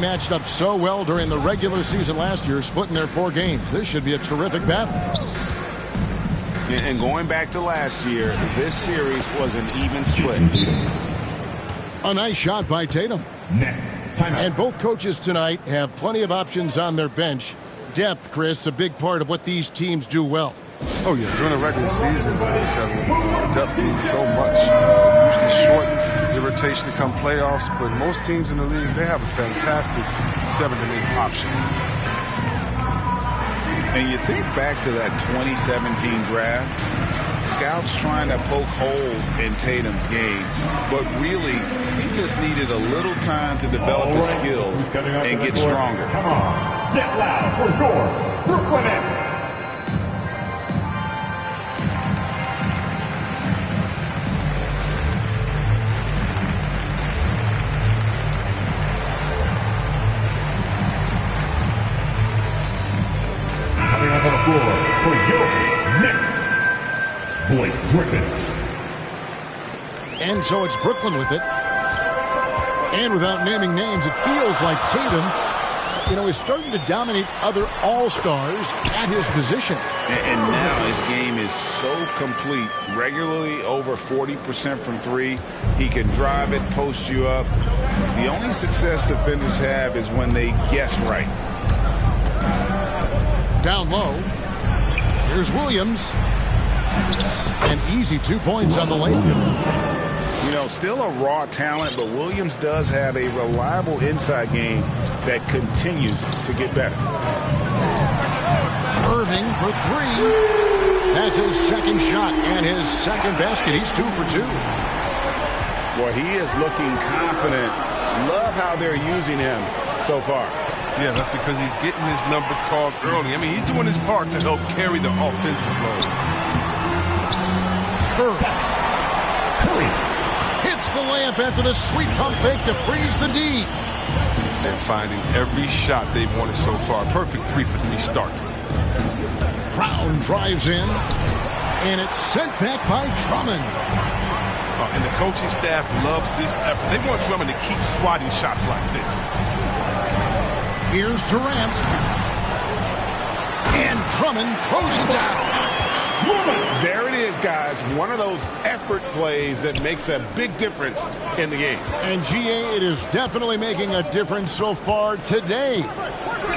matched up so well during the regular season last year, splitting their 4 games. This should be a terrific battle. And going back to last year, this series was an even split. A nice shot by Tatum. And both coaches tonight have plenty of options on their bench. Depth, Chris, a big part of what these teams do well. Oh, yeah, during the regular season, Kevin, depth means so much. Usually short the rotation to come playoffs, but most teams in the league, they have a fantastic 7 to 8 option. And you think back to that 2017 draft, scouts trying to poke holes in Tatum's game, but really, he just needed a little time to develop his skills and get stronger. Come on, get loud for your Brooklyn Nets. Coming up on the floor for your Knicks, Blake Griffin. And so it's Brooklyn with it. And without naming names, it feels like Tatum, is starting to dominate other all-stars at his position. And now his game is so complete. Regularly over 40% from 3. He can drive it, post you up. The only success defenders have is when they guess right. Down low. Here's Williams. An easy 2 points on the lane. Still a raw talent, but Williams does have a reliable inside game that continues to get better. Irving for 3. That's his second shot and his second basket. He's 2 for 2. Well, he is looking confident. Love how they're using him so far. Yeah, that's because he's getting his number called early. I mean, he's doing his part to help carry the offensive load. Curry hits the layup after the sweet pump fake to freeze the D. And finding every shot they've wanted so far. Perfect 3-for-3 start. Brown drives in, and it's sent back by Drummond. And the coaching staff loves this effort. They want Drummond to keep swatting shots like this. Here's Durant. And Drummond throws it down. There it is, guys. One of those effort plays that makes a big difference in the game. And GA, it is definitely making a difference so far today.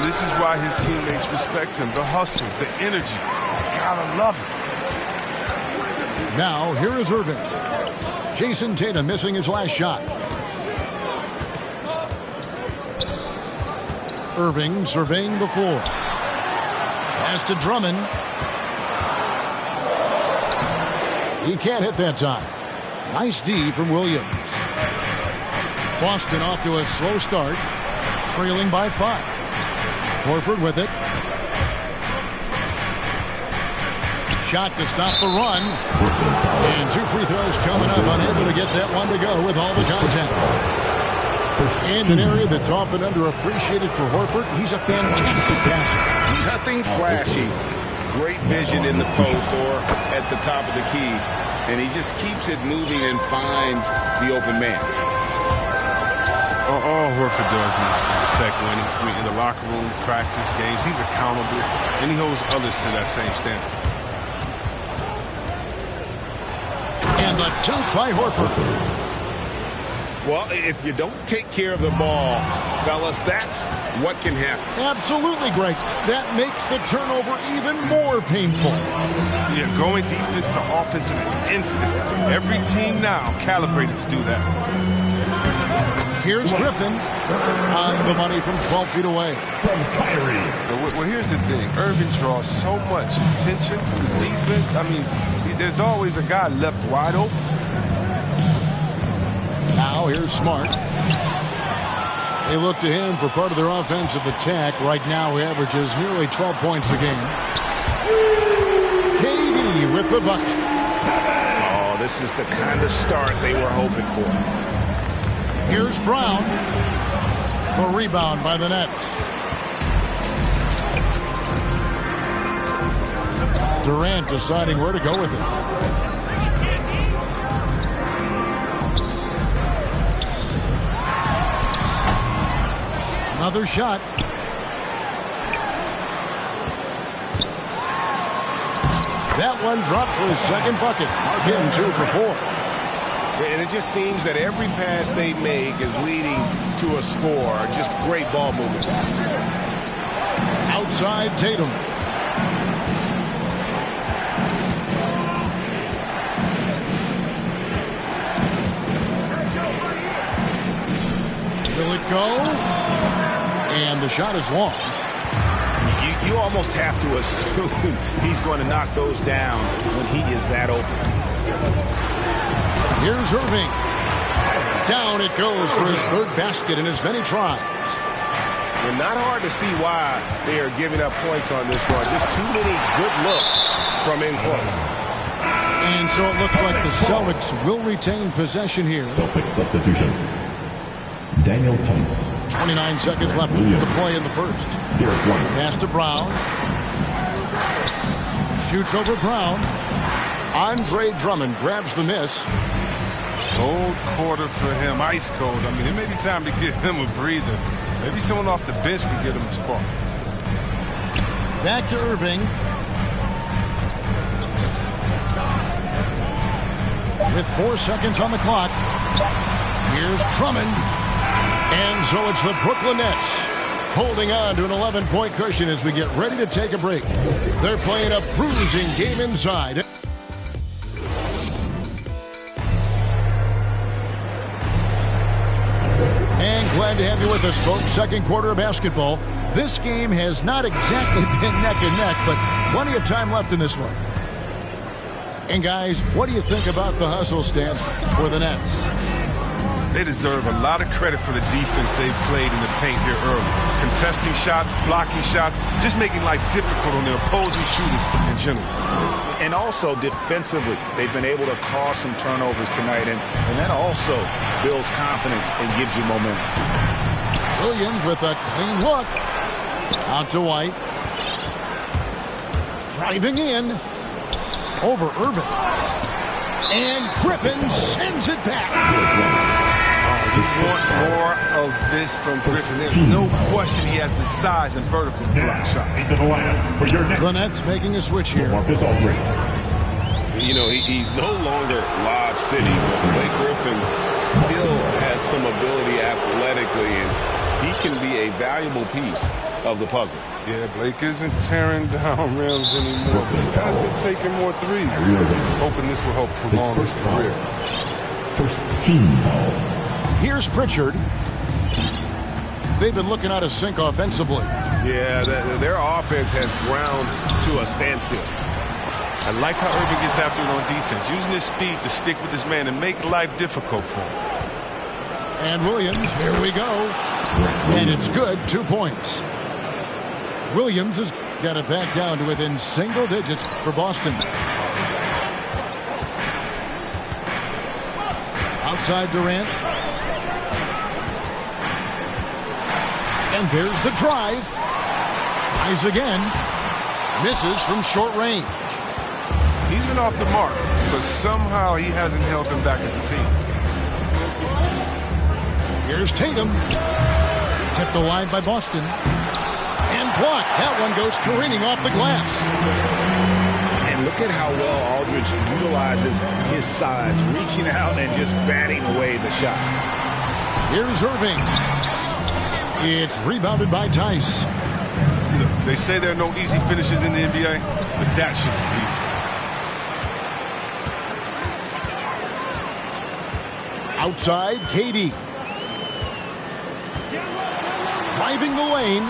This is why his teammates respect him. The hustle, the energy. You gotta love it. Now, here is Irving. Jason Tatum missing his last shot. Irving surveying the floor. Pass to Drummond. He can't hit that time. Nice D from Williams. Boston off to a slow start, trailing by 5. Horford with it. Shot to stop the run. And 2 free throws coming up. Unable to get that one to go with all the contact. And an area that's often underappreciated for Horford. He's a fantastic passer. Nothing flashy. Great vision in the post or at the top of the key. And he just keeps it moving and finds the open man. All Horford does is affect winning. I mean, in the locker room, practice, games, he's accountable. And he holds others to that same standard. And the dunk by Horford. Well, if you don't take care of the ball, fellas, that's what can happen. Absolutely, Greg. That makes the turnover even more painful. Yeah, going defense to offense in an instant. Every team now calibrated to do that. Here's Griffin on the money from 12 feet away. From Kyrie. Well, here's the thing. Irving draws so much attention from the defense. I mean, there's always a guy left wide open. Now here's Smart. They look to him for part of their offensive attack. Right now he averages nearly 12 points a game. KD with the bucket. Oh, this is the kind of start they were hoping for. Here's Brown. A rebound by the Nets. Durant deciding where to go with it. Another shot. That one dropped for his second bucket. Mark him 2 for 4. And it just seems that every pass they make is leading to a score. Just great ball movement. Outside Tatum. Will it go? And the shot is long. You almost have to assume he's going to knock those down when he is that open. Here's Irving. Down it goes for his third basket in as many tries. Well, not hard to see why they are giving up points on this run. Just too many good looks from in close. And so it looks like the Celtics will retain possession here. Celtics substitution. Daniel Tice. 29 seconds left to play in the first. Derek White. Pass to Brown. Shoots over Brown. Andre Drummond grabs the miss. Cold quarter for him, ice cold. I mean, it may be time to give him a breather. Maybe someone off the bench can get him a spark. Back to Irving. With 4 seconds on the clock. Here's Drummond. And so it's the Brooklyn Nets holding on to an 11-point cushion as we get ready to take a break. They're playing a bruising game inside. And glad to have you with us, folks. Second quarter of basketball. This game has not exactly been neck and neck, but plenty of time left in this one. And guys, what do you think about the hustle stance for the Nets? They deserve a lot of credit for the defense they've played in the paint here early. Contesting shots, blocking shots, just making life difficult on the opposing shooters in general. And also defensively, they've been able to cause some turnovers tonight, and that also builds confidence and gives you momentum. Williams with a clean look. Out to White. Driving in. Over Irving. And Griffin sends it back. You want more of this from Griffin. There's no question he has the size and vertical block shot. Into the lineup for your next. The Nets making a switch here. Marcus Aldridge. You know, he's no longer Lob City, but Blake Griffin still has some ability athletically, and he can be a valuable piece of the puzzle. Yeah, Blake isn't tearing down rims anymore. He has been taking more threes. Hoping this will help prolong his career. First team foul. Here's Pritchard. They've been looking out of sync offensively. Yeah, their offense has ground to a standstill. I like how Irving gets after it on defense, using his speed to stick with his man and make life difficult for him. And Williams, here we go. And it's good, 2 points. Williams has got it back down to within single digits for Boston. Outside Durant. And there's the drive. Tries again. Misses from short range. He's been off the mark, but somehow he hasn't held them back as a team. Here's Tatum. Kept alive by Boston. And blocked. That one goes careening off the glass. And look at how well Aldridge utilizes his size, reaching out and just batting away the shot. Here's Irving. It's rebounded by Tice. They say there are no easy finishes in the NBA, but that should be easy. Outside, KD. Driving the lane.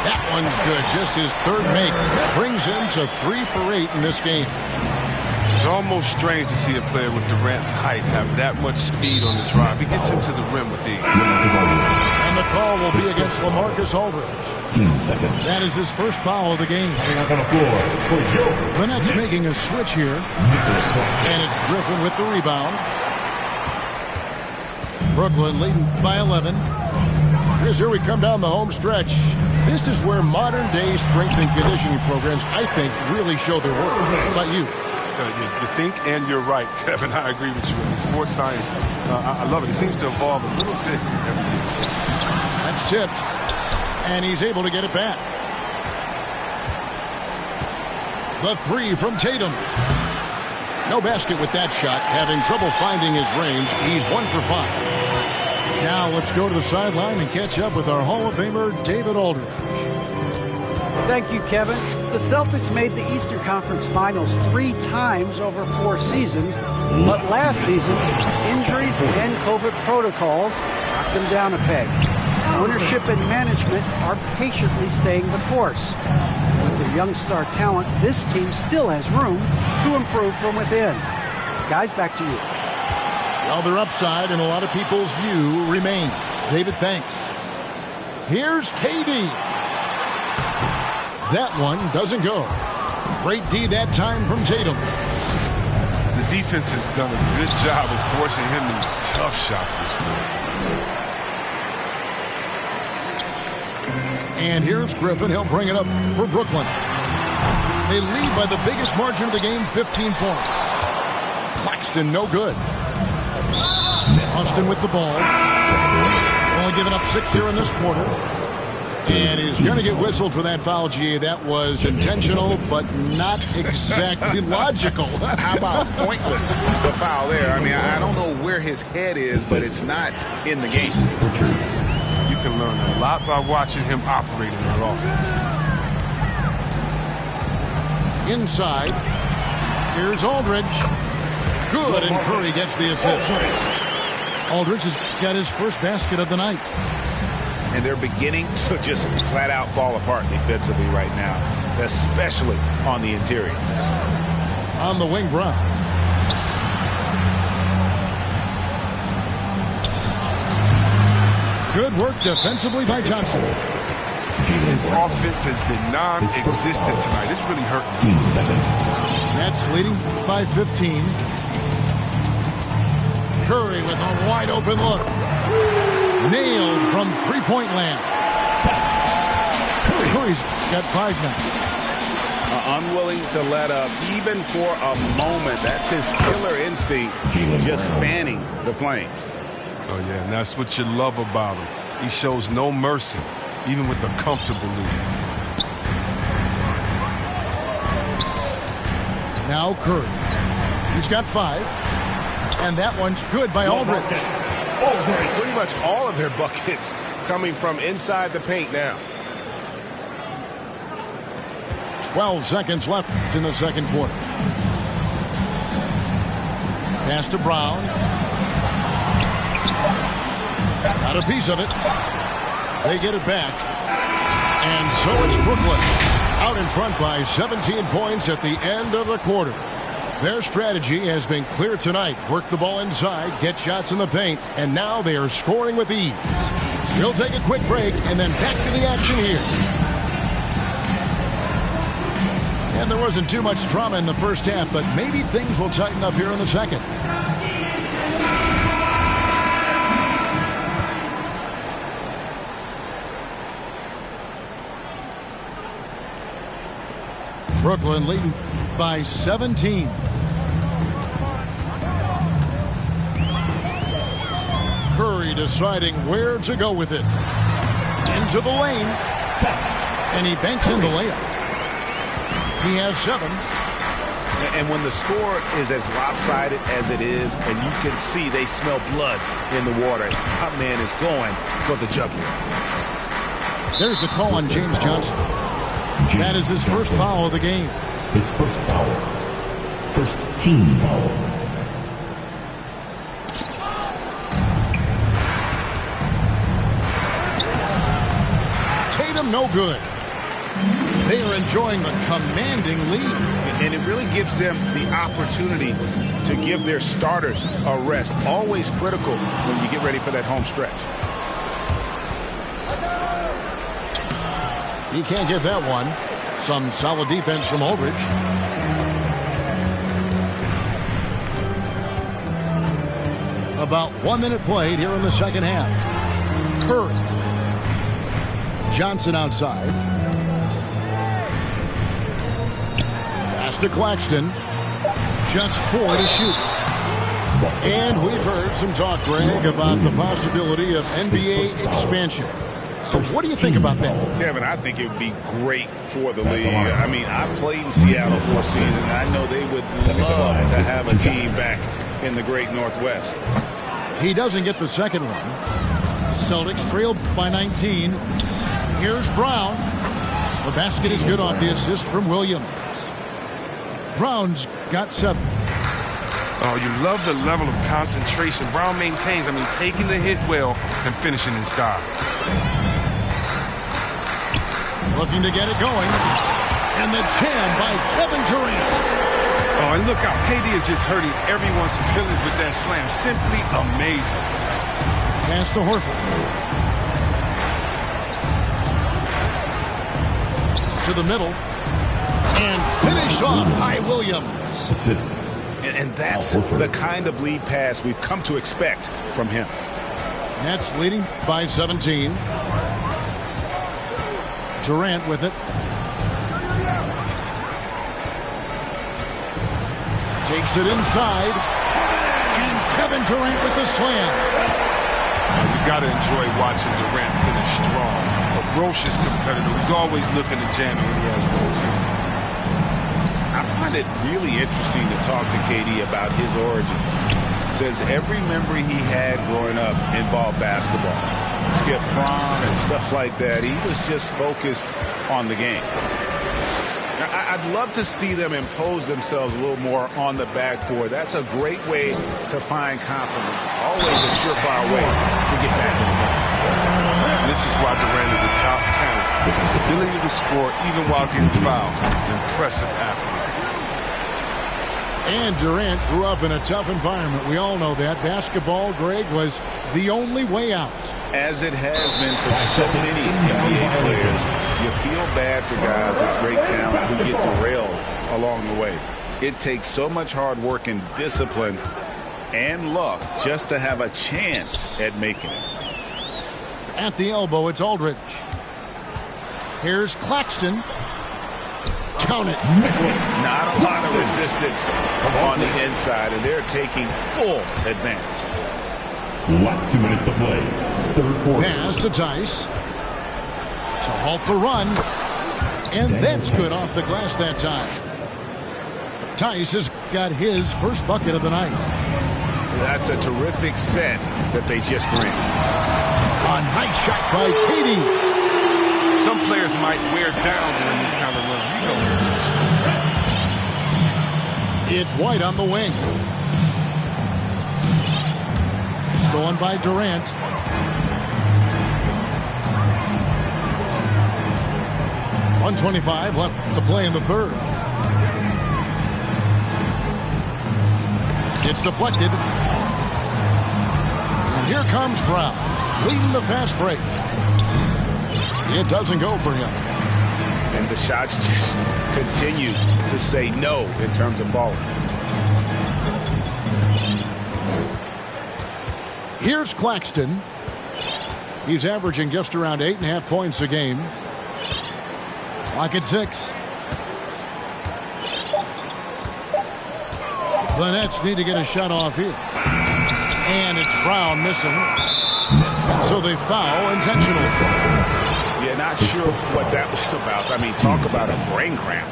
That one's good. Just his third make. Brings him to 3 for 8 in this game. It's almost strange to see a player with Durant's height have that much speed on the drive. He gets him to the rim with ease. And the call will be against LaMarcus Aldridge. 15 seconds. That is his first foul of the game. On the floor for your The Nets making a switch here. And it's Griffin with the rebound. Brooklyn leading by 11. Here's here we come down the home stretch. This is where modern-day strength and conditioning programs, I think, really show their work. What about you? You think and you're right, Kevin. I agree with you. In sports science, I love it. It seems to evolve a little bit every year. That's It's tipped, and he's able to get it back. The three from Tatum. No basket with that shot. Having trouble finding his range. He's 1 for 5. Now let's go to the sideline and catch up with our Hall of Famer, David Aldridge. Thank you, Kevin. The Celtics made the Eastern Conference Finals 3 times over 4 seasons, but last season, injuries and COVID protocols knocked them down a peg. Ownership and management are patiently staying the course. With their young star talent, this team still has room to improve from within. Guys, back to you. Well, their upside in a lot of people's view remains. David, thanks. Here's KD. That one doesn't go. Great D that time from Tatum. The defense has done a good job of forcing him into tough shots this quarter. And here's Griffin. He'll bring it up for Brooklyn. They lead by the biggest margin of the game, 15 points. Claxton, no good. Austin with the ball. Only giving up 6 here in this quarter. And he's going to get whistled for that foul, GA. That was intentional, but not exactly logical. How about pointless to foul there? I mean, I don't know where his head is, but it's not in the game. You can learn a lot by watching him operate in that offense. Inside. Here's Aldridge. Good, and Curry gets the assist. Aldridge has got his first basket of the night. And they're beginning to just flat out fall apart defensively right now, especially on the interior. On the wing, Brown. Good work defensively by Johnson. His offense has been non-existent tonight. It's really hurting. Nets leading by 15. Curry with a wide open look. Nailed from three-point land. Curry's got 5 now. Unwilling to let up even for a moment. That's his killer instinct, just fanning the flames. Oh, yeah, and that's what you love about him. He shows no mercy, even with a comfortable lead. Now Curry. He's got 5. And that one's good by Aldridge. Pretty much all of their buckets coming from inside the paint now. 12 seconds left in the second quarter. Pass to Brown. Got a piece of it. They get it back. And so it's Brooklyn. Out in front by 17 points at the end of the quarter. Their strategy has been clear tonight. Work the ball inside, get shots in the paint, and now they are scoring with ease. We'll take a quick break and then back to the action here. And there wasn't too much drama in the first half, but maybe things will tighten up here in the second. Brooklyn leading by 17. Curry deciding where to go with it. Into the lane. And he banks in the layup. He has 7. And when the score is as lopsided as it is, and you can see they smell blood in the water, that man is going for the jugular. There's the call on James Johnson. That is his first foul of the game. His first foul. First team foul. Tatum no good. They are enjoying the commanding lead. And it really gives them the opportunity to give their starters a rest. Always critical when you get ready for that home stretch. He can't get that one. Some solid defense from Aldridge. About 1 minute played here in the second half. Curry. Johnson outside. Pass to Claxton. Just 4 to shoot. And we've heard some talk, Greg, about the possibility of NBA expansion. What do you think about that? Kevin, I think it would be great for the league. I mean, I played in Seattle for a season, and I know they would love to have a team back in the Great Northwest. He doesn't get the second one. Celtics trailed by 19. Here's Brown. The basket is good off the assist from Williams. Brown's got 7. Oh, you love the level of concentration Brown maintains. I mean, taking the hit well and finishing in style. Looking to get it going. And the jam by Kevin Durant. Oh, and look out. KD is just hurting everyone's feelings with that slam. Simply amazing. Pass to Horford. To the middle. And finished off by Williams. And that's the kind of lead pass we've come to expect from him. Nets leading by 17. Durant with it. Takes it inside. And Kevin Durant with the slam. You got to enjoy watching Durant finish strong. Ferocious competitor who's always looking to jam when he has roles. I find it really interesting to talk to KD about his origins. Says every memory he had growing up involved basketball. Skip prom and stuff like that. He was just focused on the game. Now, I'd love to see them impose themselves a little more on the backboard. That's a great way to find confidence. Always a surefire way to get back in the game. And this is why Durant is a top talent. With his ability to score even while getting fouled. An impressive athlete. And Durant grew up in a tough environment. We all know that. Basketball, Greg, was the only way out. As it has been for so many NBA players, you feel bad for guys with great talent who get derailed along the way. It takes so much hard work and discipline and luck just to have a chance at making it. At the elbow, it's Aldridge. Here's Claxton. Count it. Not a lot of resistance on the inside, and they're taking full advantage. Last 2 minutes to play. Third quarter. Pass to Tice. To halt the run. And that's good off the glass that time. Tice has got his first bucket of the night. That's a terrific set that they just ran. A nice shot by KD. Some players might wear down during this kind of run. It's White on the wing. Stolen by Durant. .125 left to play in the third. It's deflected. And here comes Brown, leading the fast break. It doesn't go for him. And the shots just continue to say no in terms of falling. Here's Claxton. He's averaging just around 8.5 points a game. Clock at 6. The Nets need to get a shot off here. And it's Brown missing. So they foul intentionally. Yeah, not sure what that was about. I mean, talk about a brain cramp.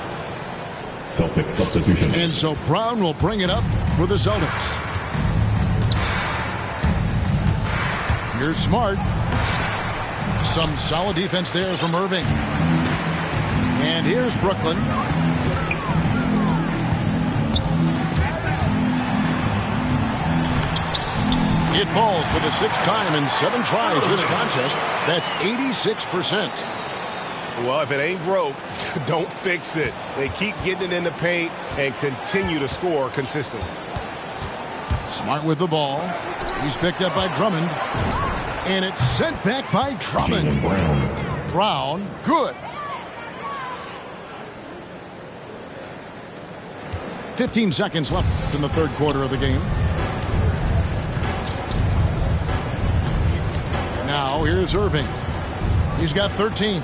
Celtic substitution. And so Brown will bring it up for the Celtics. Here's Smart. Some solid defense there from Irving. And here's Brooklyn. It falls for the 6th time in 7 tries this contest. That's 86%. Well, if it ain't broke, don't fix it. They keep getting it in the paint and continue to score consistently. Smart with the ball. He's picked up by Drummond. And it's sent back by Drummond. Brown, good. 15 seconds left in the third quarter of the game. Now here's Irving. He's got 13.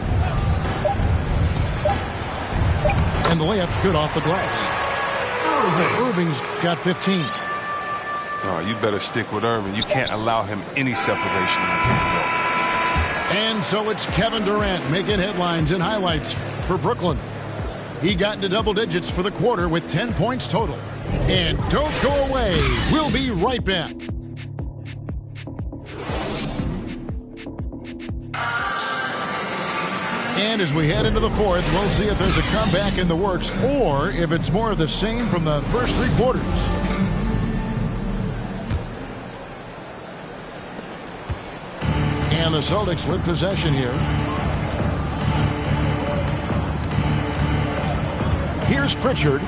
And the layup's good off the glass. Irving's got 15. Oh, you better stick with Irving. You can't allow him any separation in the pick and roll. And so it's Kevin Durant making headlines and highlights for Brooklyn. He got into double digits for the quarter with 10 points total. And don't go away. We'll be right back. And as we head into the fourth, we'll see if there's a comeback in the works or if it's more of the same from the first three quarters. And the Celtics with possession here. Here's Pritchard.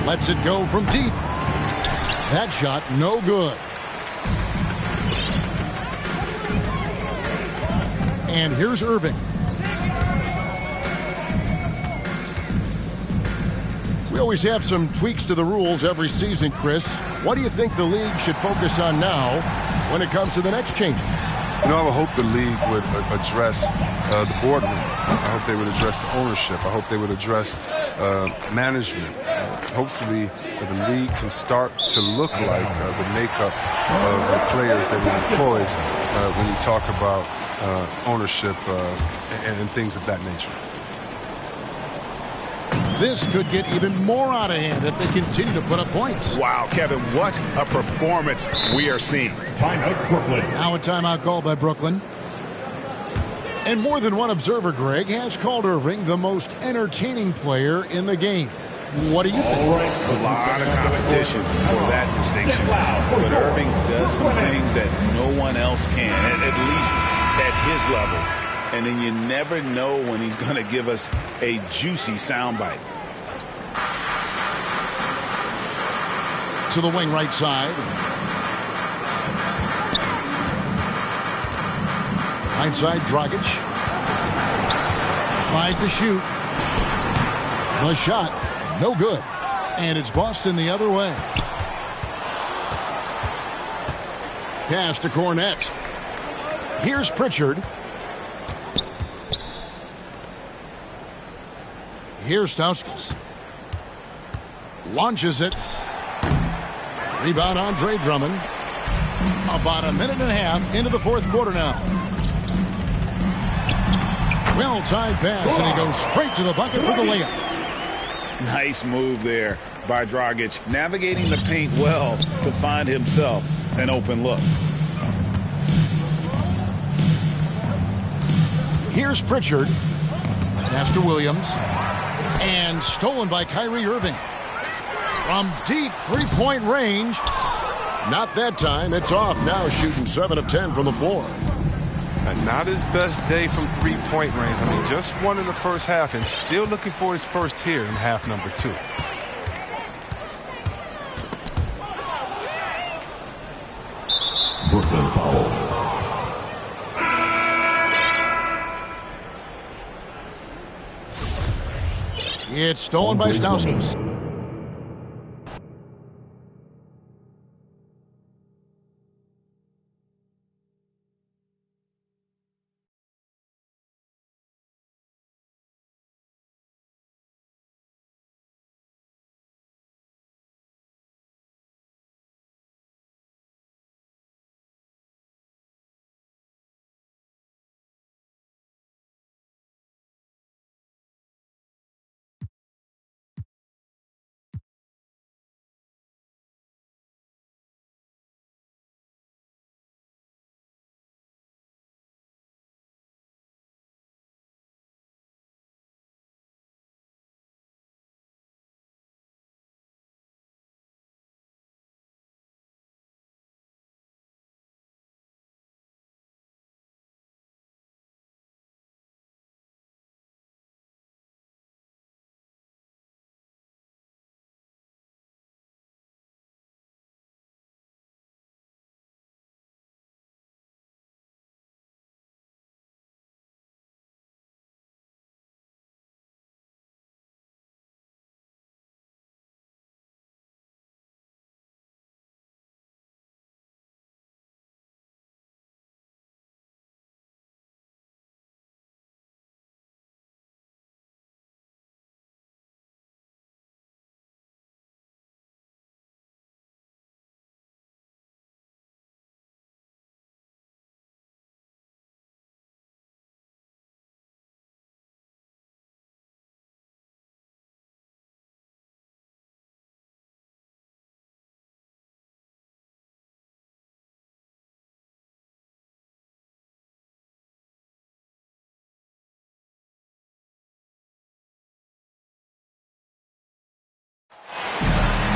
Lets it go from deep. That shot no good. And here's Irving. We always have some tweaks to the rules every season, Chris. What do you think the league should focus on now when it comes to the next changes? You know, I would hope the league would address the boardroom. I hope they would address the ownership. I hope they would address management. Hopefully, the league can start to look like the makeup of the players that it employs when you talk about ownership and things of that nature. This could get even more out of hand if they continue to put up points. Wow, Kevin, what a performance we are seeing. Timeout, Brooklyn. Now a timeout called by Brooklyn. And more than one observer, Greg, has called Irving the most entertaining player in the game. What do you think? A lot of competition for that distinction. But Irving does some things that no one else can, at least at his level. And then you never know when he's going to give us a juicy soundbite. To the wing right side. Right side, Dragic. 5 to shoot. The shot, no good. And it's Boston the other way. Pass to Cornette. Here's Pritchard. Here's Stauskas. Launches it. Rebound Andre Drummond. About a minute and a half into the fourth quarter now. Well-timed pass, and he goes straight to the bucket for the layup. Nice move there by Dragic, navigating the paint well to find himself an open look. Here's Pritchard. Pass to Williams. And stolen by Kyrie Irving. From deep three-point range. Not that time. It's off now, shooting 7 of 10 from the floor. And not his best day from three-point range. I mean, just one in the first half and still looking for his first here in half number 2. Brooklyn foul. It's stolen by Stauskas.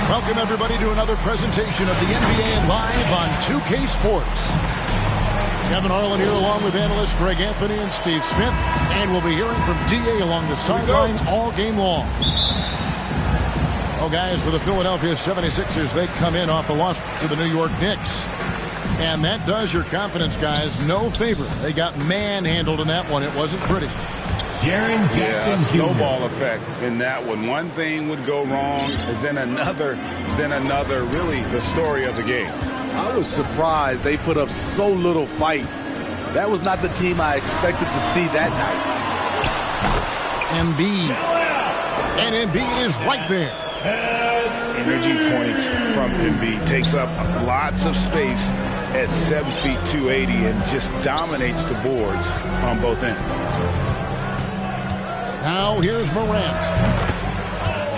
Welcome, everybody, to another presentation of the NBA Live on 2K Sports. Kevin Harlan here along with analysts Greg Anthony and Steve Smith. And we'll be hearing from D.A. along the sideline all game long. Oh, guys, for the Philadelphia 76ers, they come in off the loss to the New York Knicks. And that does your confidence, guys, no favor. They got manhandled in that one. It wasn't pretty. Jaren Jackson snowball effect in that one. One thing would go wrong, then another, really the story of the game. I was surprised they put up so little fight. That was not the team I expected to see that night. Embiid. And Embiid is right there. Energy points from Embiid. Takes up lots of space at 7 feet 280 and just dominates the boards on both ends. Now here's Morant.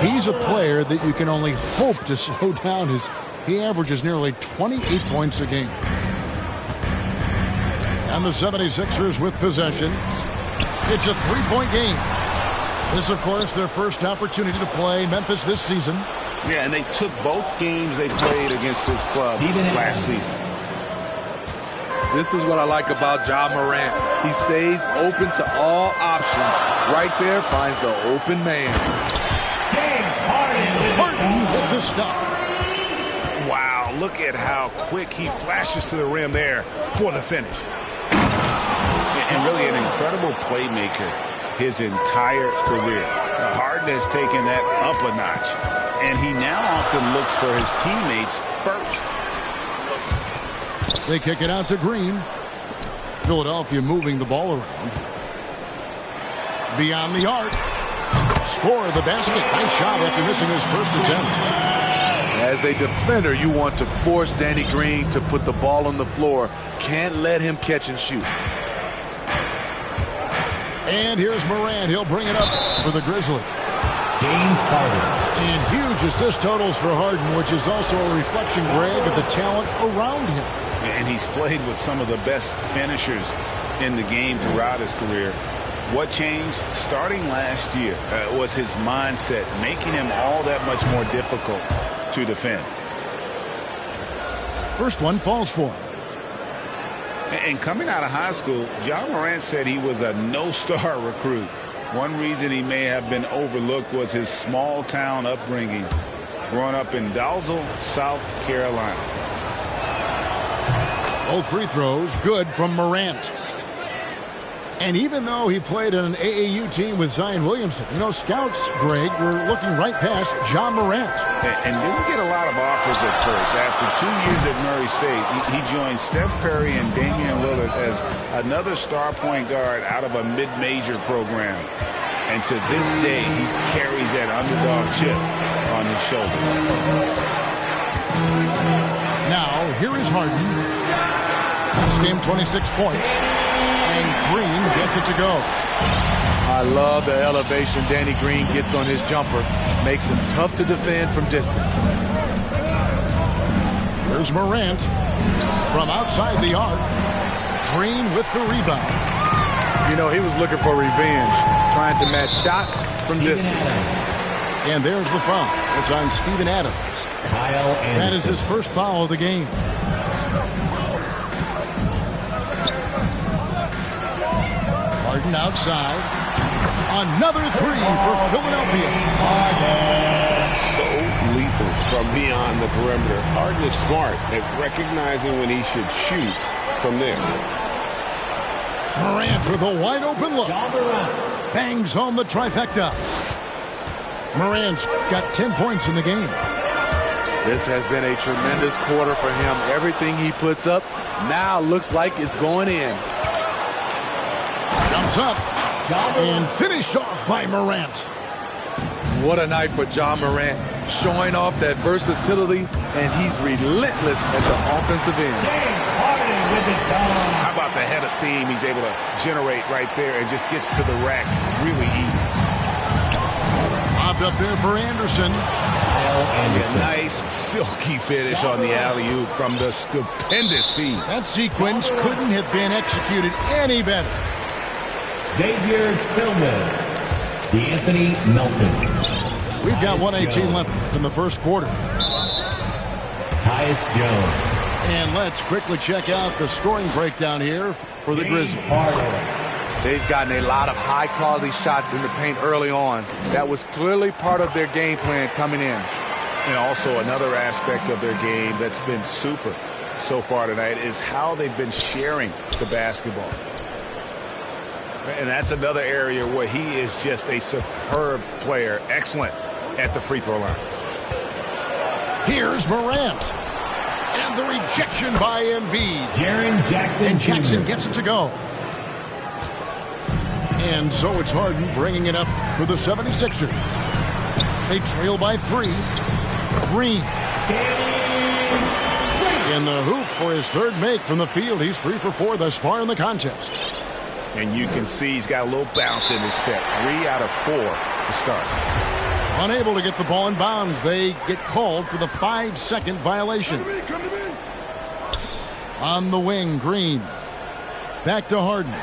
He's a player that you can only hope to slow down. He averages nearly 28 points a game. And the 76ers with possession. It's a three-point game. This, of course, their first opportunity to play Memphis this season. Yeah, and they took both games they played against this club last season. This is what I like about Ja Morant. He stays open to all options. Right there finds the open man. Harden with the stuff. Wow, look at how quick he flashes to the rim there for the finish. And really an incredible playmaker his entire career. Harden has taken that up a notch, and he now often looks for his teammates first. They kick it out to Green. Philadelphia moving the ball around. Beyond the arc. Score the basket. Nice shot after missing his first attempt. As a defender, you want to force Danny Green to put the ball on the floor. Can't let him catch and shoot. And here's Morant. He'll bring it up for the Grizzlies. James Harden. And huge assist totals for Harden, which is also a reflection, Greg, of the talent around him. And he's played with some of the best finishers in the game throughout his career. What changed starting last year was his mindset, making him all that much more difficult to defend. First one falls for him. And coming out of high school, Ja Morant said he was a no-star recruit. One reason he may have been overlooked was his small-town upbringing, growing up in Dalzell, South Carolina. Both free throws good from Morant. And even though he played in an AAU team with Zion Williamson, you know, scouts, Greg, were looking right past Ja Morant. And didn't get a lot of offers at first. After 2 years at Murray State, he joined Steph Curry and Damian Lillard as another star point guard out of a mid-major program. And to this day, he carries that underdog chip on his shoulder. Now, here is Harden. This game, 26 points. And Green gets it to go. I love the elevation Danny Green gets on his jumper. Makes him tough to defend from distance. Here's Morant from outside the arc. Green with the rebound. You know, he was looking for revenge, trying to match shots from distance. And there's the foul. It's on Steven Adams. Kyle Anderson. That is his first foul of the game. Harden outside. Another three for Philadelphia. So lethal from beyond the perimeter. Harden is smart at recognizing when he should shoot from there. Morant with a wide open look. Bangs home the trifecta. Morant's got 10 points in the game. This has been a tremendous quarter for him. Everything he puts up now looks like it's going in. Jumps up and finished off by Morant. What a night for Ja Morant, showing off that versatility, and he's relentless at the offensive end. How about the head of steam he's able to generate right there and just gets to the rack really easy. Bobbed up there for Anderson. A nice silky finish on the alley-oop from the stupendous feed. That sequence couldn't have been executed any better. Xavier Tillman. DeAnthony Melton. We've got 1:18 left in the first quarter. Tyus Jones. And let's quickly check out the scoring breakdown here for the Grizzlies. They've gotten a lot of high-quality shots in the paint early on. That was clearly part of their game plan coming in. And also another aspect of their game that's been super so far tonight is how they've been sharing the basketball. And that's another area where he is just a superb player. Excellent at the free throw line. Here's Morant. And the rejection by Embiid. Jaren Jackson. And Jackson gets it to go. And so it's Harden bringing it up for the 76ers. They trail by 3. Green. In the hoop for his third make from the field. He's 3 for 4 thus far in the contest. And you can see he's got a little bounce in his step. 3 out of 4 to start. Unable to get the ball in bounds. They get called for the 5-second violation. Come to me. On the wing, Green. Back to Harden.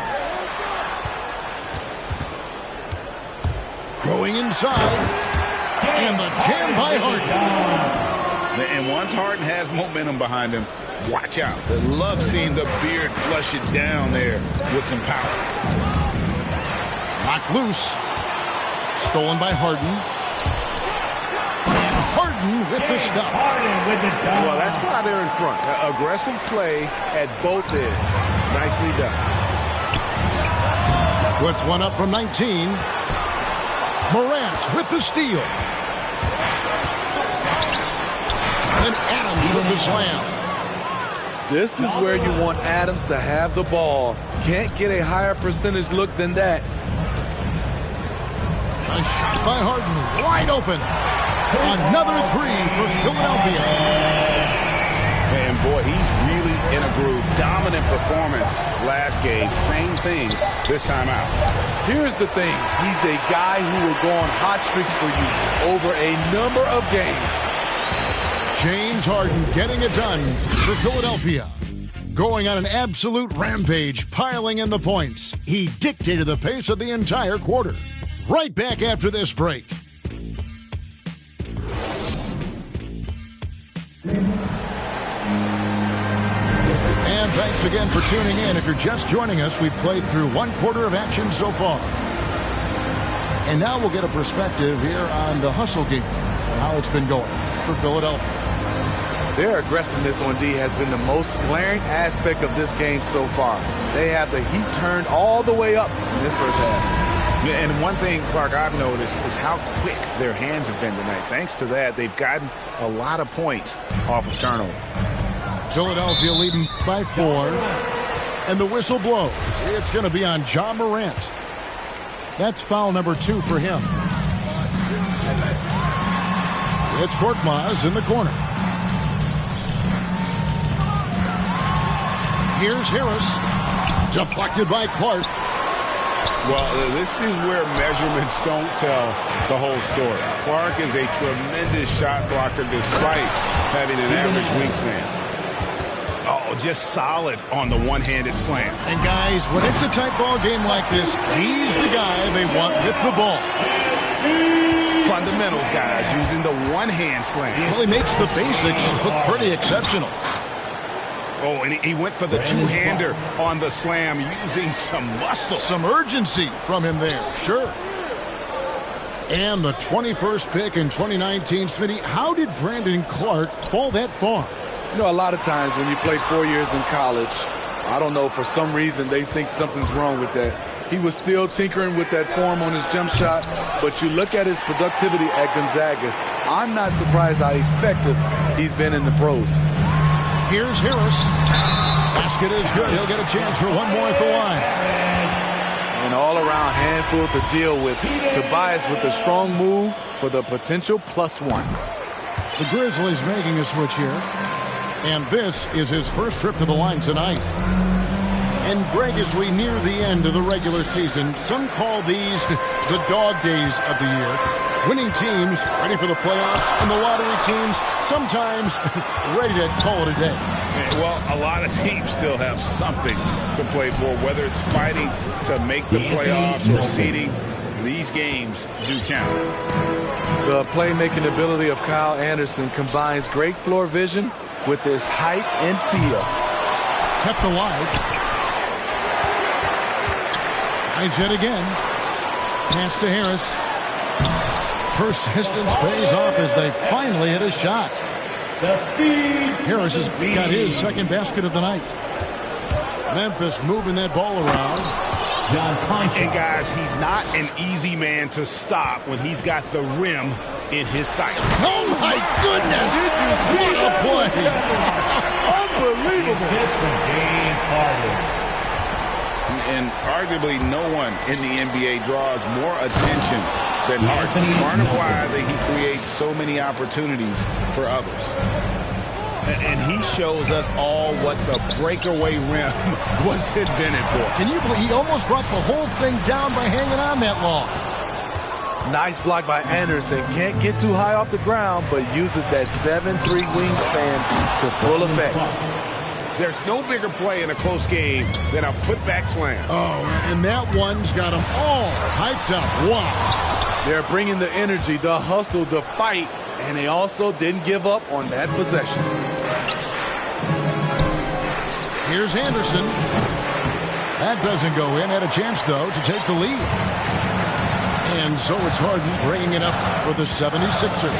Going inside. And the jam by Harden. And once Harden has momentum behind him, watch out. I love seeing the beard flush it down there with some power. Knocked loose. Stolen by Harden. And Harden with the stuff. Well, that's why they're in front. Aggressive play at both ends. Nicely done. Puts one up from 19. Morant with the steal. And Adams with the slam. This is where you want Adams to have the ball. Can't get a higher percentage look than that. A shot by Harden, wide open. Another 3 for Philadelphia. And boy, he's really in a groove. Dominant performance last game. Same thing this time out. Here's the thing. He's a guy who will go on hot streaks for you over a number of games. James Harden getting it done for Philadelphia. Going on an absolute rampage, piling in the points. He dictated the pace of the entire quarter. Right back after this break. And thanks again for tuning in. If you're just joining us, we've played through 1 quarter of action so far. And now we'll get a perspective here on the hustle game and how it's been going for Philadelphia. Their aggressiveness on D has been the most glaring aspect of this game so far. They have the heat turned all the way up in this first half. And one thing, Clark, I've noticed is how quick their hands have been tonight. Thanks to that, they've gotten a lot of points off of turnover. Philadelphia leading by 4. And the whistle blows. It's going to be on Ja Morant. That's foul number 2 for him. It's Korkmaz in the corner. Here's Harris. Deflected by Clark. Well, this is where measurements don't tell the whole story. Clark is a tremendous shot blocker despite having an average wingspan. Oh, just solid on the one-handed slam. And guys, when it's a tight ball game like this, he's the guy they want with the ball. Fundamentals, guys, using the one-hand slam. Well, he makes the basics look pretty exceptional. Oh, and he went for the two-hander on the slam using some muscle. Some urgency from him there, sure. And the 21st pick in 2019, Smitty, how did Brandon Clark fall that far? You know, a lot of times when you play 4 years in college, I don't know, for some reason they think something's wrong with that. He was still tinkering with that form on his jump shot, but you look at his productivity at Gonzaga, I'm not surprised how effective he's been in the pros. Here's Harris. Basket is good. He'll get a chance for one more at the line. An all-around handful to deal with. Tobias with a strong move for the potential +1. The Grizzlies making a switch here. And this is his first trip to the line tonight. And Greg, as we near the end of the regular season, some call these the dog days of the year. Winning teams ready for the playoffs, and the lottery teams sometimes ready to call it a day. Well, a lot of teams still have something to play for, whether it's fighting to make the playoffs or seeding. These games do count. The playmaking ability of Kyle Anderson combines great floor vision with his height and feel. Kept alive. Tries it again. Pass to Harris. Persistence pays off as they finally hit a shot. Harris has got his second basket of the night. Memphis moving that ball around. And guys, he's not an easy man to stop when he's got the rim in his sight. Oh my goodness! Did you see the play? Unbelievable. James Harden. And arguably no one in the NBA draws more attention than Harden. Part of why that he creates so many opportunities for others. And he shows us all what the breakaway rim was invented for. Can you believe he almost brought the whole thing down by hanging on that long? Nice block by Anderson. Can't get too high off the ground, but uses that 7'3" wingspan to full effect. There's no bigger play in a close game than a putback slam. Oh, and that one's got them all hyped up. Wow. They're bringing the energy, the hustle, the fight, and they also didn't give up on that possession. Here's Anderson. That doesn't go in. Had a chance, though, to take the lead. And so it's Harden bringing it up for the 76ers.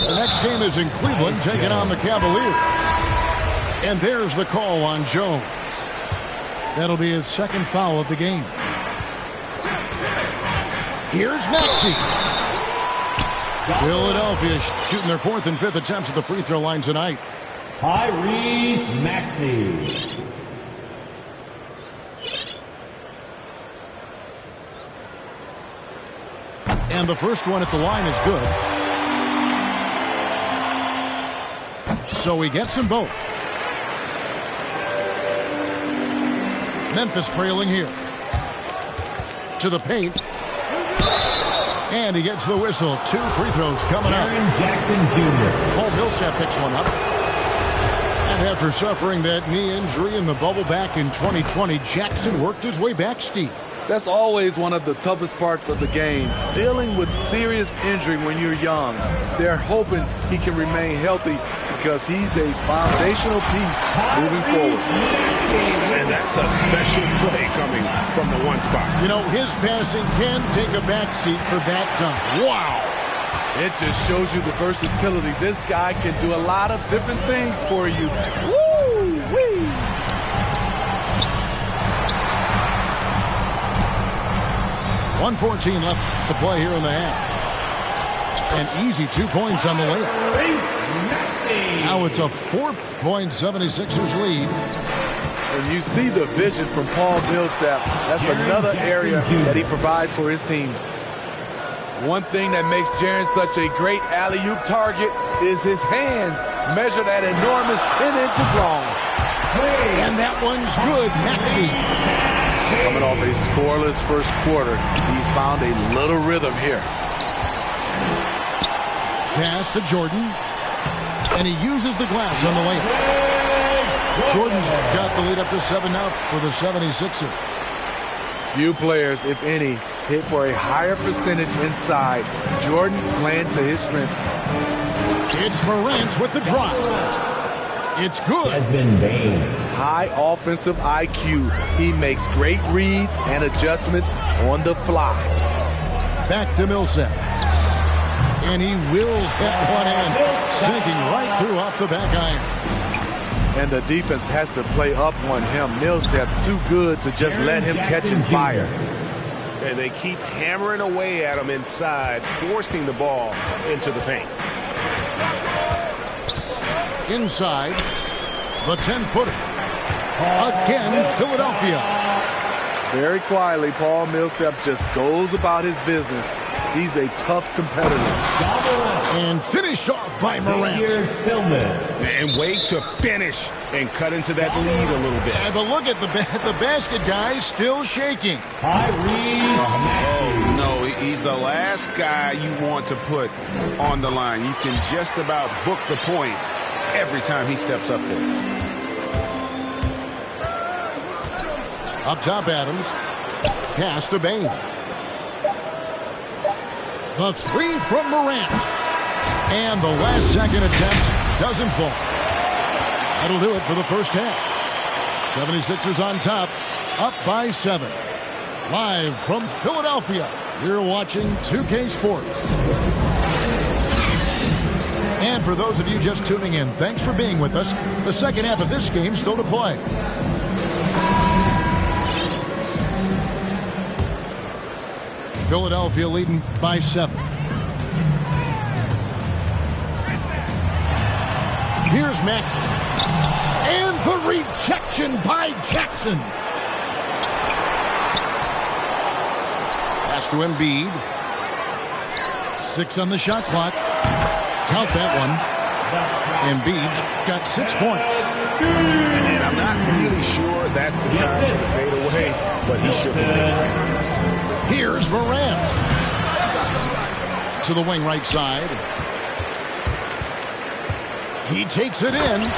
The next game is in Cleveland, taking on the Cavaliers. And there's the call on Jones. That'll be his second foul of the game. Here's Maxey. Philadelphia shooting their fourth and fifth attempts at the free throw line tonight. Tyrese Maxey. And the first one at the line is good. So he gets them both. Memphis trailing here. To the paint. And he gets the whistle. 2 free throws coming up. Jaren Jackson Jr. Paul Millsap picks one up. And after suffering that knee injury in the bubble back in 2020, Jackson worked his way back, Steve. That's always one of the toughest parts of the game, dealing with serious injury when you're young. They're hoping he can remain healthy because he's a foundational piece moving forward. And that's a special play coming from the one spot. You know, his passing can take a backseat for that dunk. Wow. It just shows you the versatility. This guy can do a lot of different things for you. Woo-wee! 1:14 left to play here in the half. An easy 2 points on the layup. Now it's a 4-point 76ers lead. And you see the vision from Paul Millsap. That's another area that he provides for his teams. One thing that makes Jaren such a great alley-oop target is his hands, measured at enormous 10 inches long. And that one's good. Maxey. Coming off a scoreless first quarter, he's found a little rhythm here. Pass to Jordan. And he uses the glass on the layup. Jordan's got the lead up to 7 now for the 76ers. Few players, if any, hit for a higher percentage inside. Jordan playing to his strengths. It's Morant with the drive. It's good. Has been Bain. High offensive IQ. He makes great reads and adjustments on the fly. Back to Millsap. And he wills that one in, sinking right through off the back iron. And the defense has to play up on him. Millsap too good to just let him catch and fire. And they keep hammering away at him inside, forcing the ball into the paint. Inside, the 10-footer. Again, Philadelphia. Very quietly, Paul Millsap just goes about his business. He's a tough competitor. And finished off by Morant. And wait to finish and cut into that lead a little bit. Yeah, but look at the basket guy still shaking. Oh, no, he's the last guy you want to put on the line. You can just about book the points every time he steps up there. Up top, Adams. Pass to Bain. The 3 from Morant. And the last second attempt doesn't fall. That'll do it for the first half. 76ers on top, up by 7. Live from Philadelphia, you're watching 2K Sports. And for those of you just tuning in, thanks for being with us. The second half of this game still to play. Philadelphia leading by 7. Here's Maxey. And the rejection by Jackson. Pass to Embiid. 6 on the shot clock. Count that one. Embiid's got 6 points. And I'm not really sure that's the time for the fadeaway, but he should have made it. Here's Morant. To the wing right side. He takes it in.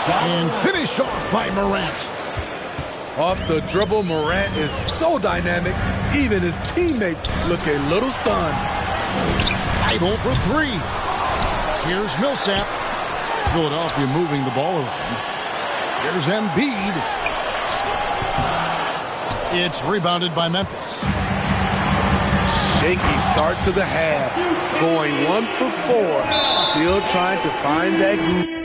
And finished off by Morant. Off the dribble, Morant is so dynamic, even his teammates look a little stunned. Idle for 3. Here's Millsap. Philadelphia moving the ball around. Here's Embiid. It's rebounded by Memphis. Shaky start to the half, going 1 for 4, still trying to find that group.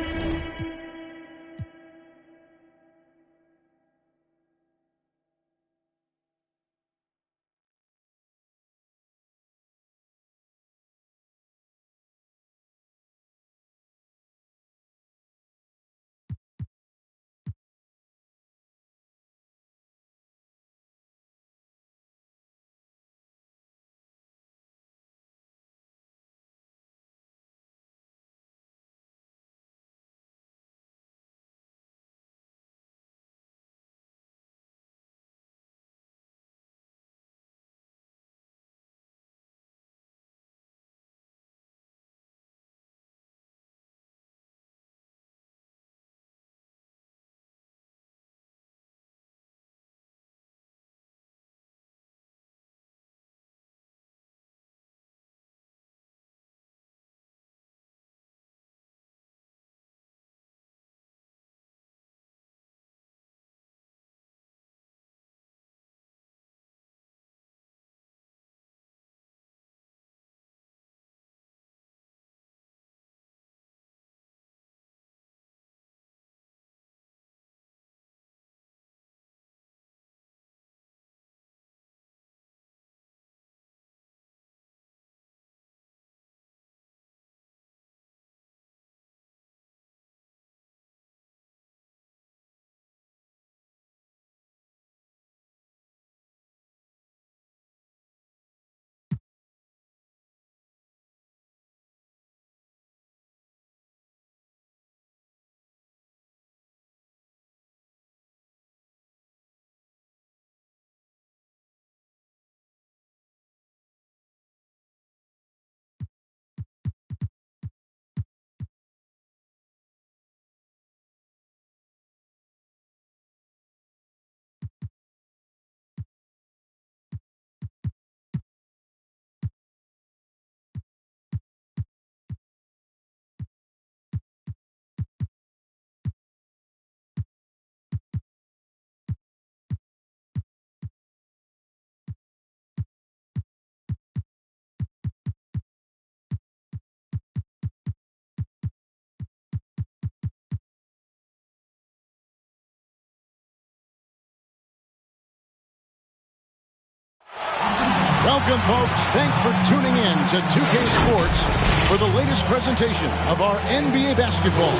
Welcome, folks. Thanks for tuning in to 2K Sports for the latest presentation of our NBA basketball.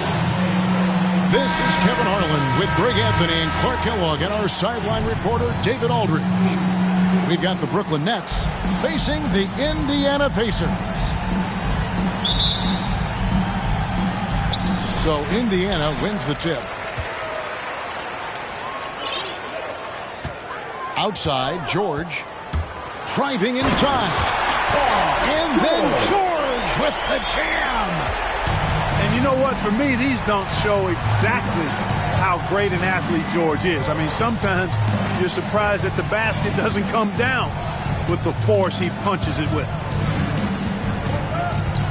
This is Kevin Harlan with Greg Anthony and Clark Kellogg and our sideline reporter, David Aldridge. We've got the Brooklyn Nets facing the Indiana Pacers. So Indiana wins the tip. Outside, George. Driving inside. And then George with the jam. And you know what? For me, these don't show exactly how great an athlete George is. I mean, sometimes you're surprised that the basket doesn't come down with the force he punches it with.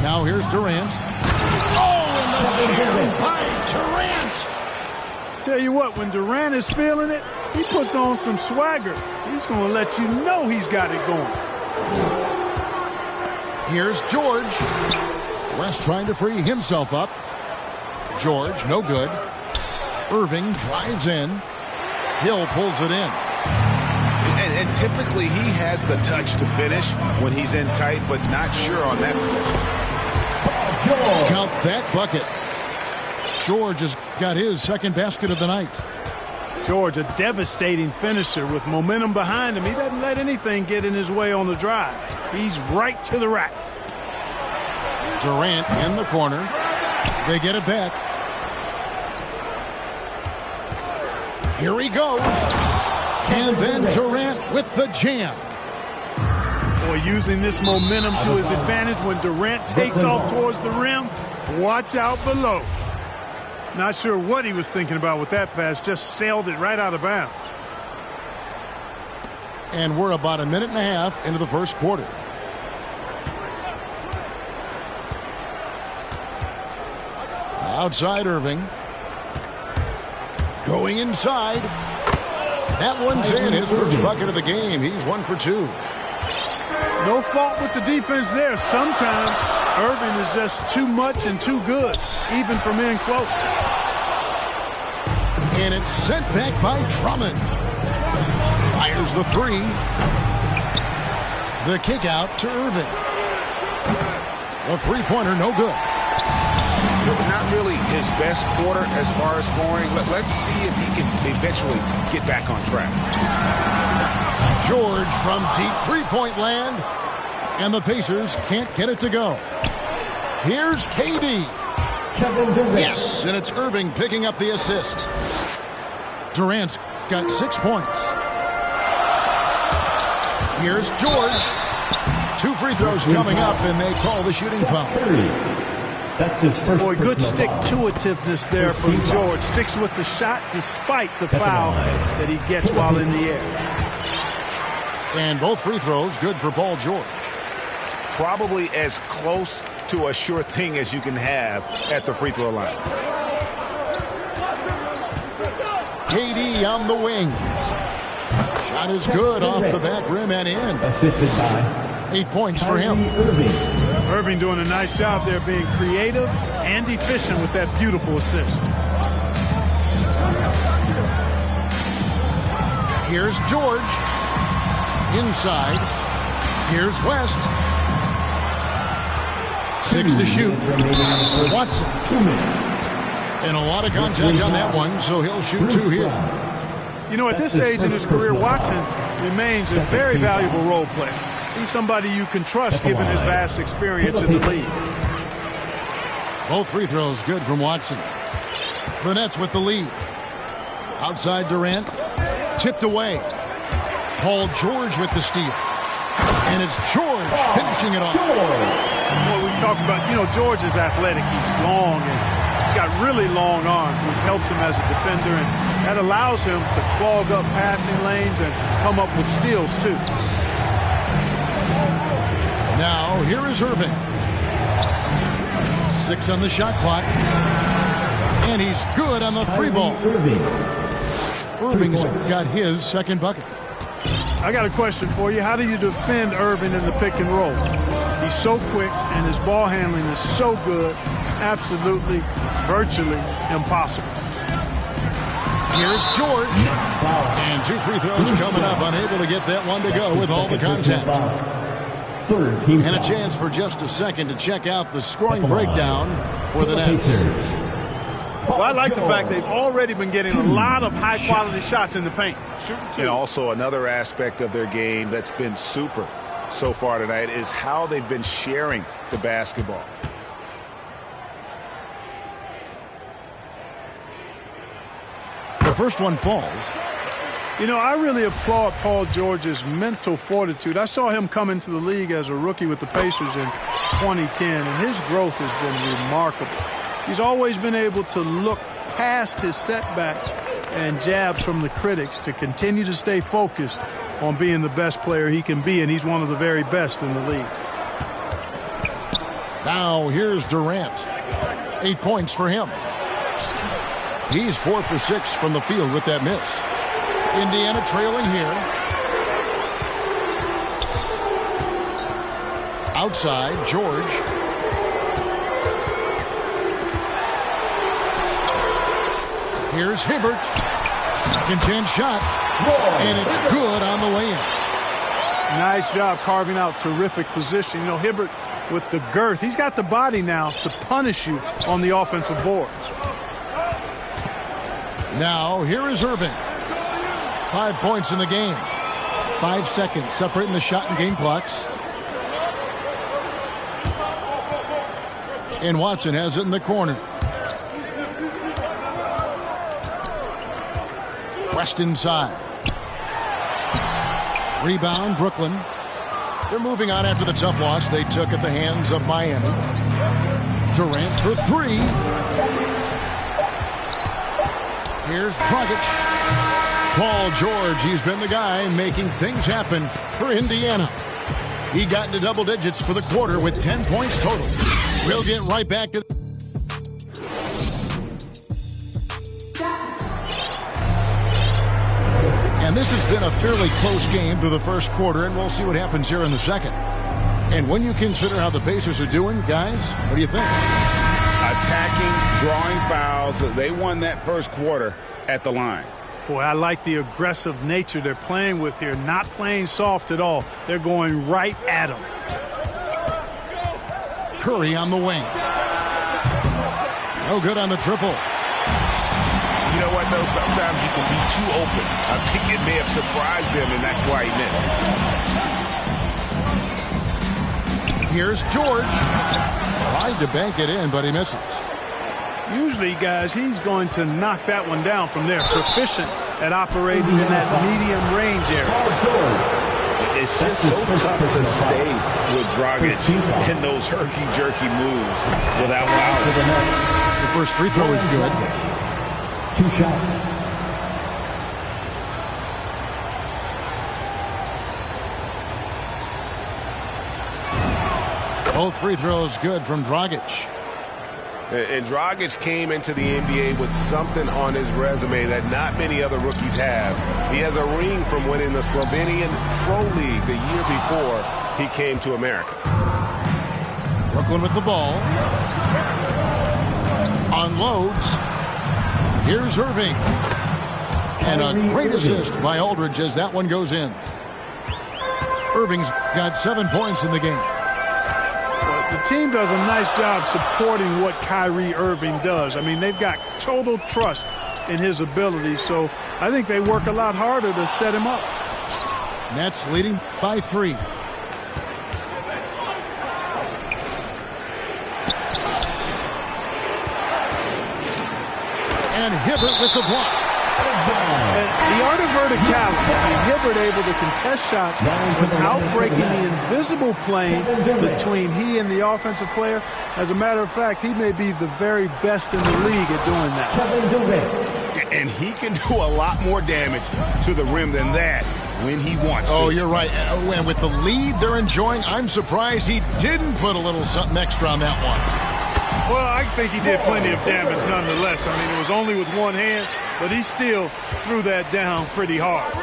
Now here's Durant. Oh, and the jam by Durant. Tell you what, when Durant is feeling it, he puts on some swagger. He's going to let you know he's got it going. Here's George. West trying to free himself up. George, no good. Irving drives in. Hill pulls it in. And typically he has the touch to finish when he's in tight, but not sure on that possession. Count that bucket. George has got his second basket of the night. George, a devastating finisher with momentum behind him. He doesn't let anything get in his way on the drive. He's right to the rack. Durant in the corner. They get it back. Here he goes. And then Durant with the jam. Boy, using this momentum to his advantage when Durant takes off towards the rim. Watch out below. Not sure what he was thinking about with that pass. Just sailed it right out of bounds. And we're about a minute and a half into the first quarter. Outside Irving. Going inside. That one's in, his first bucket of the game. He's 1 for 2. No fault with the defense there. Sometimes Irving is just too much and too good, even from in close. And it's sent back by Drummond. Fires the three. The kick out to Irving. The three-pointer, no good. Not really his best quarter as far as scoring. Let's see if he can eventually get back on track. George from deep three-point land. And the Pacers can't get it to go. Here's KD. Yes, and it's Irving picking up the assist. Durant's got 6 points. Here's George. 2 free throws coming up, and they call the shooting foul. That's his first. Boy, good stick-to-itiveness there from George. Sticks with the shot despite the foul that he gets while in the air. And both free throws good for Paul George. Probably as close to a sure thing as you can have at the free throw line. KD on the wing. Shot is good off the back rim and in. Assisted by 8 points for him. Irving doing a nice job there being creative and efficient with that beautiful assist. Here's George. Inside. Here's West. 6 to shoot. Watson. 2 minutes. And a lot of contact on that one, so he'll shoot 2 here. You know, at this stage in his career, Watson remains a very valuable role player. He's somebody you can trust given his vast experience in the league. Both free throws good from Watson. The Nets with the lead. Outside Durant. Tipped away. Paul George with the steal. And it's George finishing it off. Well, we talk about, you know, George is athletic. He's long and he's got really long arms, which helps him as a defender. And that allows him to clog up passing lanes and come up with steals, too. Now, here is Irving. 6 on the shot clock. And he's good on the 3-ball. Irving's got his second bucket. I got a question for you. How do you defend Irving in the pick and roll? He's so quick, and his ball handling is so good, absolutely, virtually impossible. Here's George. And 2 free throws coming up, unable to get that one to go with all the contact. And a chance for just a second to check out the scoring breakdown for the Nets. Well, I like the fact they've already been getting a lot of high-quality shots in the paint. And also another aspect of their game that's been super so far tonight is how they've been sharing the basketball. The first one falls. You know, I really applaud Paul George's mental fortitude. I saw him come into the league as a rookie with the Pacers in 2010, and his growth has been remarkable. He's always been able to look past his setbacks and jabs from the critics to continue to stay focused on being the best player he can be, and he's one of the very best in the league. Now here's Durant. 8 points for him. He's 4 for 6 from the field with that miss. Indiana trailing here. Outside, George. Here's Hibbert. Second chance shot. And it's good on the way in. Nice job carving out terrific position. You know, Hibbert with the girth, he's got the body now to punish you on the offensive boards. Now, here is Irving. 5 points in the game. 5 seconds separating the shot and game clocks. And Watson has it in the corner. West inside. Rebound, Brooklyn. They're moving on after the tough loss they took at the hands of Miami. Durant for 3. Here's Dragic. Paul George, he's been the guy making things happen for Indiana. He got into double digits for the quarter with 10 points total. We'll get right back to... And this has been a fairly close game through the first quarter, and we'll see what happens here in the second. And when you consider how the Pacers are doing, guys, what do you think? Attacking, drawing fouls. They won that first quarter at the line. Boy, I like the aggressive nature they're playing with here. Not playing soft at all. They're going right at them. Curry on the wing. No good on the triple. You know what, though? Sometimes you can be too open. I think it may have surprised him, and that's why he missed. Here's George. Tried to bank it in, but he misses. Usually, guys, he's going to knock that one down from there. Proficient at operating in that medium range area. It's just so tough to stay with Dragic in those herky-jerky moves without fouling. The first free throw is good. 2 shots. Both free throws good from Dragic. And Dragic came into the NBA with something on his resume that not many other rookies have. He has a ring from winning the Slovenian Pro League the year before he came to America. Brooklyn with the ball. Unloads. Here's Irving. And a great assist by Aldridge as that one goes in. Irving's got 7 points in the game. The team does a nice job supporting what Kyrie Irving does. I mean, they've got total trust in his ability, so I think they work a lot harder to set him up. Nets leading by 3. And Hibbert with the block. And the art of verticality, Hibbert able to contest shots without breaking the invisible plane between he and the offensive player. As a matter of fact, he may be the very best in the league at doing that. And he can do a lot more damage to the rim than that when he wants to. Oh, you're right. And with the lead they're enjoying, I'm surprised he didn't put a little something extra on that one. Well, I think he did plenty of damage nonetheless. I mean, it was only with one hand, but he still threw that down pretty hard.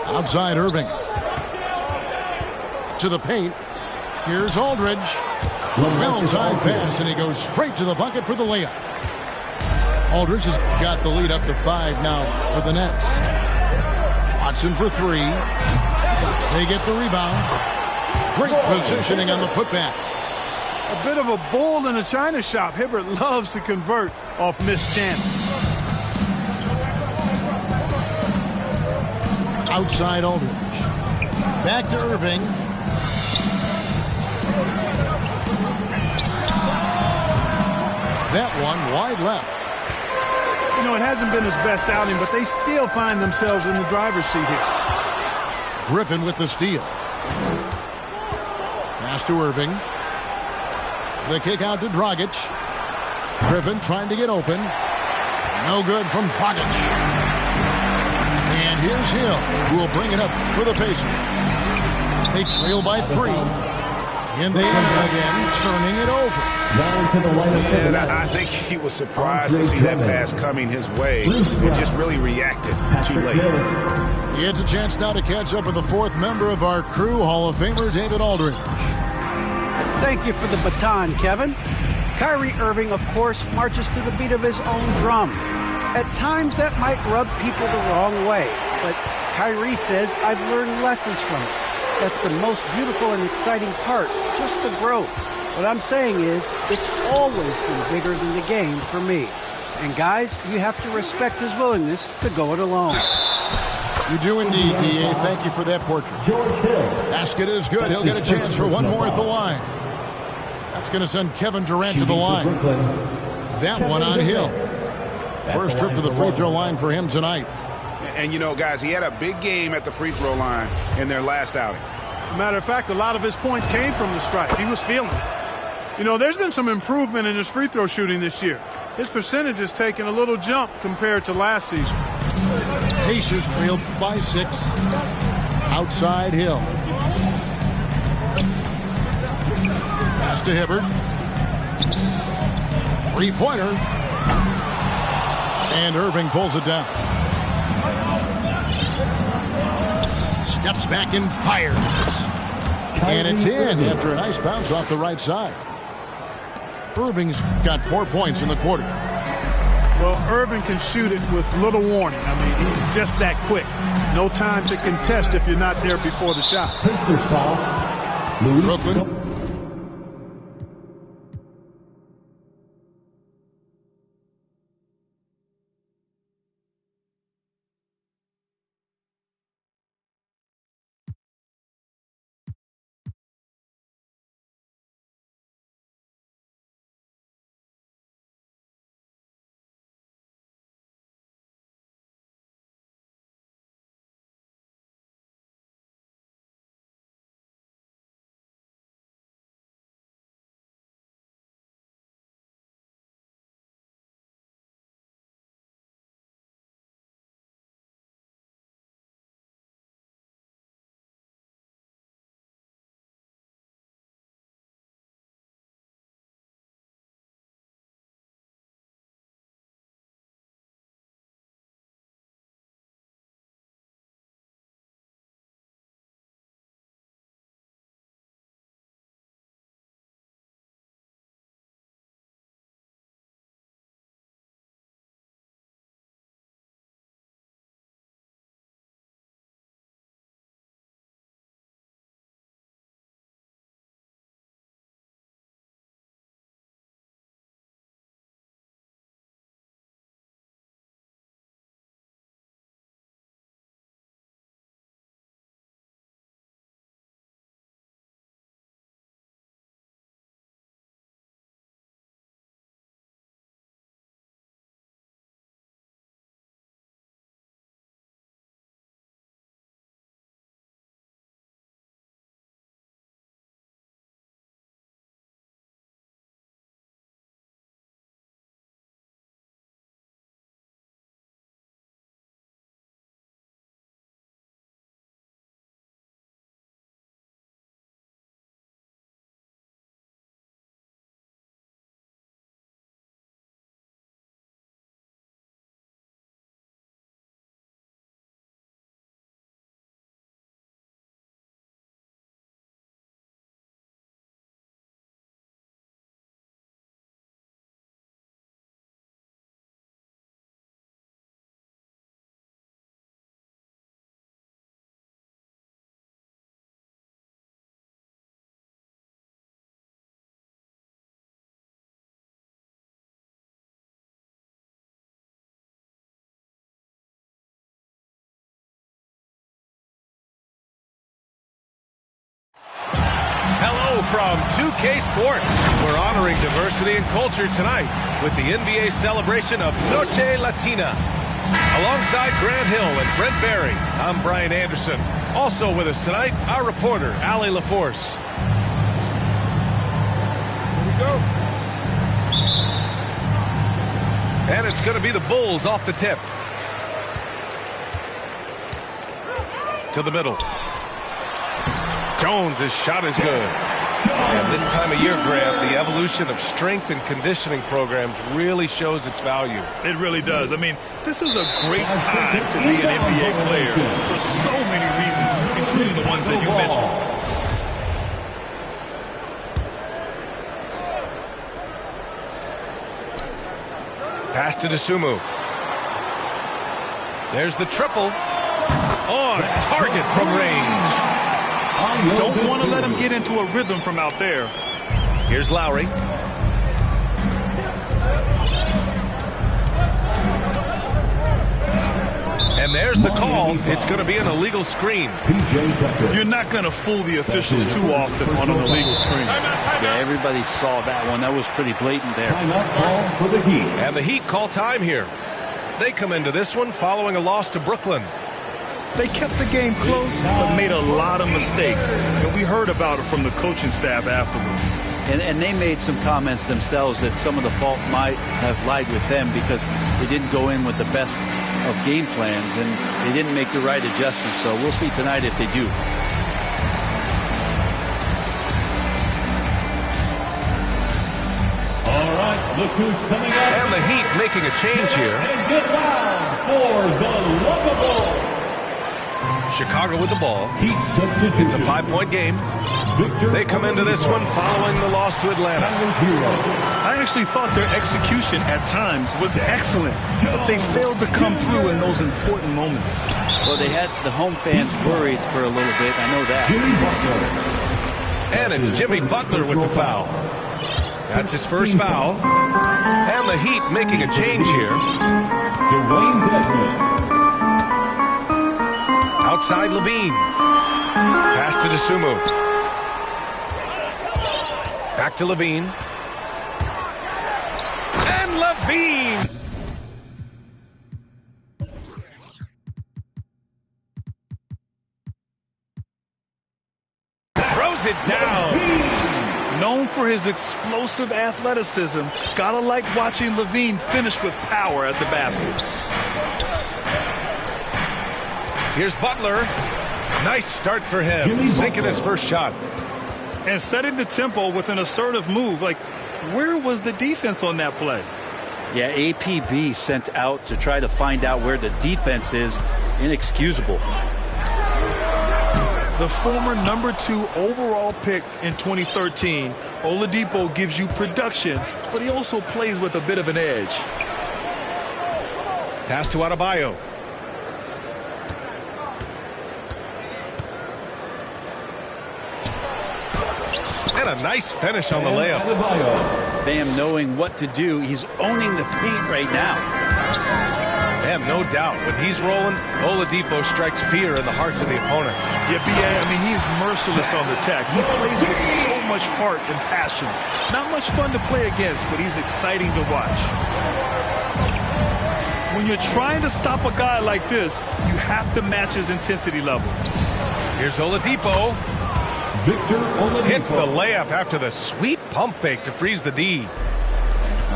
Outside Irving. To the paint. Here's Aldridge. Well-timed pass, and he goes straight to the bucket for the layup. Aldridge has got the lead up to 5 now for the Nets. Watson for 3. They get the rebound. Great positioning on the putback. A bit of a bull in a china shop. Hibbert loves to convert off missed chances. Outside Aldridge. Back to Irving. That one wide left. You know, it hasn't been his best outing, but they still find themselves in the driver's seat here. Griffin with the steal. Pass to Irving. The kick out to Dragic. Griffin trying to get open. No good from Dragic. And here's Hill, who will bring it up for the Pacers. They trail by 3. Indiana again turning it over. Down to the line of And I think he was surprised to see that pass coming his way and just really reacted too late. He gets a chance now to catch up with the fourth member of our crew, Hall of Famer David Aldridge. Thank you for the baton, Kevin. Kyrie Irving, of course, marches to the beat of his own drum. At times, that might rub people the wrong way, but Kyrie says, I've learned lessons from it. That's the most beautiful and exciting part, just the growth. What I'm saying is, it's always been bigger than the game for me. And guys, you have to respect his willingness to go it alone. You do indeed, D.A. Thank you for that portrait. George Hill. Basket is good. He'll get a chance for one more at the line. That's going to send Kevin Durant to the line. That one on Hill. First trip to the free throw line for him tonight. And, you know, guys, he had a big game at the free throw line in their last outing. Matter of fact, a lot of his points came from the stripe. He was feeling it. You know, there's been some improvement in his free throw shooting this year. His percentage has taken a little jump compared to last season. Pacers trailed by 6. Outside Hill. Pass to Hibbert. Three-pointer. And Irving pulls it down. Steps back and fires. And it's in after a nice bounce off the right side. Irving's got 4 points in the quarter. Well, Irving can shoot it with little warning. I mean, he's just that quick. No time to contest if you're not there before the shot. Pacers foul. Brooklyn. Hello from 2K Sports. We're honoring diversity and culture tonight with the NBA celebration of Noche Latina. Alongside Grant Hill and Brent Barry, I'm Brian Anderson. Also with us tonight, our reporter, Allie LaForce. Here we go. And it's going to be the Bulls off the tip. To the middle. Jones' shot is good. And this time of year, Grant, the evolution of strength and conditioning programs really shows its value. It really does. I mean, this is a great time to be an NBA player for so many reasons, including the ones that you mentioned. Pass to Dosunmu. There's the triple. On target from range. Don't want to let him get into a rhythm from out there. Here's Lowry. And there's the call. It's going to be an illegal screen. You're not going to fool the officials too often on an illegal screen. Yeah, everybody saw that one. That was pretty blatant there. And the Heat call time here. They come into this one following a loss to Brooklyn. They kept the game close, but made a lot of mistakes. And we heard about it from the coaching staff afterward. And they made some comments themselves that some of the fault might have lied with them because they didn't go in with the best of game plans and they didn't make the right adjustments. So we'll see tonight if they do. All right, look who's coming up. And the Heat making a change here. And get loud for the Lovable. Chicago with the ball. Heat substitution. It's a 5-point game. They come into this one following the loss to Atlanta. I actually thought their execution at times was excellent, but they failed to come through in those important moments. Well, they had the home fans worried for a little bit. I know that. And it's Jimmy Butler with the foul. That's his first foul. And the Heat making a change here. Dwayne Dedmon. Outside Levine. Pass to Dosunmu. Back to Levine. And Levine. Throws it down. Known for his explosive athleticism, gotta like watching Levine finish with power at the basket. Here's Butler. Nice start for him. Sinking his first shot. And setting the tempo with an assertive move. Like, where was the defense on that play? Yeah, APB sent out to try to find out where the defense is. Inexcusable. The former #2 overall pick in 2013, Oladipo gives you production, but he also plays with a bit of an edge. Pass to Adebayo. And a nice finish on the layup. Bam knowing what to do. He's owning the paint right now. Bam, no doubt. When he's rolling, Oladipo strikes fear in the hearts of the opponents. Yeah, B.A., I mean, he's merciless on the attack. He plays with so much heart and passion. Not much fun to play against, but he's exciting to watch. When you're trying to stop a guy like this, you have to match his intensity level. Here's Oladipo. Victor Oladipo. Hits the layup after the sweet pump fake to freeze the D.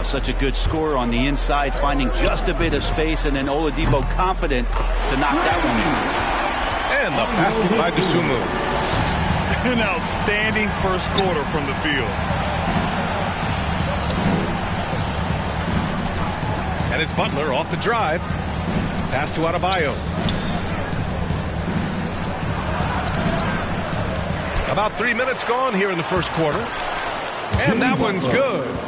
Such a good score on the inside, finding just a bit of space, and then Oladipo confident to knock that one in. And the basket by Dosunmu. An outstanding first quarter from the field. And it's Butler off the drive. Pass to Adebayo. About 3 minutes gone here in the first quarter. And that one's good.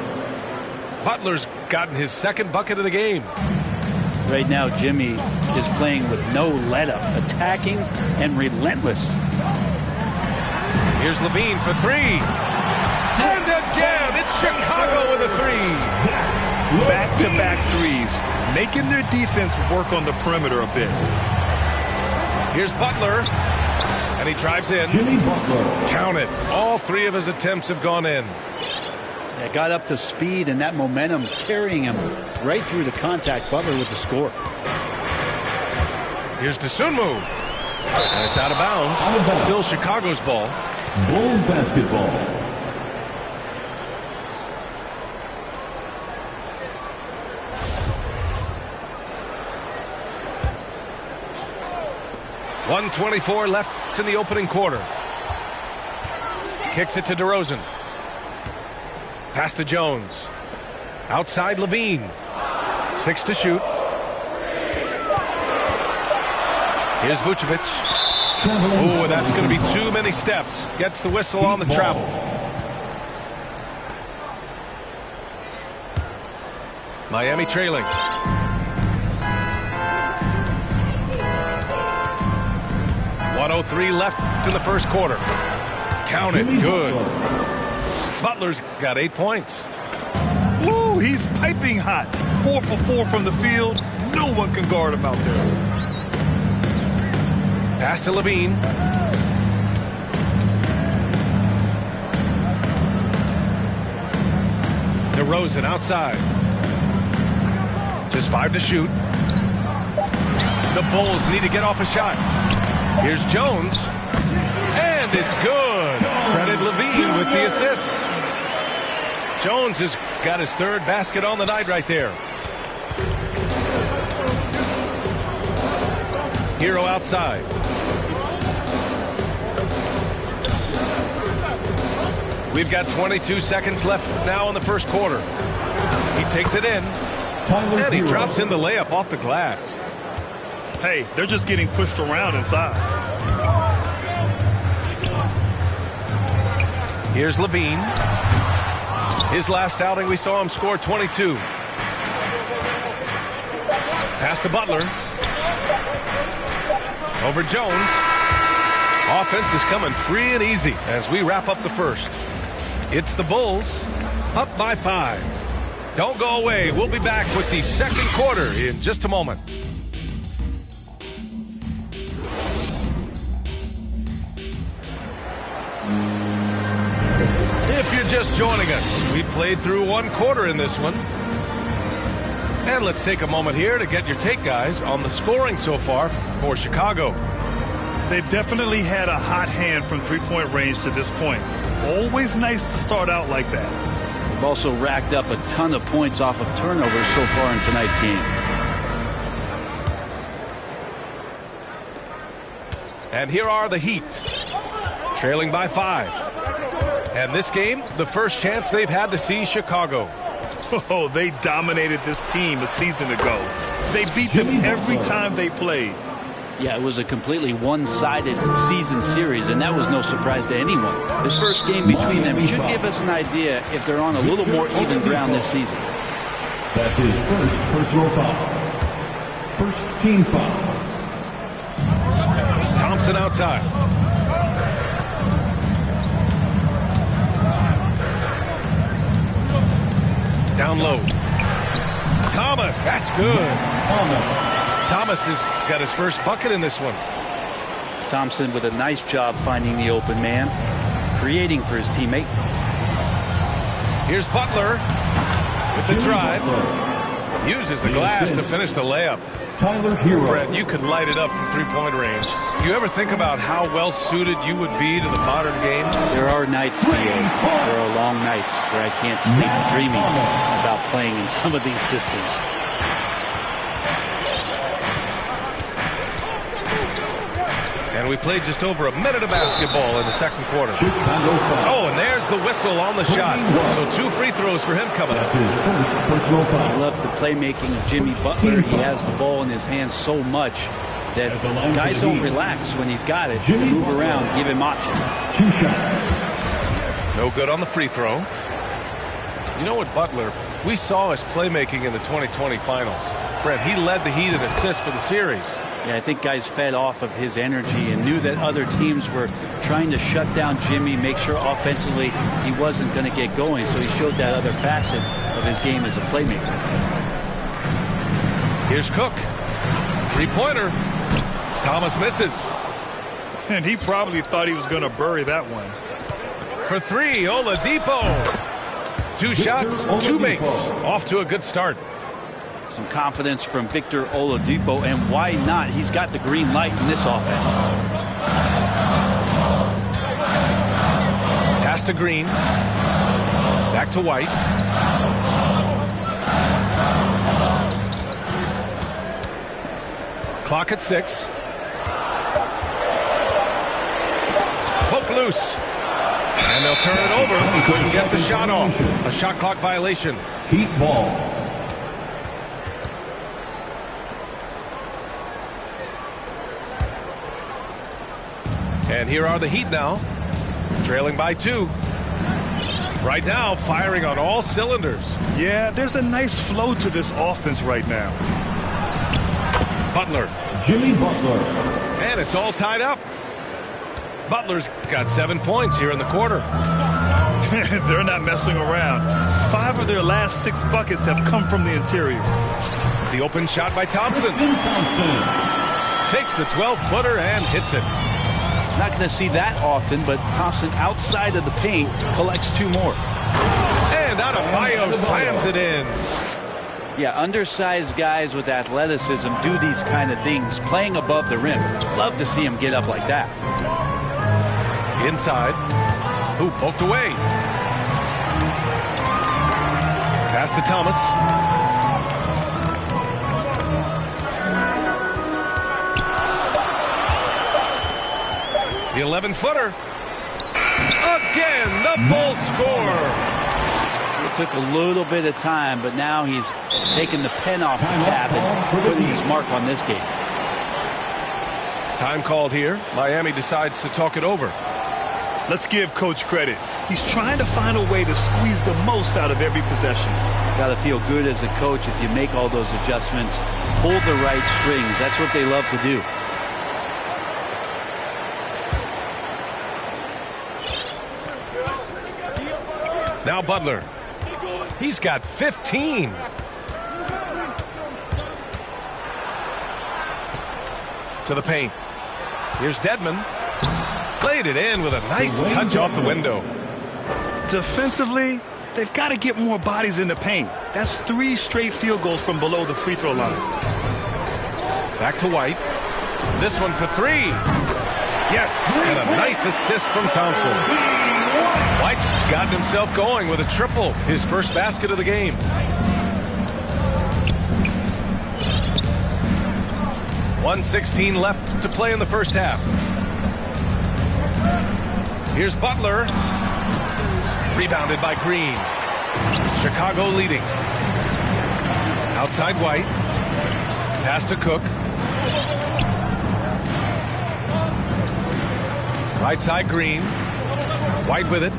Butler's gotten his second bucket of the game. Right now, Jimmy is playing with no let-up, attacking and relentless. Here's Levine for three. And again, it's Chicago with a three. Back-to-back threes, making their defense work on the perimeter a bit. Here's Butler. And he drives in. Jimmy Butler. Count it. All three of his attempts have gone in. Yeah, got up to speed, and that momentum carrying him right through the contact. Butler with the score. Here's Dosunmu. And it's out of bounds. Still Chicago's ball. Bulls basketball. .124 left in the opening quarter. Kicks it to DeRozan. Pass to Jones. Outside Levine. 6 to shoot. Here's Vucevic. Oh, that's going to be too many steps. Gets the whistle on the travel. Miami trailing. .103 left in the first quarter. Count it. Good. Butler's got 8 points. Woo, he's piping hot. 4 for 4 from the field. No one can guard him out there. Pass to Levine. DeRozan outside. Just 5 to shoot. The Bulls need to get off a shot. Here's Jones. And it's good. Credit Levine with the assist. Jones has got his 3rd basket on the night right there. Hero outside. We've got 22 seconds left now in the first quarter. He takes it in. And he drops in the layup off the glass. Hey, they're just getting pushed around inside. Here's Levine. His last outing, we saw him score 22. Pass to Butler. Over Jones. Offense is coming free and easy as we wrap up the first. It's the Bulls up by 5. Don't go away. We'll be back with the second quarter in just a moment. If you're just joining us, we played through 1 quarter in this one. And let's take a moment here to get your take, guys, on the scoring so far for Chicago. They've definitely had a hot hand from three-point range to this point. Always nice to start out like that. They've also racked up a ton of points off of turnovers so far in tonight's game. And here are the Heat, trailing by 5. And this game, the first chance they've had to see Chicago. Oh, they dominated this team a season ago. They beat them every time they played. Yeah, it was a completely one-sided season series, and that was no surprise to anyone. This first game between them should give us an idea if they're on a little more even ground this season. That's his first personal foul. First team foul. Thompson outside. Down low. Thomas, that's good. Thomas has got his first bucket in this one. Thompson with a nice job finding the open man, creating for his teammate. Here's Butler with the drive. Uses the glass to finish the layup. Tyler Hero. Brett, you could light it up from three-point range. You ever think about how well-suited you would be to the modern game? There are nights, P.A. There are long nights where I can't sleep dreaming about playing in some of these systems. And we played just over a minute of basketball in the second quarter. Oh, and there's the whistle on the shot. So 2 free throws for him coming up. I love the playmaking of Jimmy Butler. He has the ball in his hands so much that guys don't relax when he's got it. They move around, give him options. 2 shots. No good on the free throw. You know what, Butler, we saw his playmaking in the 2020 finals. Brett, he led the Heat in assists for the series. Yeah, I think guys fed off of his energy and knew that other teams were trying to shut down Jimmy, make sure offensively he wasn't going to get going. So he showed that other facet of his game as a playmaker. Here's Cook. Three-pointer. Thomas misses. And he probably thought he was going to bury that one. For 3, Oladipo. 2 shots, 2 makes. Off to a good start. Some confidence from Victor Oladipo, and why not? He's got the green light in this offense. Pass to Green. Back to White. Clock at 6. Poke loose. And they'll turn it over. He couldn't get the shot off. A shot clock violation. Heat ball. And here are the Heat now, trailing by 2. Right now, firing on all cylinders. Yeah, there's a nice flow to this offense right now. Butler. Jimmy Butler. And it's all tied up. Butler's got 7 points here in the quarter. They're not messing around. 5 of their last 6 buckets have come from the interior. The open shot by Thompson. Takes the 12-footer and hits it. Not going to see that often, but Thompson outside of the paint collects 2 more. And Adebayo slams it in. Yeah, undersized guys with athleticism do these kind of things, playing above the rim. Love to see him get up like that. Inside. Who poked away. Pass to Thomas. The 11-footer. Again, the full score. It took a little bit of time, but now he's taking the pen off the cap and putting his mark on this game. Time called here. Miami decides to talk it over. Let's give Coach credit. He's trying to find a way to squeeze the most out of every possession. Got to feel good as a coach if you make all those adjustments, pull the right strings. That's what they love to do. Now Butler. He's got 15. To the paint. Here's Dedmon. Played it in with a nice touch off the window. Defensively, they've got to get more bodies in the paint. That's 3 straight field goals from below the free throw line. Back to White. This one for 3. Yes, and a nice assist from Thompson. White's gotten himself going with a triple, his first basket of the game. .116 left to play in the first half. Here's Butler. Rebounded by Green. Chicago leading. Outside White. Pass to Cook. Right side Green. White with it.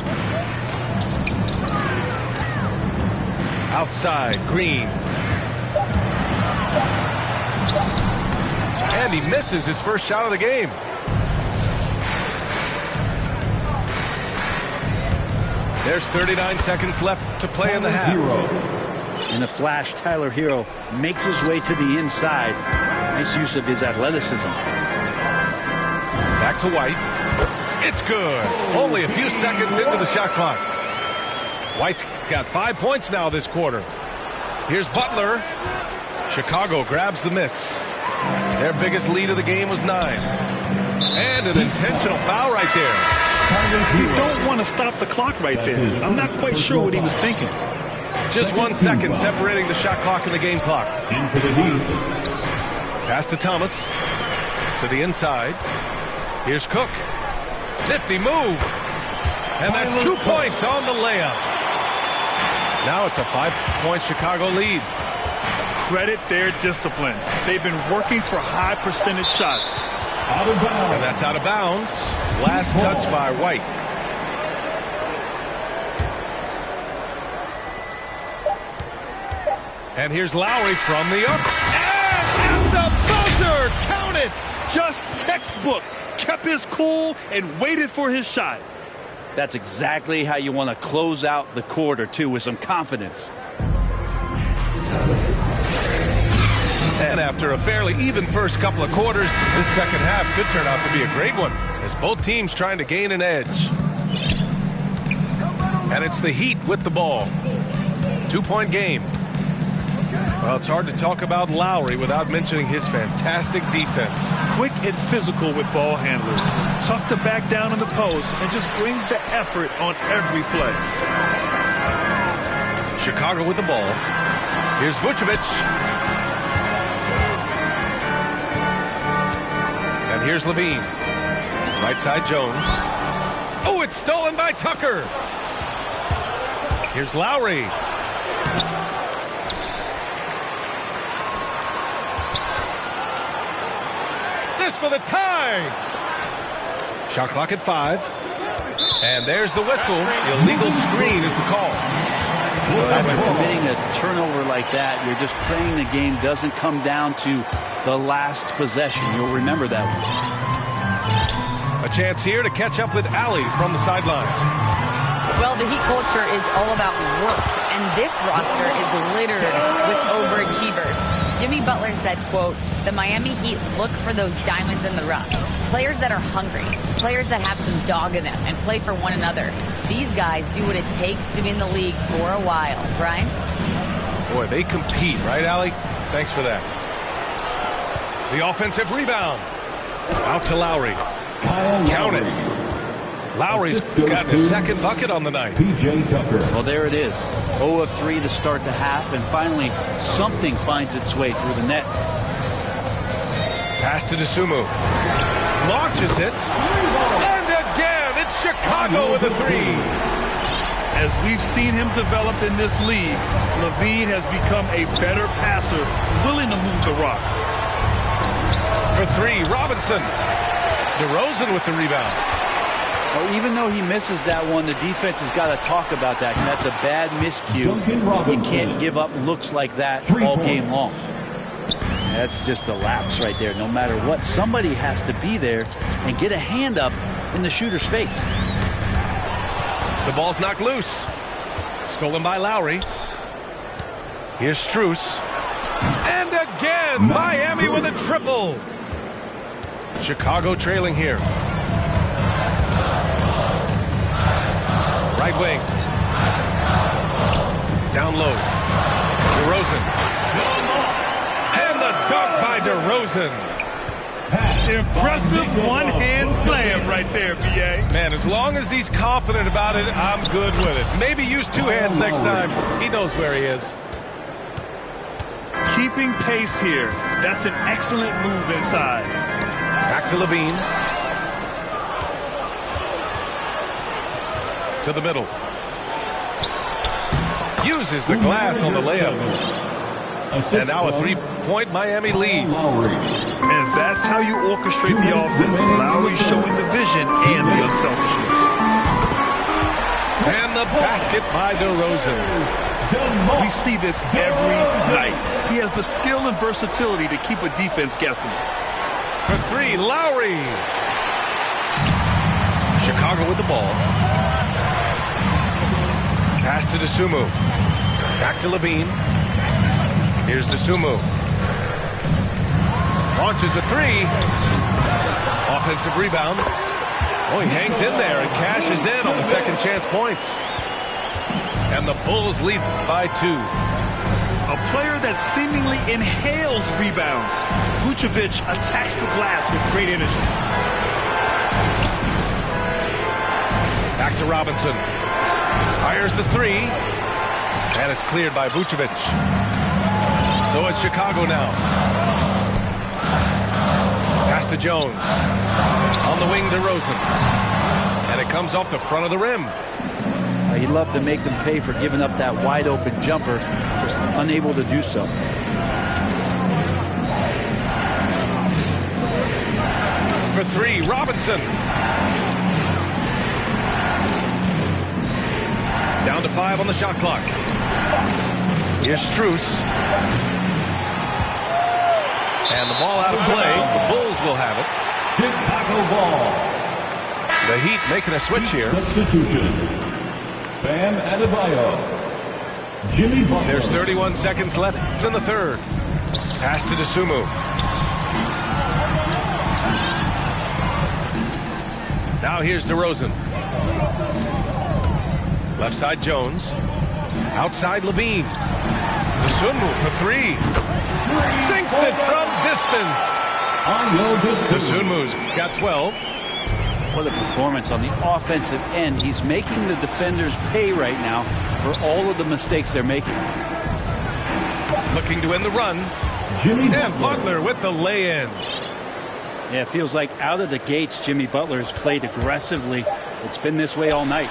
Outside Green. And he misses his first shot of the game. There's 39 seconds left to play in the half. In a flash, Tyler Hero makes his way to the inside. Nice use of his athleticism. Back to White. It's good. Only a few seconds into the shot clock. White's got 5 points now this quarter. Here's Butler. Chicago grabs the miss. Their biggest lead of the game was 9. And an intentional foul right there. You don't want to stop the clock right there. I'm not quite sure what he was thinking. Just 1 second separating the shot clock and the game clock. Pass to Thomas. To the inside. Here's Cook. Nifty move. And that's 2 points on the layup. Now it's a 5-point Chicago lead. Credit their discipline. They've been working for high percentage shots. And that's out of bounds. Last touch by White. And here's Lowry from the arc. And the buzzer! Count it! Just textbook. Kept his cool and waited for his shot. That's exactly how you want to close out the quarter, too, with some confidence. And after a fairly even first couple of quarters, this second half could turn out to be a great one, as both teams trying to gain an edge. And it's the Heat with the ball. 2-point game. Well, it's hard to talk about Lowry without mentioning his fantastic defense. Quick and physical with ball handlers. Tough to back down in the post and just brings the effort on every play. Chicago with the ball. Here's Vucevic. And here's Levine. Right side Jones. Oh, it's stolen by Tucker. Here's Lowry. This for the tie. Shot clock at 5. And there's the whistle. Illegal screen is the call. After committing a turnover like that, you're just praying the game doesn't come down to the last possession. You'll remember that one. A chance here to catch up with Allie from the sideline. Well, the Heat culture is all about work, and this roster is littered with overachievers. Jimmy Butler said, quote, "The Miami Heat look for those diamonds in the rough. Players that are hungry, players that have some dog in them and play for one another. These guys do what it takes to be in the league for a while." Brian? Boy, they compete, right, Allie? Thanks for that. The offensive rebound. Out to Lowry. Count it. Lowry's got his second bucket on the night. P.J. Tucker. Well, there it is. 0 of 3 to start the half, and finally something finds its way through the net. Pass to Dosunmu. Launches it. And again, it's Chicago with a 3. As we've seen him develop in this league, LaVine has become a better passer, willing to move the rock. For 3, Robinson. DeRozan with the rebound. Well, even though he misses that one, the defense has got to talk about that. And that's a bad miscue. You can't give up looks like that all game long. That's just a lapse right there. No matter what, somebody has to be there and get a hand up in the shooter's face. The ball's knocked loose. Stolen by Lowry. Here's Strus. And again, Miami with a triple. Chicago trailing here. Right wing. Down low. DeRozan. And the dunk by DeRozan. Impressive one-hand slam right there, B.A. Man, as long as he's confident about it, I'm good with it. Maybe use 2 hands next time. He knows where he is. Keeping pace here. That's an excellent move inside. Back to LaVine. To the middle. Uses the glass on the layup. And now a 3-point Miami lead. And that's how you orchestrate the offense. Lowry showing the vision and the unselfishness. And the basket by DeRozan. We see this every night. He has the skill and versatility to keep a defense guessing. For 3, Lowry. Chicago with the ball. Pass to Dosunmu. Back to LaVine. Here's Dosunmu. Launches a 3. Offensive rebound. Oh, he hangs in there and cashes in on the second chance points. And the Bulls lead by 2. A player that seemingly inhales rebounds. Vucevic attacks the glass with great energy. Back to Robinson. Fires the 3. And it's cleared by Vucevic. So it's Chicago now. Pass to Jones. On the wing, DeRozan. And it comes off the front of the rim. He'd love to make them pay for giving up that wide open jumper. Just unable to do so. For 3, Robinson. Down to 5 on the shot clock. Here's Strus. And the ball out of play. The Bulls will have it. Chicago ball. The Heat making a switch here. Substitution. Bam Adebayo. Jimmy Butler. There's 31 seconds left in the third. Pass to Dosunmu. Now here's DeRozan. Left side Jones. Outside LaVine. Dosunmu for 3. Sinks it from distance. Dosunmu's got 12. What a performance on the offensive end. He's making the defenders pay right now for all of the mistakes they're making. Looking to end the run. And Butler with the lay-in. Yeah, it feels like out of the gates, Jimmy Butler has played aggressively. It's been this way all night.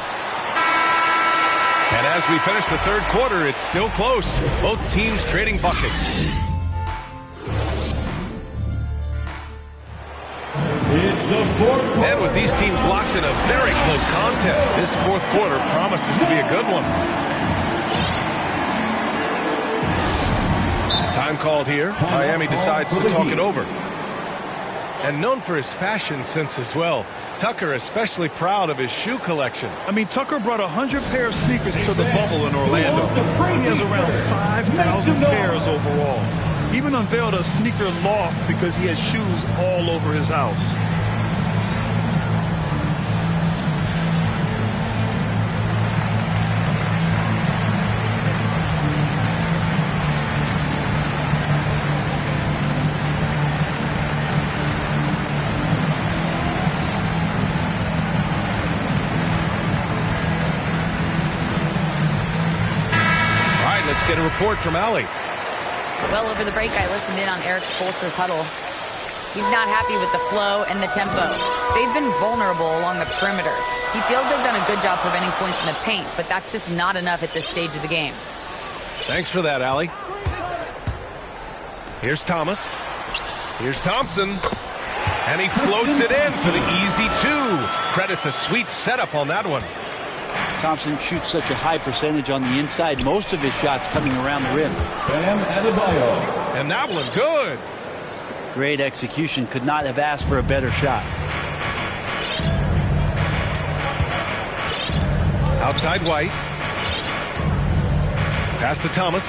And as we finish the third quarter, it's still close. Both teams trading buckets. And with these teams locked in a very close contest, this fourth quarter promises to be a good one. Time called here. Miami decides to talk it over. And known for his fashion sense as well, Tucker especially proud of his shoe collection. I mean, Tucker brought 100 pair of sneakers to the bubble in Orlando. He has around 5,000 pairs overall. He even unveiled a sneaker loft because he has shoes all over his house. Get a report from Allie. Well, over the break, I listened in on Eric Spoelstra's huddle. He's not happy with the flow and the tempo. They've been vulnerable along the perimeter. He feels they've done a good job preventing points in the paint, but that's just not enough at this stage of the game. Thanks for that, Allie. Here's Thomas. Here's Thompson. And he floats it in for the easy two. Credit the sweet setup on that one. Thompson shoots such a high percentage on the inside. Most of his shots coming around the rim. Bam Adebayo. And that one good. Great execution. Could not have asked for a better shot. Outside White. Pass to Thomas.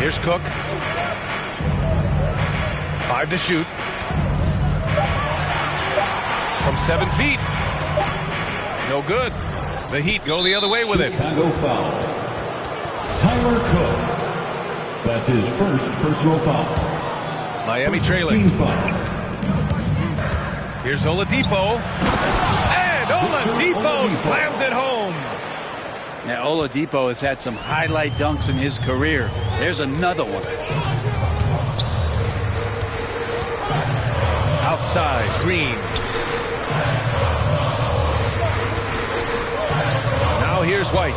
Here's Cook. 5 to shoot. From 7 feet. No good. The Heat go the other way with it. Chicago foul. Tyler Cook. That's his first personal foul. Miami trailing. Here's Oladipo. And Oladipo slams it home. Now, Oladipo has had some highlight dunks in his career. There's another one. Outside, Green. Now here's White.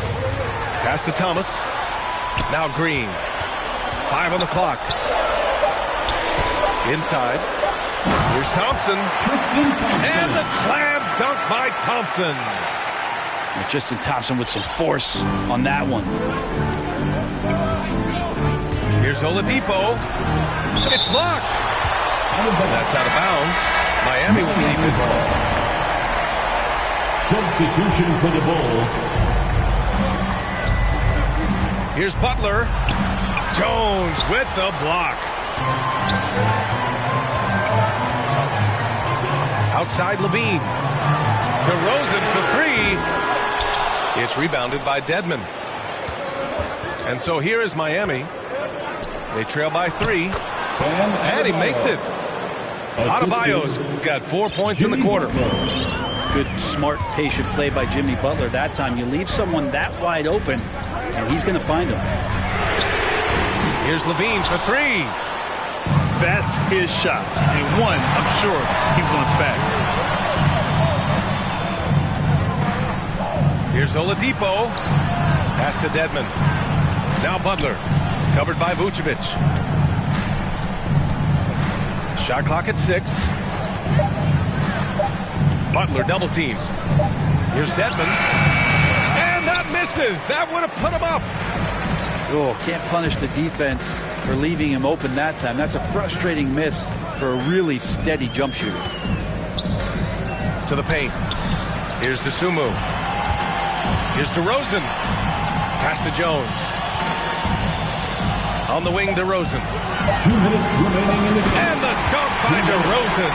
Pass to Thomas. Now Green. 5 on the clock. Inside. Here's Thompson. And the slam dunk by Thompson. And Tristan Thompson with some force on that one. Here's Oladipo. It's blocked. That's out of bounds. Miami will keep it. Substitution for the Bulls. Here's Butler. Jones with the block. Outside Levine. DeRozan for 3. It's rebounded by Dedmon. And so here is Miami. They trail by 3. And he makes it. Adebayo's got 4 points in the quarter. Good, smart, patient play by Jimmy Butler. That time you leave someone that wide open, and he's going to find him. Here's Levine for 3. That's his shot. And one, I'm sure he wants back. Here's Oladipo. Pass to Dedmon. Now Butler. Covered by Vucevic. Shot clock at 6. Butler double team. Here's Dedmon. And that misses. That would have put him up. Oh, can't punish the defense for leaving him open that time. That's a frustrating miss for a really steady jump shooter. To the paint. Here's DeSumo. Here's DeRozan. Pass to Jones. On the wing, DeRozan. 2 minutes remaining in the game. And the dunk by DeRozan.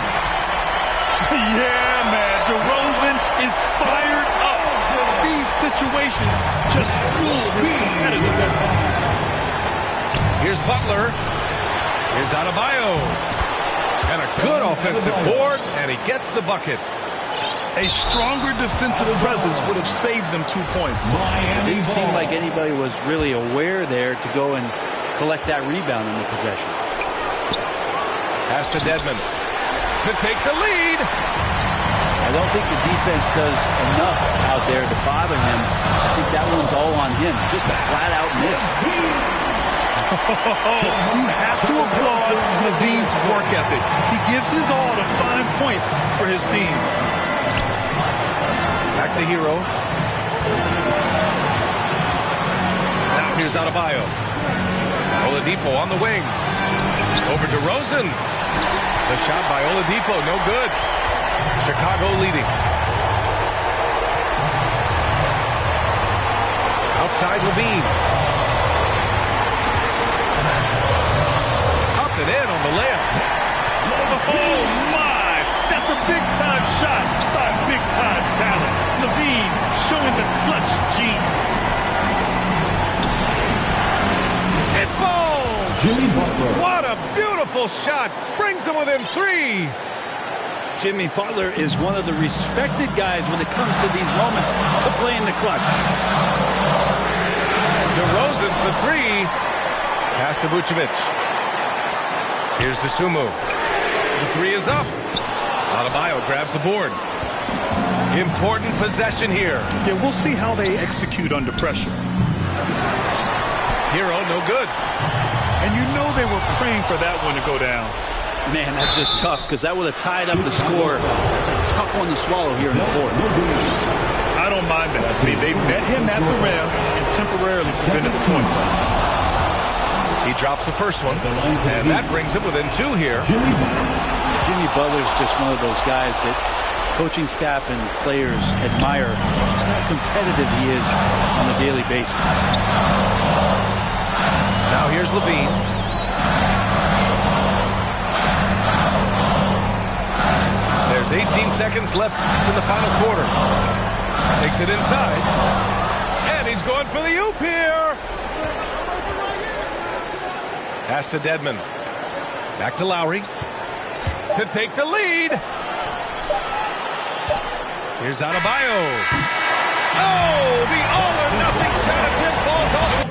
Yeah, man. DeRozan is fired up. These situations just fuel his competitiveness. Here's Butler. Here's Adebayo. And a good offensive board, and he gets the bucket. A stronger defensive presence would have saved them 2 points. It didn't seem like anybody was really aware there to go and collect that rebound in the possession. Pass to Dedmon to take the lead. lead. I don't think the defense does enough out there to bother him. I think that one's all on him. Just a flat-out miss. You have to applaud Levine's work ethic. He gives his all to find points for his team. Back to Hero. Now here's Adebayo. Oladipo on the wing. Over to Rosen. The shot by Oladipo, no good. Chicago leading. Outside Levine. Up and in on the left. Oh, my! That's a big-time shot by big-time talent. Levine showing the clutch gene. It falls! Jimmy Butler. What a beautiful shot. Brings them within 3. Jimmy Butler is one of the respected guys when it comes to these moments to play in the clutch. DeRozan for 3. Pass to Vucevic. Here's Dosunmu. The 3 is up. Adebayo grabs the board. Important possession here. Yeah, we'll see how they execute under pressure. Hero, no good. And you know they were praying for that one to go down. Man, that's just tough because that would have tied up the score. That's a tough one to swallow here in the fourth. I don't mind that. I mean, they met him at the rim and temporarily prevented the point. He drops the first one, and that brings him within 2 here. Jimmy Butler's just one of those guys that coaching staff and players admire just how competitive he is on a daily basis. Now here's Levine. There's 18 seconds left in the final quarter. Takes it inside. And he's going for the oop here. Pass to Dedmon. Back to Lowry. To take the lead. Here's Adebayo. Oh, the all-or-nothing shot attempt falls off.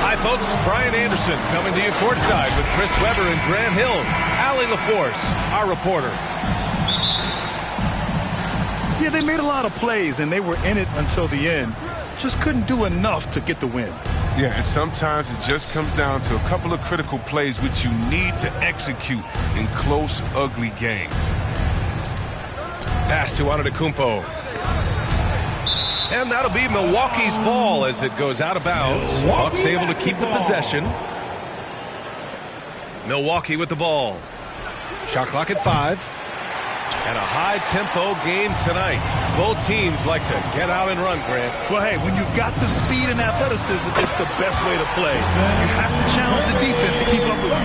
Hi, folks. Brian Anderson coming to you courtside with Chris Webber and Grant Hill. Allie LaForce, our reporter. Yeah, they made a lot of plays, and they were in it until the end. Just couldn't do enough to get the win. Yeah, and sometimes it just comes down to a couple of critical plays which you need to execute in close, ugly games. Pass to Antetokounmpo. And that'll be Milwaukee's ball as it goes out of bounds. Bucks able to keep the possession. Milwaukee with the ball. Shot clock at 5. And a high-tempo game tonight. Both teams like to get out and run, Grant. Well, hey, when you've got the speed and athleticism, it's the best way to play. You have to challenge the defense to keep up with them.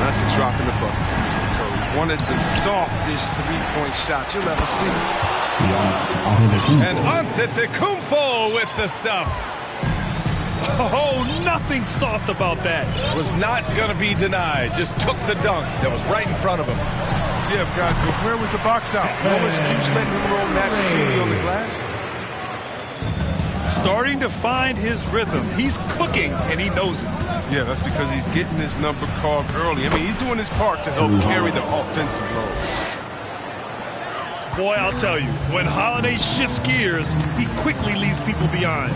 That's a drop in the bucket for Mr. Curry. One of the softest three-point shots you'll ever see. And Antetokounmpo with the stuff. Oh, nothing soft about that. Was not going to be denied. Just took the dunk that was right in front of him. Yeah, guys, but where was the box out? No excuse letting him roll that freely on the glass. Starting to find his rhythm. He's cooking, and he knows it. Yeah, that's because he's getting his number called early. I mean, he's doing his part to help carry the offensive load. Boy, I'll tell you, when Holiday shifts gears, he quickly leaves people behind.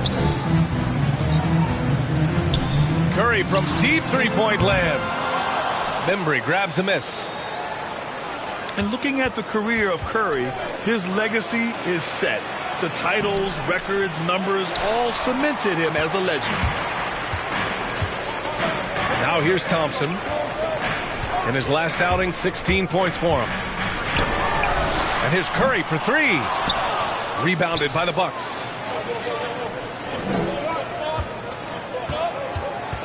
Curry from deep three-point land. Bembry grabs a miss. And looking at the career of Curry, his legacy is set. The titles, records, numbers all cemented him as a legend. Now here's Thompson. In his last outing, 16 points for him. And here's Curry for 3. Rebounded by the Bucks.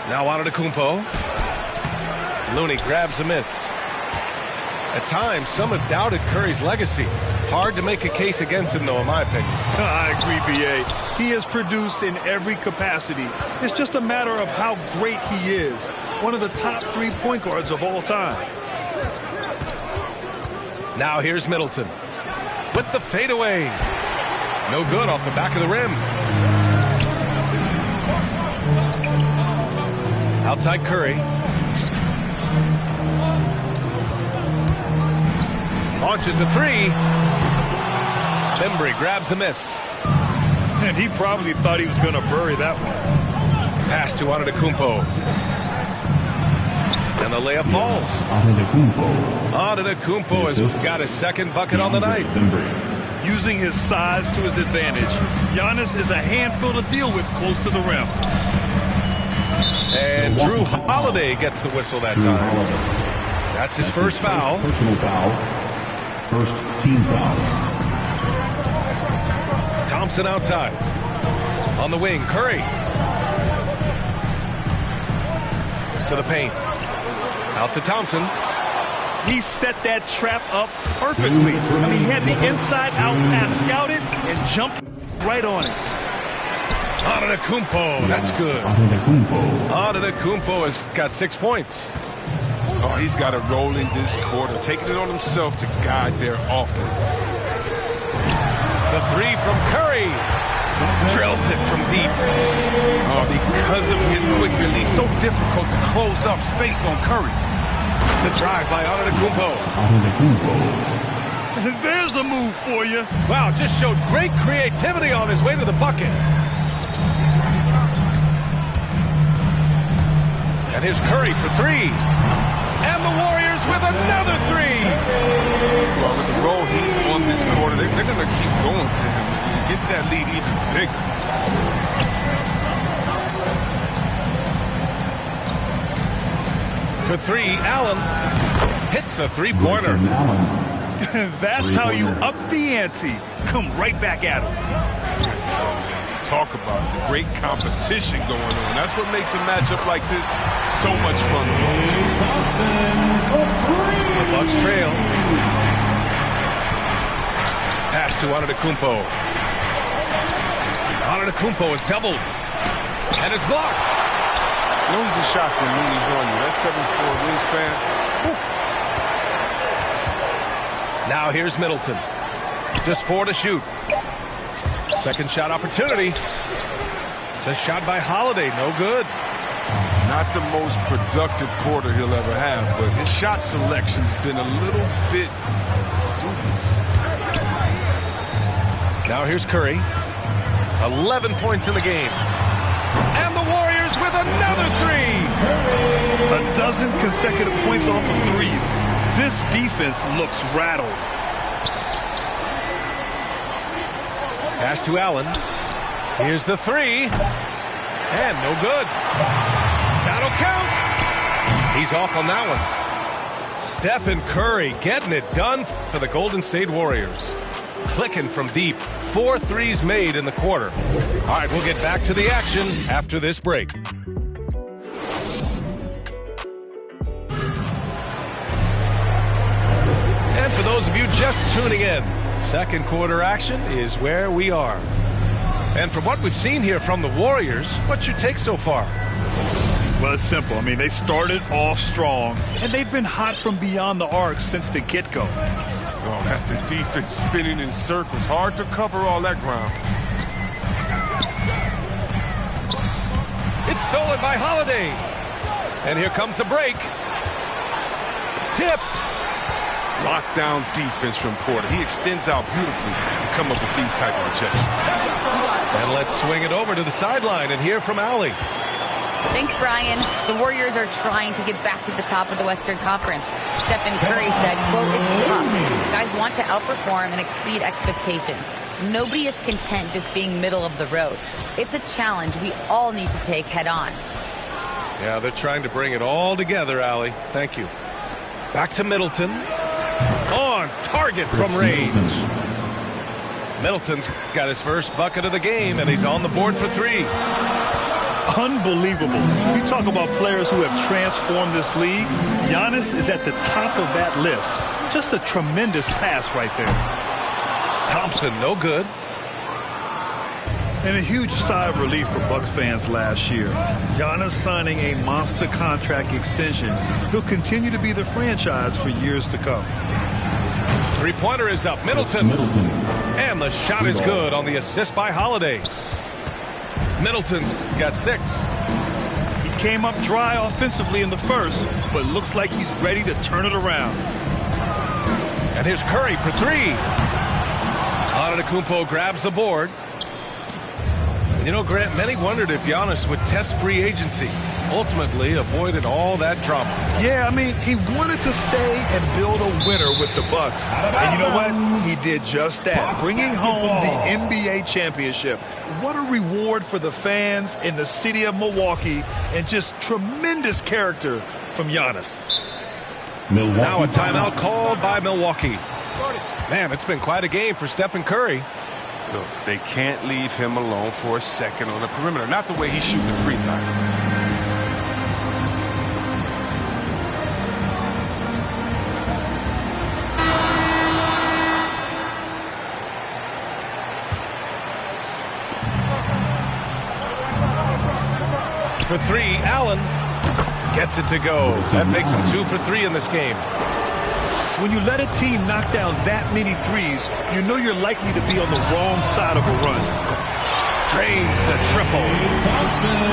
Now Antetokounmpo. Looney grabs a miss. At times, some have doubted Curry's legacy. Hard to make a case against him, though, in my opinion. I agree, B.A. He has produced in every capacity. It's just a matter of how great he is. One of the top 3 point guards of all time. Now here's Middleton. With the fadeaway. No good off the back of the rim. Outside Curry. Launches a 3. Bembry grabs a miss. And he probably thought he was going to bury that one. Pass to Antetokounmpo. And the layup falls. Antetokounmpo has got his second bucket on the night. Using his size to his advantage. Giannis is a handful to deal with close to the rim. And Drew Holiday gets the whistle that time. That's his first foul. Personal foul. First team foul. Thompson outside. On the wing, Curry. To the paint. Out to Thompson. He set that trap up perfectly. I mean, he had the inside-out pass scouted and jumped right on it. Antetokounmpo, that's good. Antetokounmpo has got 6 points. Oh, he's got a role in this quarter, taking it on himself to guide their offense. The 3 from Curry. Drills it from deep. Oh, because of his quick release, so difficult to close up space on Curry. The drive by Antetokounmpo. There's a move for you. Wow, just showed great creativity on his way to the bucket. And here's Curry for 3. And the Warriors with another 3. Well, with the role he's on this quarter, they're going to keep going to him. Get that lead even bigger. For 3, Allen hits a three-pointer. That's how you up the ante. Come right back at him. Let's talk about the great competition going on. That's what makes a matchup like this so much fun to watch. The Bucks trail. Pass to Antetokounmpo. Antetokounmpo is doubled and is blocked. Lose the shots when Looney's on you. That's 7'4" wingspan. Whew. Now here's Middleton. Just 4 to shoot. Second shot opportunity. The shot by Holiday, no good. Not the most productive quarter he'll ever have, but his shot selection's been a little bit dubious. Now here's Curry. 11 points in the game. with another three. A dozen consecutive points off of threes. This defense looks rattled. Pass to Allen. Here's the three. And no good. That'll count. He's off on that one. Stephen Curry getting it done for the Golden State Warriors. Clicking from deep. 4 threes made in the quarter. All right, we'll get back to the action after this break. And for those of you just tuning in, second quarter action is where we are. And from what we've seen here from the Warriors, what's your take so far? Well, it's simple. I mean, they started off strong, and they've been hot from beyond the arc since the get-go. Oh, that's the defense spinning in circles. Hard to cover all that ground. It's stolen by Holiday. And here comes the break. Tipped. Lockdown defense from Porter. He extends out beautifully to come up with these type of rejections. And let's swing it over to the sideline and hear from Allie. Thanks, Brian. The Warriors are trying to get back to the top of the Western Conference. Stephen Curry said, quote, "It's tough. Guys want to outperform and exceed expectations. Nobody is content just being middle of the road. It's a challenge we all need to take head on." Yeah, they're trying to bring it all together, Allie. Thank you. Back to Middleton. On target from range. Middleton's got his first bucket of the game, and he's on the board for 3. Unbelievable. You talk about players who have transformed this league. Giannis is at the top of that list. Just a tremendous pass right there. Thompson, no good. And a huge sigh of relief for Bucks fans last year. Giannis signing a monster contract extension. He'll continue to be the franchise for years to come. Three-pointer is up. Middleton. And the shot is good on the assist by Holiday. Middleton's got 6. He came up dry offensively in the first, but looks like he's ready to turn it around. And here's Curry for 3. Antetokounmpo grabs the board. And you know, Grant, many wondered if Giannis would test free agency. Ultimately avoided all that drama. Yeah, I mean, he wanted to stay and build a winner with the Bucks. And you know what? He did just that, bringing home the NBA championship. What a reward for the fans in the city of Milwaukee, and just tremendous character from Giannis. Now a timeout called by Milwaukee. Man, it's been quite a game for Stephen Curry. Look, they can't leave him alone for a second on the perimeter. Not the way he's shooting the 3-pointer. For 3, Allen gets it to go. That makes him 2 for 3 in this game. When you let a team knock down that many threes, you know you're likely to be on the wrong side of a run. Drains the triple.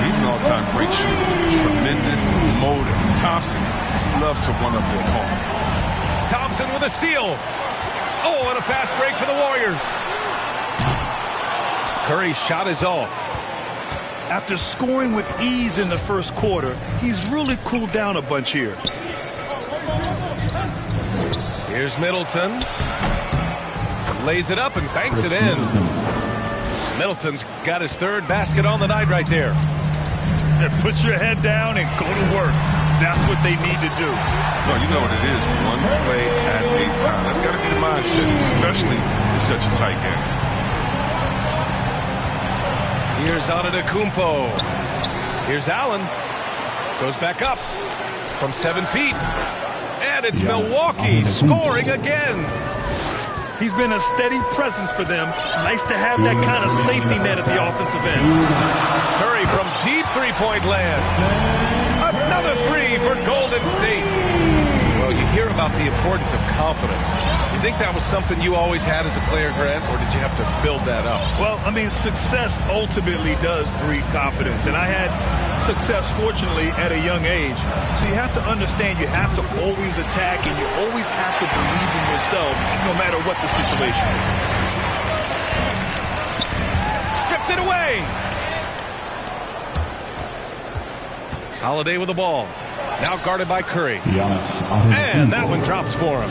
He's an all-time great shooter. Tremendous motor. Thompson loves to run up the opponent. Thompson with a steal. Oh, and a fast break for the Warriors. Curry's shot is off. After scoring with ease in the first quarter, he's really cooled down a bunch here. Here's Middleton. Lays it up and banks it in. Middleton's got his 3rd basket on the night right there. And put your head down and go to work. That's what they need to do. No, you know what it is. One play at a time. That's got to be the mindset, especially in such a tight game. Here's Antetokounmpo. Here's Allen. Goes back up from 7 feet. And it's Milwaukee scoring again. He's been a steady presence for them. Nice to have that kind of safety net at the offensive end. Curry from deep 3-point land. Another 3 for Golden State. Well, you hear about the importance of confidence. You think that was something you always had as a player, Grant, or did you have to build that up? Well, I mean, success ultimately does breed confidence. And I had success, fortunately, at a young age. So you have to understand you have to always attack, and you always have to believe in yourself no matter what the situation is. Stripped it away. Holiday with the ball. Now guarded by Curry. And that one drops for him.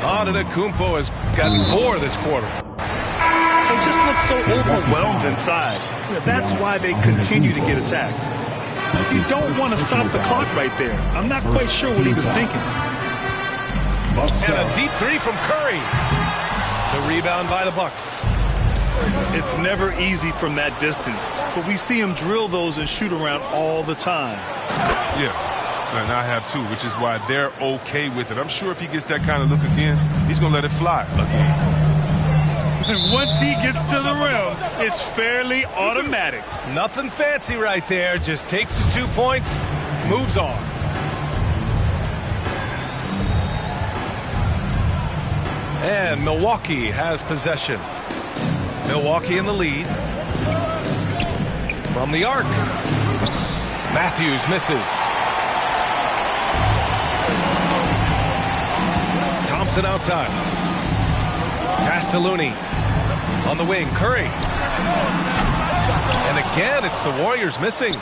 Antetokounmpo has gotten 4 this quarter. They just look so overwhelmed inside. That's why they continue to get attacked. You don't want to stop the clock right there. I'm not quite sure what he was thinking. And a deep 3 from Curry. The rebound by the Bucks. It's never easy from that distance, but we see him drill those and shoot around all the time. Yeah, and I have too, which is why they're okay with it. I'm sure if he gets that kind of look again, he's going to let it fly again. And once he gets to the rim, it's fairly automatic. Nothing fancy right there. Just takes his 2 points, moves on. And Milwaukee has possession. Milwaukee in the lead. From the arc. Matthews misses. Thompson outside. Pass to Looney. On the wing, Curry. And again, it's the Warriors missing.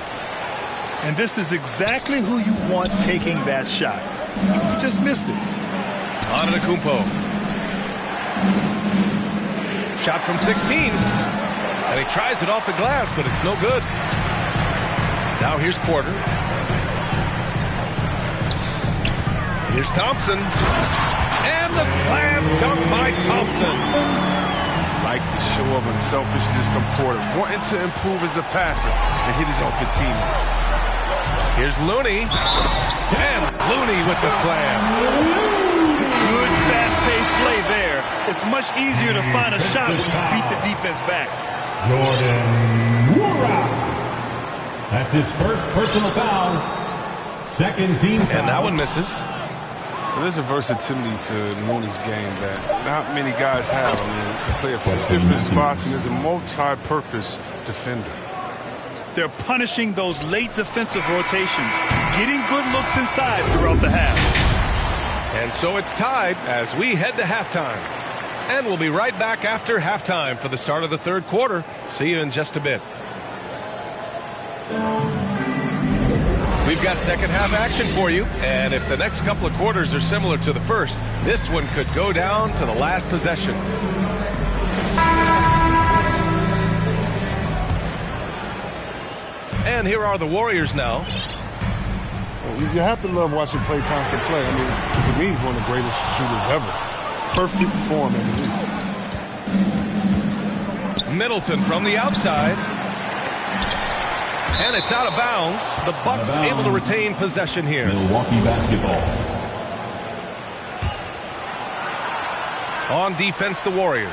And this is exactly who you want taking that shot. You just missed it. Antetokounmpo. Shot from 16. And he tries it off the glass, but it's no good. Now here's Porter. Here's Thompson. And the slam dunk by Thompson. Like the show of unselfishness from Porter, wanting to improve as a passer and hit his open teammates. Here's Looney. And Looney with the slam. Good fast-paced play there. It's much easier to find a shot when you beat the defense back. Jordan Nwora. That's his first personal foul. Second team foul. And that one misses. Well, there's a versatility to Looney's game that not many guys have. I mean, he can play a few different spots, and is a multi-purpose defender. They're punishing those late defensive rotations, getting good looks inside throughout the half. And so it's tied as we head to halftime. And we'll be right back after halftime for the start of the third quarter. See you in just a bit. We've got second half action for you, and if the next couple of quarters are similar to the first, this one could go down to the last possession. And here are the Warriors now. You have to love watching Klay Thompson play. I mean, to me, he's one of the greatest shooters ever. Perfect form in the league. Middleton from the outside. And it's out of bounds. The Bucks able to retain possession here. Milwaukee basketball. On defense, the Warriors.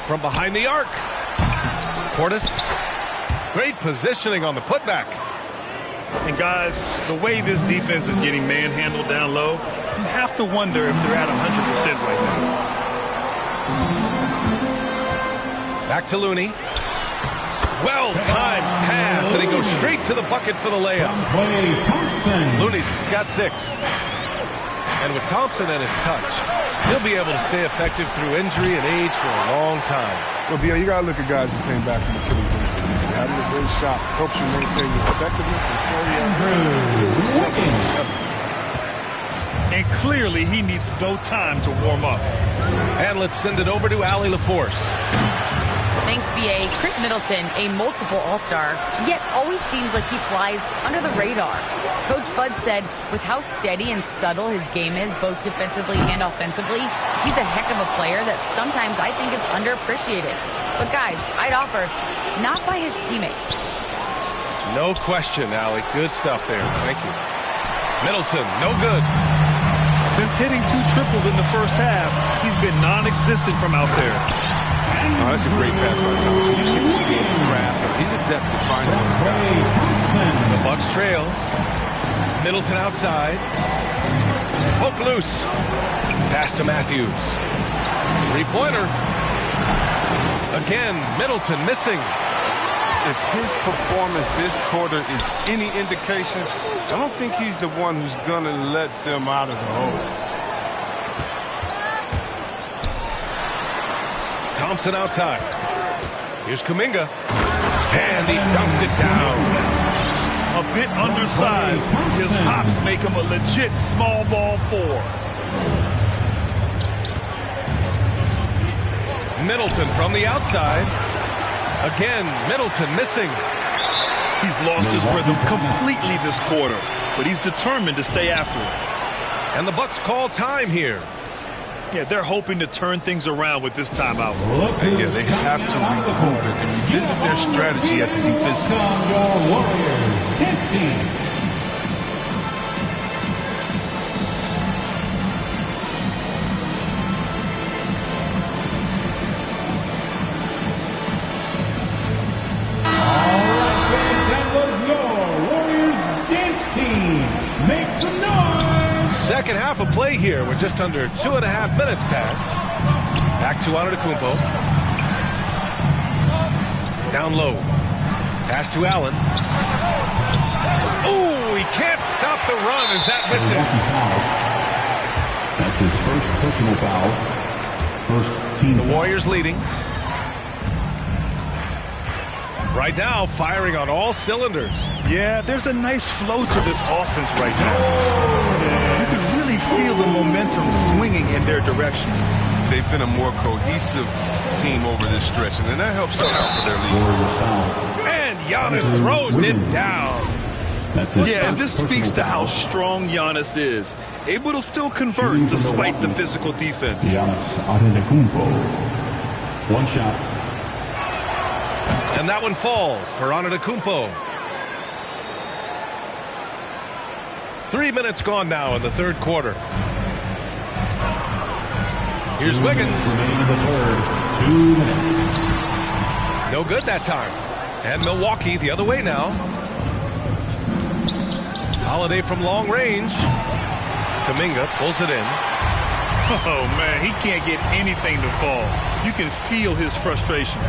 From behind the arc. Portis. Great positioning on the putback. And guys, the way this defense is getting manhandled down low, you have to wonder if they're at 100% right now. Back to Looney. Well-timed pass, and he goes straight to the bucket for the layup. Looney's got 6. And with Thompson at his touch, he'll be able to stay effective through injury and age for a long time. Well, Bill, you got to look at guys who came back from Achilles injury. Having a great shot helps you maintain your effectiveness and And clearly, he needs no time to warm up. And let's send it over to Allie LaForce. Thanks, B.A. Chris Middleton, a multiple All-Star, yet always seems like he flies under the radar. Coach Bud said with how steady and subtle his game is, both defensively and offensively, he's a heck of a player that sometimes I think is underappreciated. But guys, I'd offer, not by his teammates. No question, Allie. Good stuff there. Thank you. Middleton, no good. Since hitting 2 triples in the first half, he's been non-existent from out there. Oh, that's a great pass by Thompson. You see the speed and craft. He's adept to finding the guy. The Bucks trail. Middleton outside. Poke loose. Pass to Matthews. 3-pointer. Again, Middleton missing. If his performance this quarter is any indication, I don't think he's the one who's going to let them out of the hole. Thompson outside. Here's Kuminga. And he dunks it down. a bit undersized. His hops make him a legit small ball 4. Middleton from the outside. Again, Middleton missing. He's lost his rhythm completely this quarter, but he's determined to stay after it. And the Bucks call time here. Yeah, they're hoping to turn things around with this timeout. And yeah, they have to regroup and revisit their strategy at the defensive. Second half of play here with just under 2.5 minutes passed. Back to Antetokounmpo. Down low. Pass to Allen. Ooh, he can't stop the run as that misses. That's his first personal foul. First team The Warriors leading. Right now, firing on all cylinders. Yeah, there's a nice flow to this offense right now. You can really feel the momentum swinging in their direction. They've been a more cohesive team over this stretch, and that helps account for their lead. And Giannis throws it down. Yeah, and this speaks to how strong Giannis is. Able to still convert despite the physical defense. Giannis Antetokounmpo. One shot. And that one falls for Antetokounmpo. 3 minutes gone now in the third quarter. Here's Wiggins. Remaining in the third. 2 minutes. No good that time. And Milwaukee the other way now. Holiday from long range. Kuminga pulls it in. Oh, man, he can't get anything to fall. You can feel his frustration.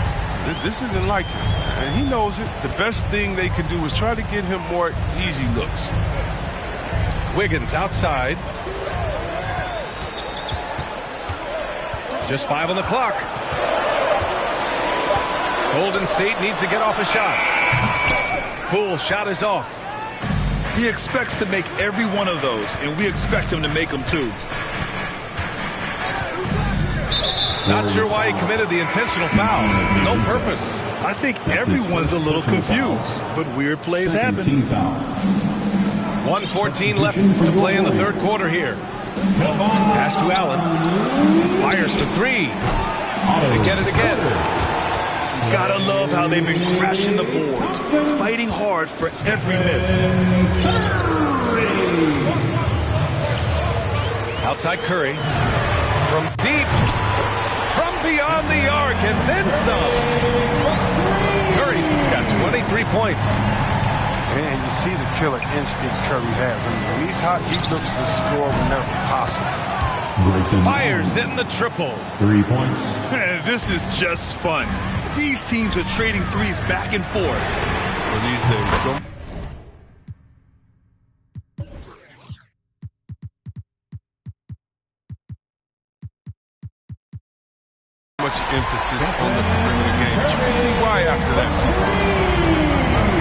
This isn't like him, and he knows it. The best thing they can do is try to get him more easy looks. Wiggins outside. Just 5 on the clock. Golden State needs to get off a shot. Poole shot is off. He expects to make every one of those, and we expect him to make them too. Not sure why he committed the intentional foul. No purpose. I think everyone's a little confused, but weird plays happen. 1:14 left to play in the third quarter here. Pass to Allen. Fires for 3. They get it again. Gotta love how they've been crashing the boards, fighting hard for every miss. Outside Curry. From deep. From beyond the arc and then some. Curry's got 23 points. And you see the killer instinct Curry has. I mean, when he's hot, he looks to score whenever possible. Fires in the triple. 3 points. Man, this is just fun. These teams are trading threes back and forth. Well, these days, so much emphasis on the perimeter game. But you can see why after that series.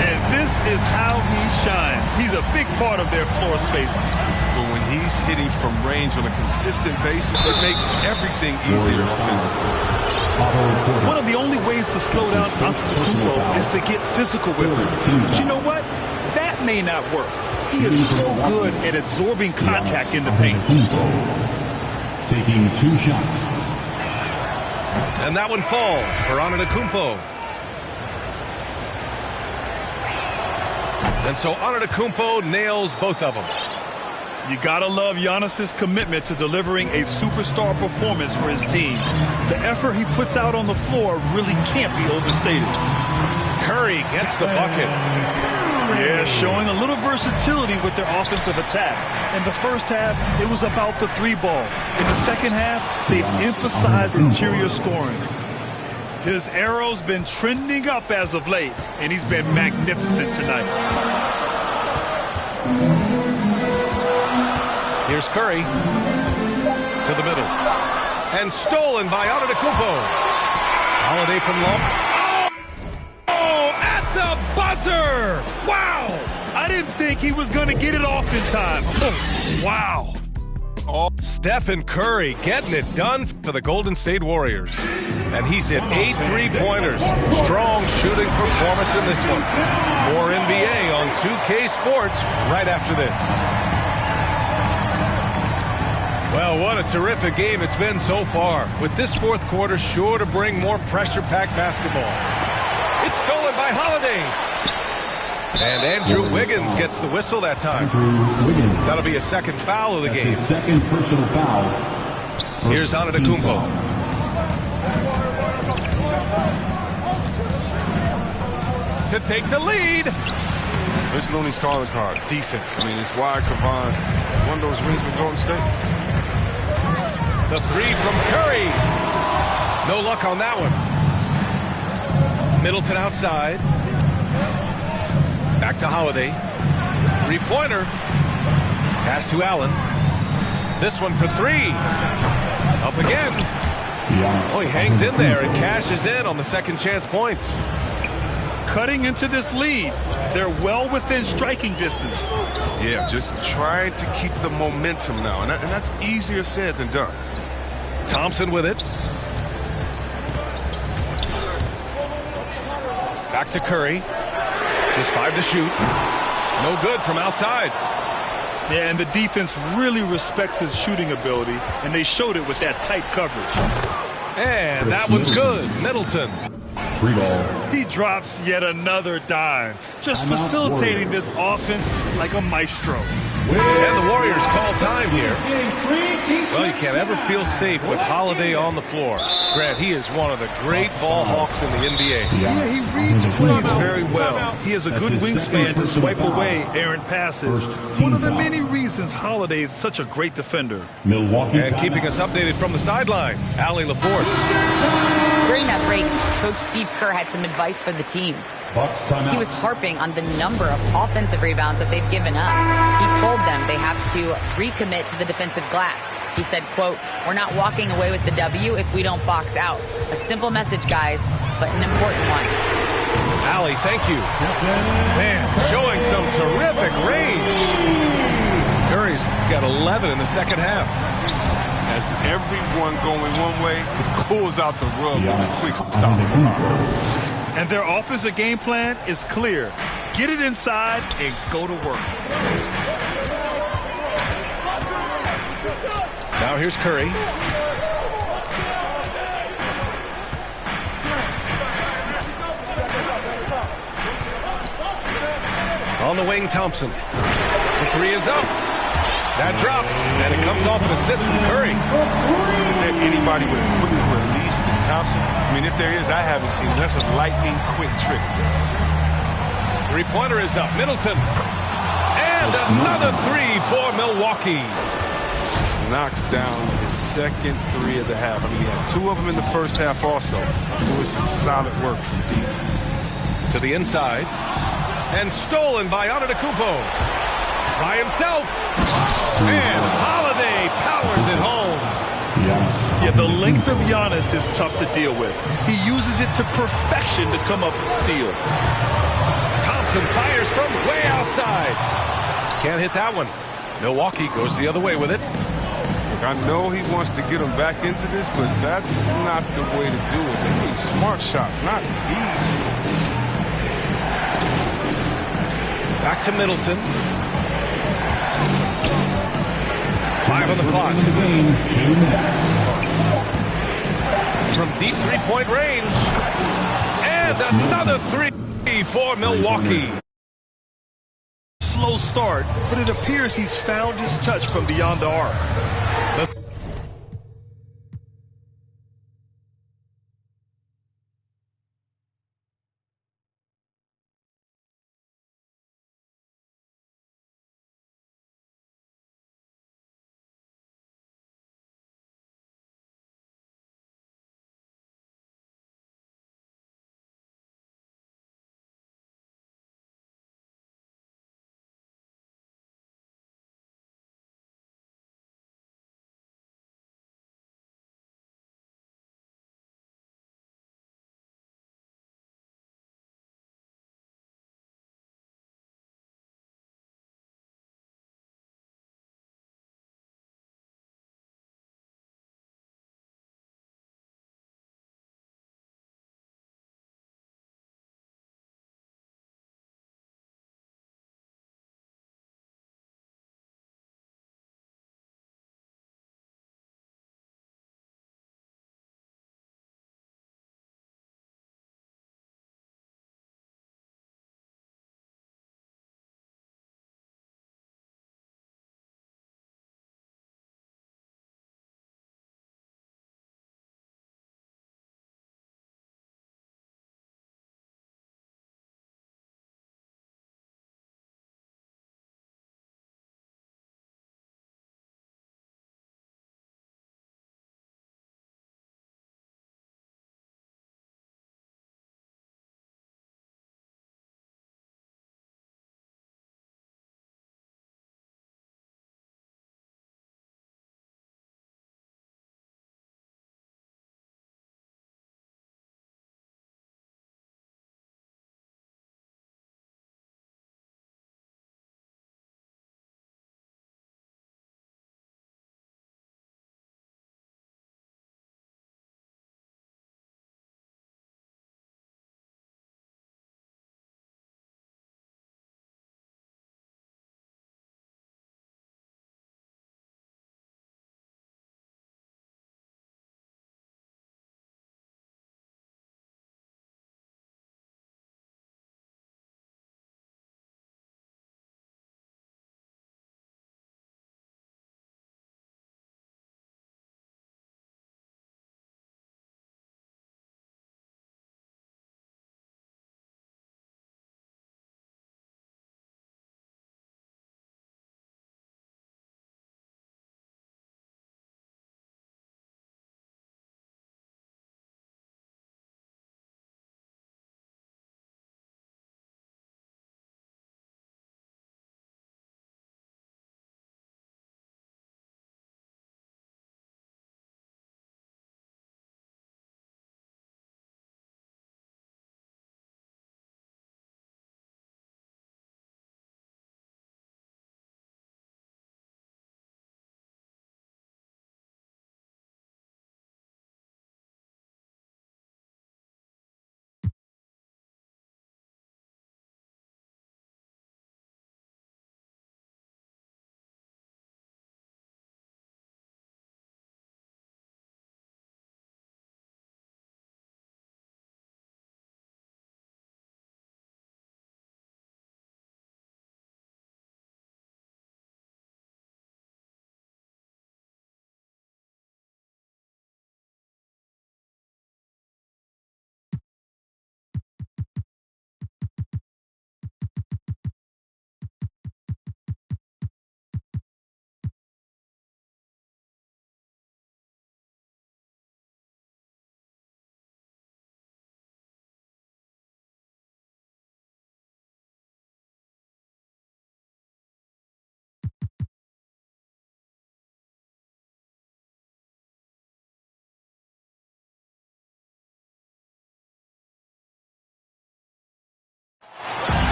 And this is how he shines. He's a big part of their floor spacing. But when he's hitting from range on a consistent basis, it makes everything easier offensively. One of the only ways to slow down Antetokounmpo is to get physical with him. But you know what? That may not work. He is so good at absorbing contact in the paint. Taking 2 shots. And that one falls for Antetokounmpo. And so Antetokounmpo nails both of them. You gotta love Giannis's commitment to delivering a superstar performance for his team. The effort he puts out on the floor really can't be overstated. Curry gets the bucket. Yeah, showing a little versatility with their offensive attack. In the first half, it was about the 3-ball. In the second half, they've emphasized interior scoring. His arrow's been trending up as of late, and he's been magnificent tonight. Here's Curry to the middle. And stolen by Antetokounmpo. Holiday from long. Oh, at the buzzer! Wow! I didn't think he was going to get it off in time. Oh, wow. Stephen Curry getting it done for the Golden State Warriors. And he's hit 8 3-pointers. Strong shooting performance in this one. More NBA on 2K Sports right after this. Well, what a terrific game it's been so far. With this fourth quarter sure to bring more pressure-packed basketball. It's stolen by Holiday. And Andrew Wiggins gets the whistle that time. That'll be a second foul of the game. Second personal foul. Here's Antetokounmpo. To take the lead. Vince Looney's calling card. Defense. I mean, it's why Kevon won those rings with Golden State. The three from Curry. No luck on that one. Middleton outside. Back to Holiday. Three-pointer. Pass to Allen. This one for three. Up again. Oh, he hangs in there and cashes in on the second chance points. Cutting into this lead. They're well within striking distance. Yeah, just trying to keep the momentum now. And that's easier said than done. Thompson with it. Back to Curry. Just 5 to shoot. No good from outside. Yeah, and the defense really respects his shooting ability, and they showed it with that tight coverage. And that one's good. Middleton. Free ball. He drops yet another dime, just facilitating this offense like a maestro. And the Warriors call time here. Well, you can't ever feel safe with Holiday on the floor. Grant, he is one of the great ball hawks in the NBA. Yeah, he reads plays very well. He has a good wingspan to swipe away errant passes. One of the many reasons Holiday is such a great defender. Milwaukee. And keeping us updated from the sideline, Allie LaForce. During that break, Coach Steve Kerr had some advice for the team. He was harping on the number of offensive rebounds that they've given up. He told them they have to recommit to the defensive glass. He said, quote, "We're not walking away with the W if we don't box out." A simple message, guys, but an important one. Allie, thank you. Man, showing some terrific range. Curry's got 11 in the second half. As everyone going one way, it pulls out the rug with a quick stop. And their offensive game plan is clear. Get it inside and go to work. Now here's Curry. On the wing, Thompson. The three is up. That drops, and it comes off an assist from Curry. Is there anybody with a quicker release than Thompson? I mean, if there is, I haven't seen it. That's a lightning quick trick. Three-pointer is up. Middleton. And another three for Milwaukee. Knocks down his second three of the half. I mean, he had 2 of them in the first half also. It was some solid work from deep. To the inside. And stolen by Antetokounmpo. By himself. And Holiday powers it home. Yeah, the length of Giannis is tough to deal with. He uses it to perfection to come up with steals. Thompson fires from way outside. Can't hit that one. Milwaukee goes the other way with it. Look, I know he wants to get him back into this, but that's not the way to do it. They need smart shots, not these. Back to Middleton. 5 on the clock. From deep three-point range. And another three for Milwaukee. Slow start, but it appears he's found his touch from beyond the arc.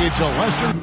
It's a Western.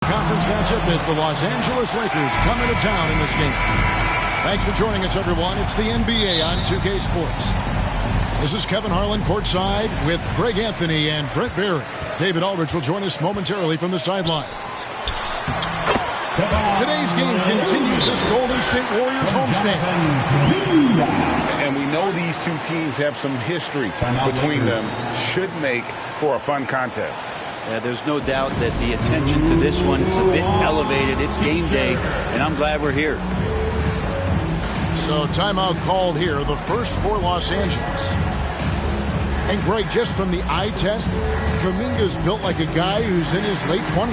Conference matchup as the Los Angeles Lakers come into town in this game. Thanks for joining us, everyone. It's the NBA on 2K Sports. This is Kevin Harlan courtside with Greg Anthony and Brent Barry. David Aldridge will join us momentarily from the sidelines. Today's game continues this Golden State Warriors homestand. And we know these two teams have some history between them. Should make for a fun contest. Yeah, there's no doubt that the attention to this one is a bit elevated. It's game day, and I'm glad we're here. So timeout called here, the first for Los Angeles. And Greg, just from the eye test, Kuminga's built like a guy who's in his late 20s.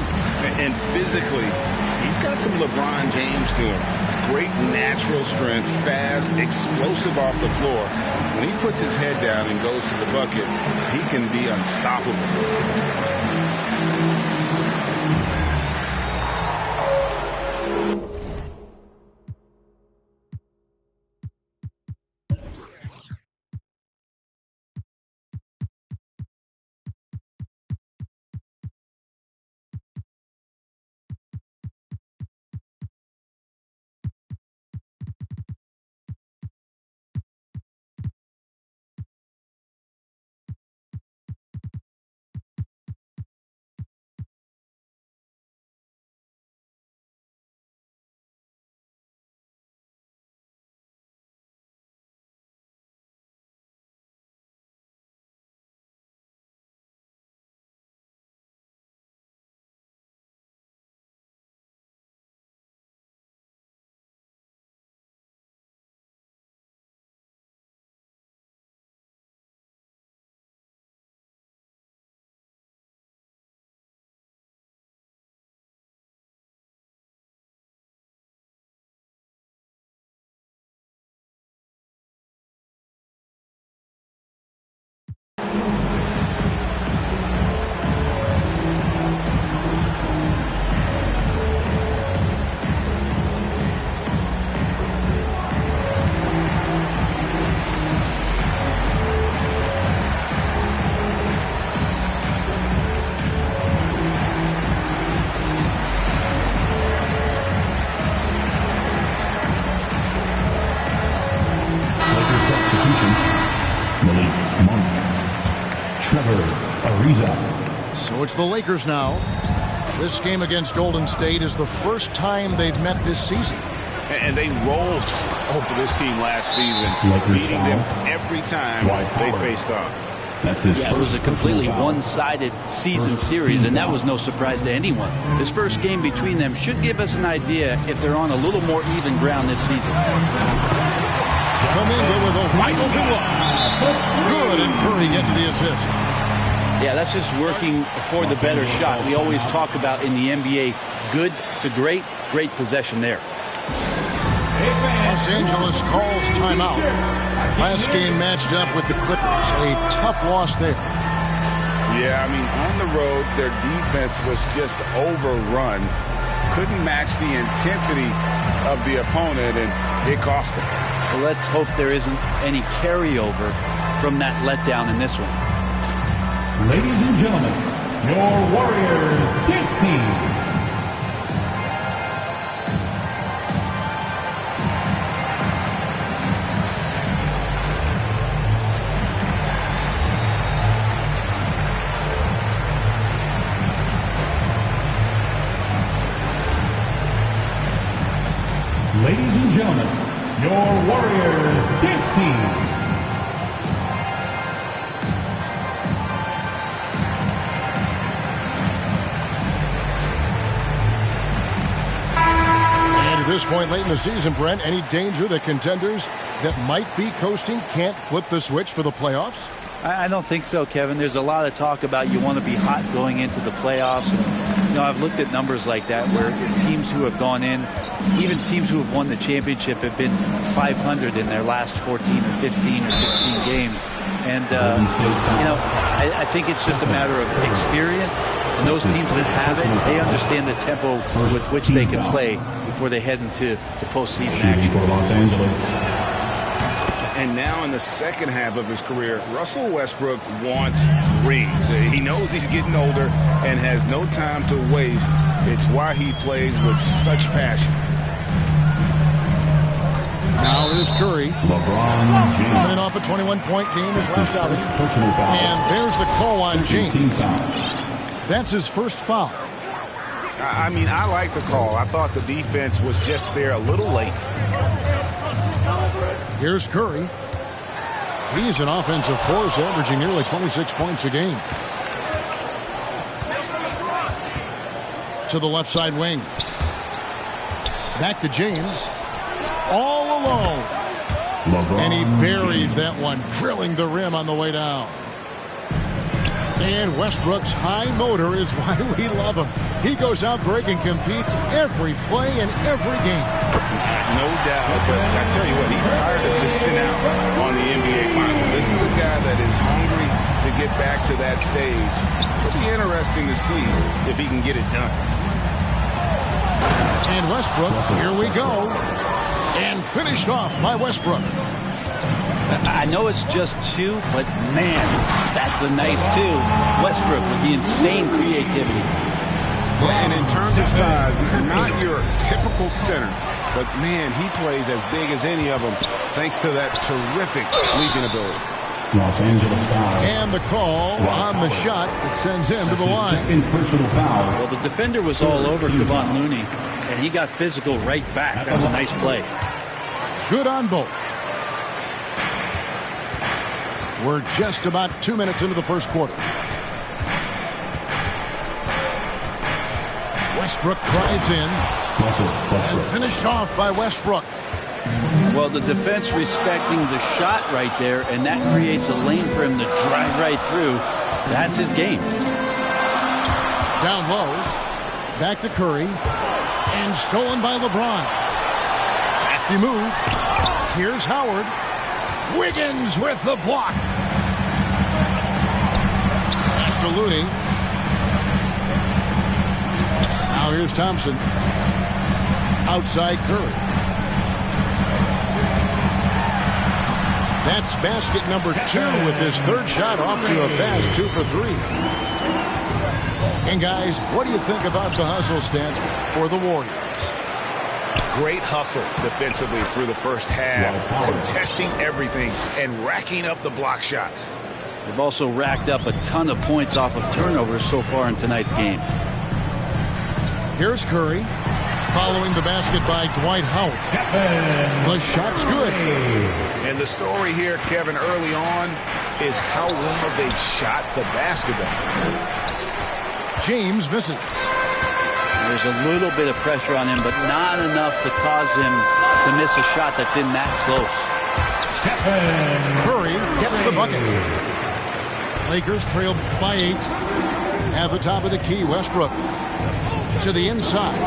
And physically, he's got some LeBron James to him. Great natural strength, fast, explosive off the floor. When he puts his head down and goes to the bucket, he can be unstoppable. So it's the Lakers now. This game against Golden State is the first time they've met this season. And they rolled over this team last season, beating them every time they faced off. Yeah, it was a completely one-sided season series, and that was no surprise to anyone. This first game between them should give us an idea if they're on a little more even ground this season. Kuminga with a wide open look. Good, and Curry gets the assist. Yeah, that's just working for the better shot. We always talk about in the NBA, good to great, great possession there. Los Angeles calls timeout. Last game matched up with the Clippers. A tough loss there. Yeah, I mean, on the road, their defense was just overrun. Couldn't match the intensity of the opponent, and it cost them. Well, let's hope there isn't any carryover from that letdown in this one. Ladies and gentlemen, your Warriors dance team. Ladies and gentlemen, your Warriors dance team. this point late in the season, Brent, any danger that contenders that might be coasting can't flip the switch for the playoffs? I don't think so, Kevin. There's a lot of talk about you want to be hot going into the playoffs. And, I've looked at numbers like that where teams who have gone in, even teams who have won the championship, have been 500 in their last 14 or 15 or 16 games. And, I think it's just a matter of experience. And those teams that have it, they understand the tempo with which they can play before they head into the postseason action. For Los Angeles. And now in the second half of his career, Russell Westbrook wants rings. He knows he's getting older and has no time to waste. It's why he plays with such passion. Now it is Curry. LeBron James. Coming off a 21-point game his last outing. And there's the call on James. That's his first foul. I mean, I like the call. I thought the defense was just there a little late. Here's Curry. He's an offensive force, averaging nearly 26 points a game. To the left side wing. Back to James. All alone. And he buries that one, drilling the rim on the way down. And Westbrook's high motor is why we love him. He goes out, Greg, and competes every play in every game. No doubt, but I tell you what, he's tired of missing out on the NBA Finals. This is a guy that is hungry to get back to that stage. It'll be interesting to see if he can get it done. And Westbrook, here we go. And finished off by Westbrook. I know it's just two, but man, that's a nice two. Westbrook with the insane creativity. And in terms of size, not your typical center, but man, he plays as big as any of them thanks to that terrific leaping ability. Los Angeles foul. And the call on the shot that sends him to the line. Personal foul. Well, the defender was all over Kevon Looney, and he got physical right back. That's a nice play. Good on both. We're just about 2 minutes into the first quarter. Westbrook drives in. And finished off by Westbrook. Well, the defense respecting the shot right there, and that creates a lane for him to drive right through. That's his game. Down low. Back to Curry. And stolen by LeBron. Crafty move. Here's Howard. Wiggins with the block. Pass to Looney. Now here's Thompson. Outside Curry. That's basket number 2 with his third shot off to a fast 2 for 3. And guys, what do you think about the hustle stats for the Warriors? Great hustle defensively through the first half, contesting everything and racking up the block shots. They've also racked up a ton of points off of turnovers so far in tonight's game. Here's Curry, following the basket by Dwight Howard. The shot's good. And the story here, Kevin, early on is how well they shot the basketball. James misses. There's a little bit of pressure on him, but not enough to cause him to miss a shot that's in that close. Curry gets the bucket. Lakers trail by 8. At the top of the key, Westbrook to the inside.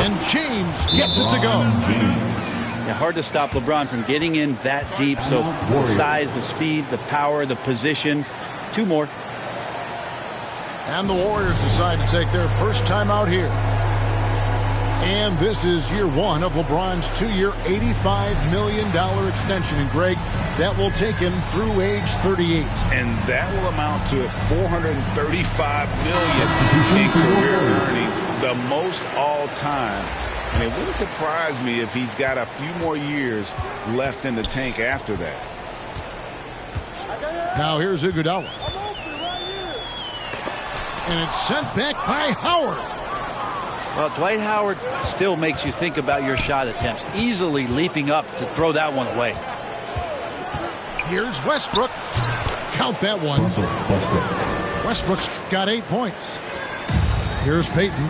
And James gets it to go. Yeah, hard to stop LeBron from getting in that deep. So the size, the speed, the power, the position. 2 more. And the Warriors decide to take their first time out here. And this is year 1 of LeBron's 2-year, $85 million extension. And Greg, that will take him through age 38. And that will amount to $435 million in career earnings, the most all time. And it wouldn't surprise me if he's got a few more years left in the tank after that. Now here's Iguodala. And it's sent back by Howard. Well, Dwight Howard still makes you think about your shot attempts, easily leaping up to throw that one away. Here's Westbrook. Count that one. Westbrook's got 8 points. Here's Payton.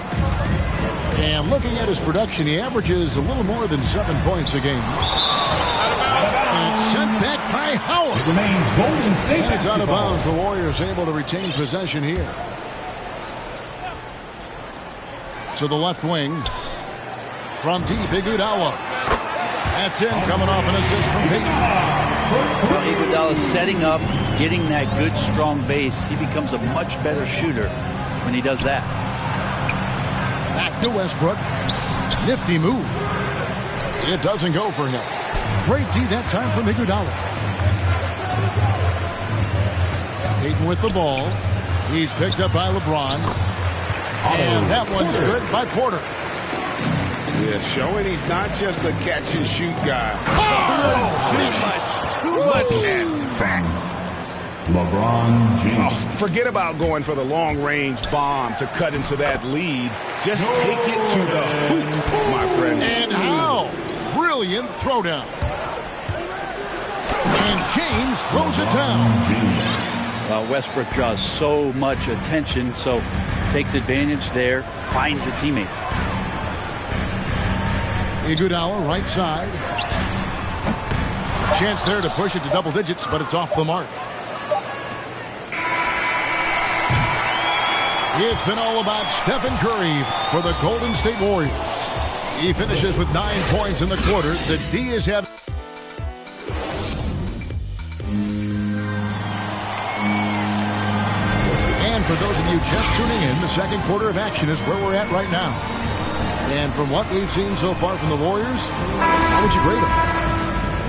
And looking at his production, he averages a little more than 7 points a game. And it's sent back by Howard. It remains Golden State And it's out of basketball. bounds. The Warriors able to retain possession here. To the left wing. From deep, Iguodala. That's in, coming off an assist from Payton. Well, Iguodala setting up, getting that good, strong base. He becomes a much better shooter when he does that. Back to Westbrook. Nifty move. It doesn't go for him. Great D that time from Iguodala. Payton with the ball. He's picked up by LeBron. And that one's good by Porter. Yeah, showing he's not just a catch-and-shoot guy. Oh, Too much in fact. LeBron James. Oh, forget about going for the long-range bomb to cut into that lead. Just take it to the hoop, my friend. And how? Brilliant throwdown. And James throws it down. Westbrook draws so much attention, so takes advantage there, finds a teammate. Iguodala, right side. Chance there to push it to double digits, but it's off the mark. It's been all about Stephen Curry for the Golden State Warriors. He finishes with 9 points in the quarter. The D is having... And for those of you just tuning in, the second quarter of action is where we're at right now. And from what we've seen so far from the Warriors, how would you grade them?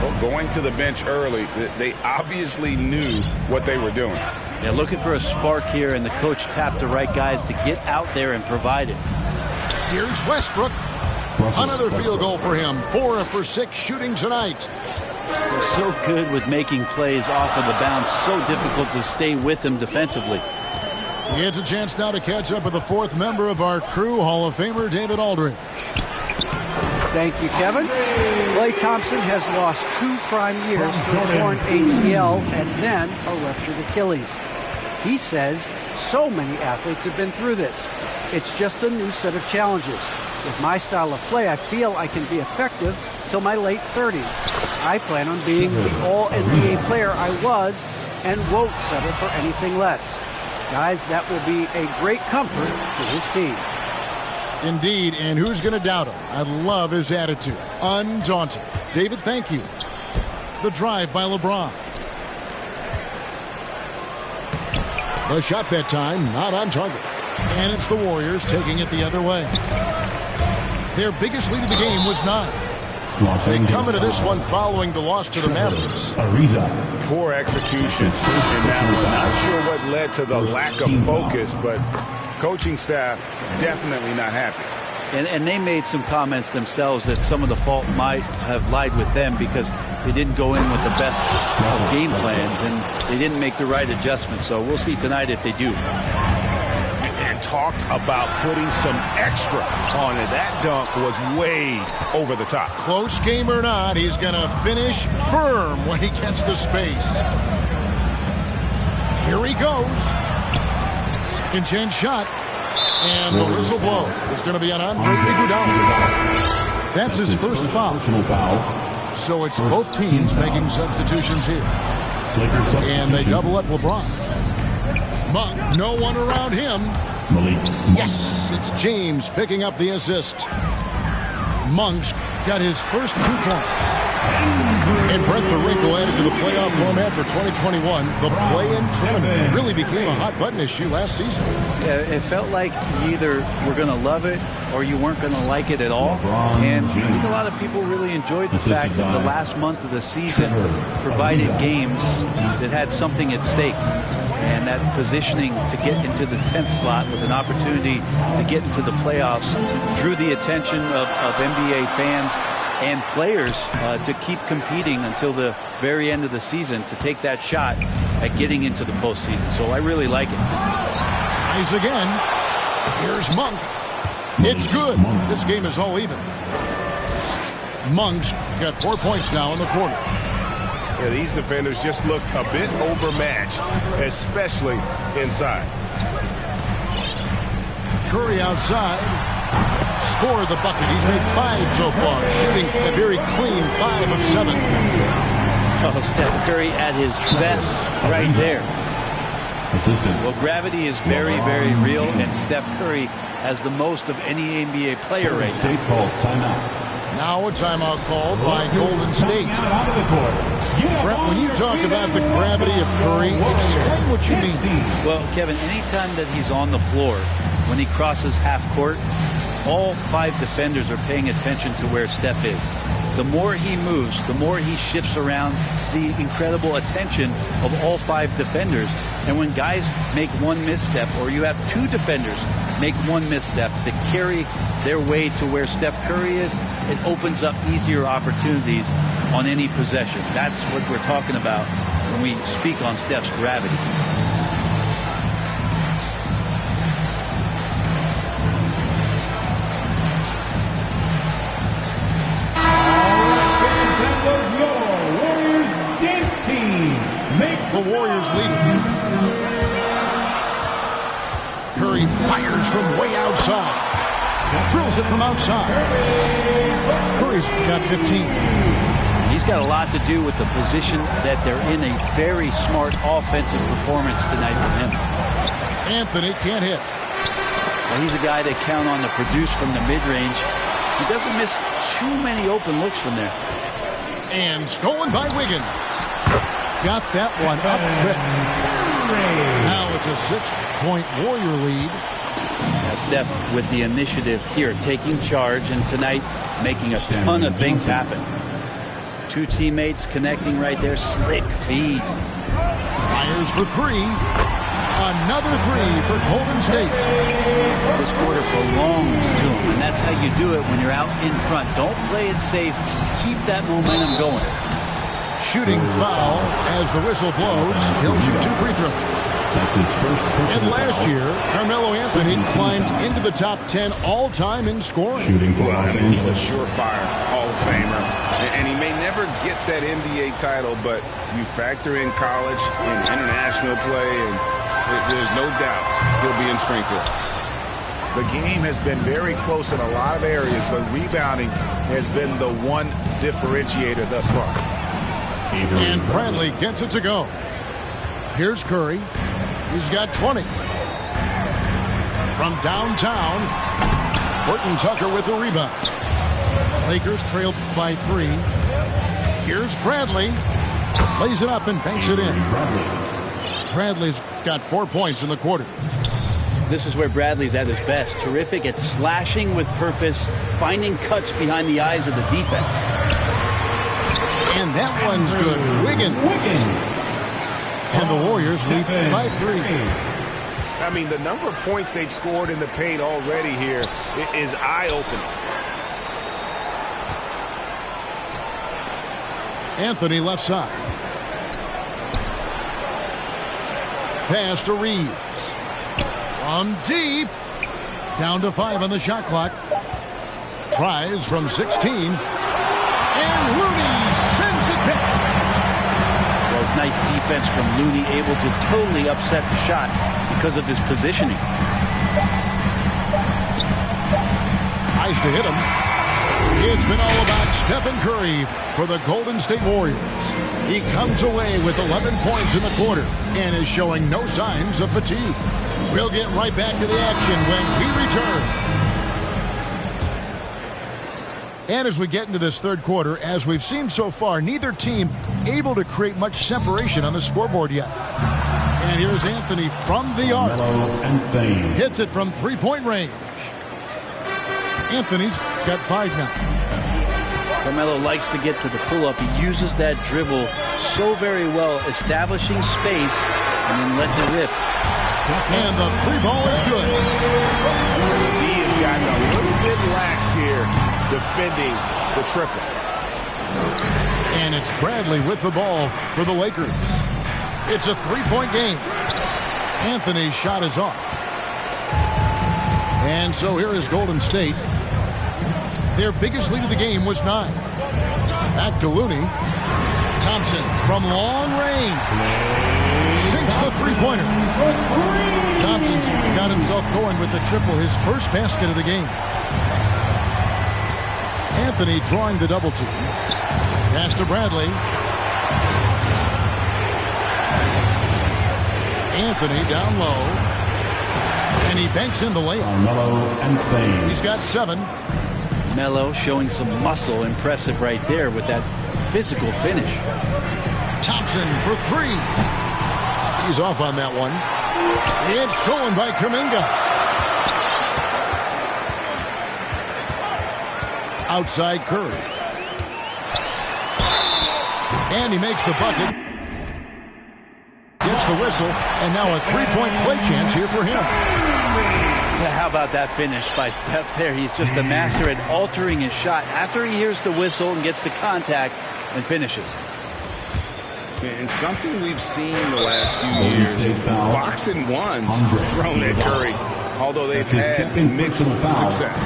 Well, going to the bench early, they obviously knew what they were doing. Yeah, looking for a spark here, and the coach tapped the right guys to get out there and provide it. Here's Westbrook. Another field goal for him. 4 for 6 shooting tonight. They're so good with making plays off of the bounce. So difficult to stay with them defensively. He has a chance now to catch up with the fourth member of our crew, Hall of Famer David Aldridge. Thank you, Kevin. Klay Thompson has lost 2 prime years to a torn ACL and then a ruptured Achilles. He says so many athletes have been through this. It's just a new set of challenges. With my style of play, I feel I can be effective till my late 30s. I plan on being the all-NBA player I was and won't settle for anything less. Guys, that will be a great comfort to his team. Indeed, and who's going to doubt him? I love his attitude. Undaunted. David, thank you. The drive by LeBron. The shot that time, not on target. And it's the Warriors taking it the other way. Their biggest lead of the game was 9. They come into this one following the loss to the Mavericks. Poor execution in that one. Not sure what led to the lack of focus, but coaching staff definitely not happy. And they made some comments themselves that some of the fault might have lied with them because they didn't go in with the best of game plans and they didn't make the right adjustments. So we'll see tonight if they do. And talk about putting some extra on it. That dunk was way over the top. Close game or not, he's going to finish firm when he gets the space. Here he goes. Second chance shot. And the whistle blow is going to be on Andre Iguodala. That's his first foul. So it's both teams making substitutions here. And they double up LeBron. Monk, no one around him. Yes, it's James picking up the assist. Monk's got his first 2 points. And Brent the wrinkle added to the playoff format for 2021. The play-in tournament really became a hot-button issue last season. Yeah, it felt like you either were going to love it or you weren't going to like it at all. And I think a lot of people really enjoyed the fact that the last month of the season provided games that had something at stake. And that positioning to get into the 10th slot with an opportunity to get into the playoffs drew the attention of NBA fans and players to keep competing until the very end of the season to take that shot at getting into the postseason. So I really like it. Tries again. Here's Monk. It's good. This game is all even. Monk's got 4 points now in the quarter. Yeah, these defenders just look a bit overmatched, especially inside. Curry outside. Score the bucket. He's made 5 so far, shooting a very clean 5 of 7. Oh, Steph Curry at his best right there. Assistant. Well, gravity is very, very real, and Steph Curry has the most of any NBA player right now. State calls timeout. Now a timeout called by Golden State. Brett, when you talk about the gravity of Curry, explain what you mean. Well, Kevin, anytime that he's on the floor, when he crosses half court, all 5 defenders are paying attention to where Steph is. The more he moves, the more he shifts around, the incredible attention of all 5 defenders. And when guys make one misstep, or you have 2 defenders make one misstep to carry their way to where Steph Curry is, it opens up easier opportunities on any possession. That's what we're talking about when we speak on Steph's gravity. The Warriors lead it. Curry fires from way outside. Drills it from outside. Curry's got 15. He's got a lot to do with the position that they're in. A very smart offensive performance tonight from him. Anthony can't hit. Well, he's a guy they count on to produce from the mid-range. He doesn't miss too many open looks from there. And stolen by Wiggins. Got that one up quick. Now it's a 6-point Warrior lead. Steph with the initiative here, taking charge, and tonight making a ton of things happen. 2 teammates connecting right there. Slick feed. Fires for 3. Another 3 for Golden State. This quarter belongs to him, and that's how you do it when you're out in front. Don't play it safe. Keep that momentum going. Shooting foul as the whistle blows. He'll shoot 2 free throws. That's his first personal And last foul. year, Carmelo Anthony climbed into the top 10 all-time in scoring. Shooting for Los He's a Angeles. surefire Hall of Famer. And he may never get that NBA title, but you factor in college and international play, and there's no doubt he'll be in Springfield. The game has been very close in a lot of areas, but rebounding has been the one differentiator thus far. And Bradley gets it to go. Here's Curry. He's got 20. From downtown, Horton Tucker with the rebound. Lakers trailed by 3. Here's Bradley. Lays it up and banks it in. Bradley's got 4 points in the quarter. This is where Bradley's at his best. Terrific at slashing with purpose, finding cuts behind the eyes of the defense. And that one's good. Wiggins. And the Warriors lead by 3. I mean, the number of points they've scored in the paint already here is eye-opening. Anthony left side. Pass to Reeves. From deep. Down to 5 on the shot clock. Tries from 16. And Looney sends it back. Well, nice defense from Looney, able to totally upset the shot because of his positioning. Tries to hit him. It's been all about Stephen Curry for the Golden State Warriors. He comes away with 11 points in the quarter and is showing no signs of fatigue. We'll get right back to the action when we return. And as we get into this third quarter, as we've seen so far, neither team able to create much separation on the scoreboard yet. And here's Anthony from the arc. Hits it from 3-point range. Anthony's got 5 now. Carmelo likes to get to the pull-up. He uses that dribble so very well, establishing space, and then lets it rip. And the 3 ball is good. He has gotten a little bit laxed here defending the triple. And it's Bradley with the ball for the Lakers. It's a 3-point game. Anthony's shot is off. And so here is Golden State. Their biggest lead of the game was 9. Back to Looney. Thompson from long range. Sinks the three-pointer. Thompson's got himself going with the triple, his first basket of the game. Anthony drawing the double team. Pass to Bradley. Anthony down low. And he banks in the layup. He's got 7. Melo showing some muscle. Impressive right there with that physical finish. Thompson for 3. He's off on that one. It's stolen by Kuminga. Outside Curry. And he makes the bucket. Gets the whistle. And now a three-point play chance here for him. How about that finish by Steph there? He's just a master at altering his shot after he hears the whistle and gets the contact and finishes. And something we've seen the last few years, box and ones thrown at Curry, although they've had mixed success.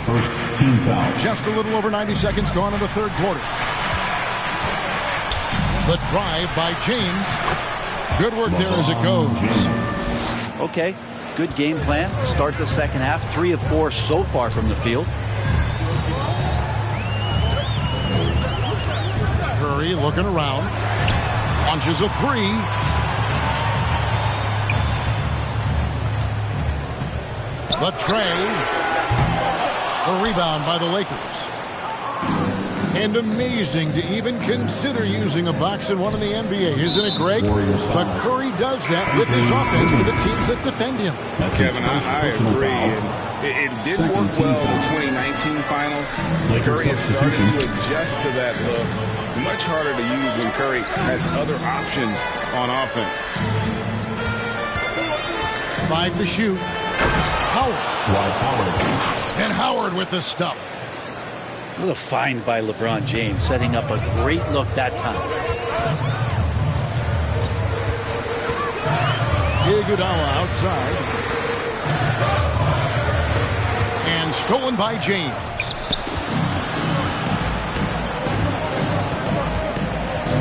First team foul. Just a little over 90 seconds gone in the third quarter. The drive by James. Good work there as it goes. Okay, good game plan. Start the second half. 3 of 4 so far from the field. Curry looking around. Launches a 3. The tray. The rebound by the Lakers. And amazing to even consider using a box and one in the NBA, isn't it, Greg? But Curry does that with his offense to the teams that defend him. Kevin, I agree. And it did work well in the 2019 finals. Curry has started to adjust to that look. Much harder to use when Curry has other options on offense. 5 to shoot. Howard. And Howard with the stuff. A little find by LeBron James, setting up a great look that time. Iguodala outside. And stolen by James.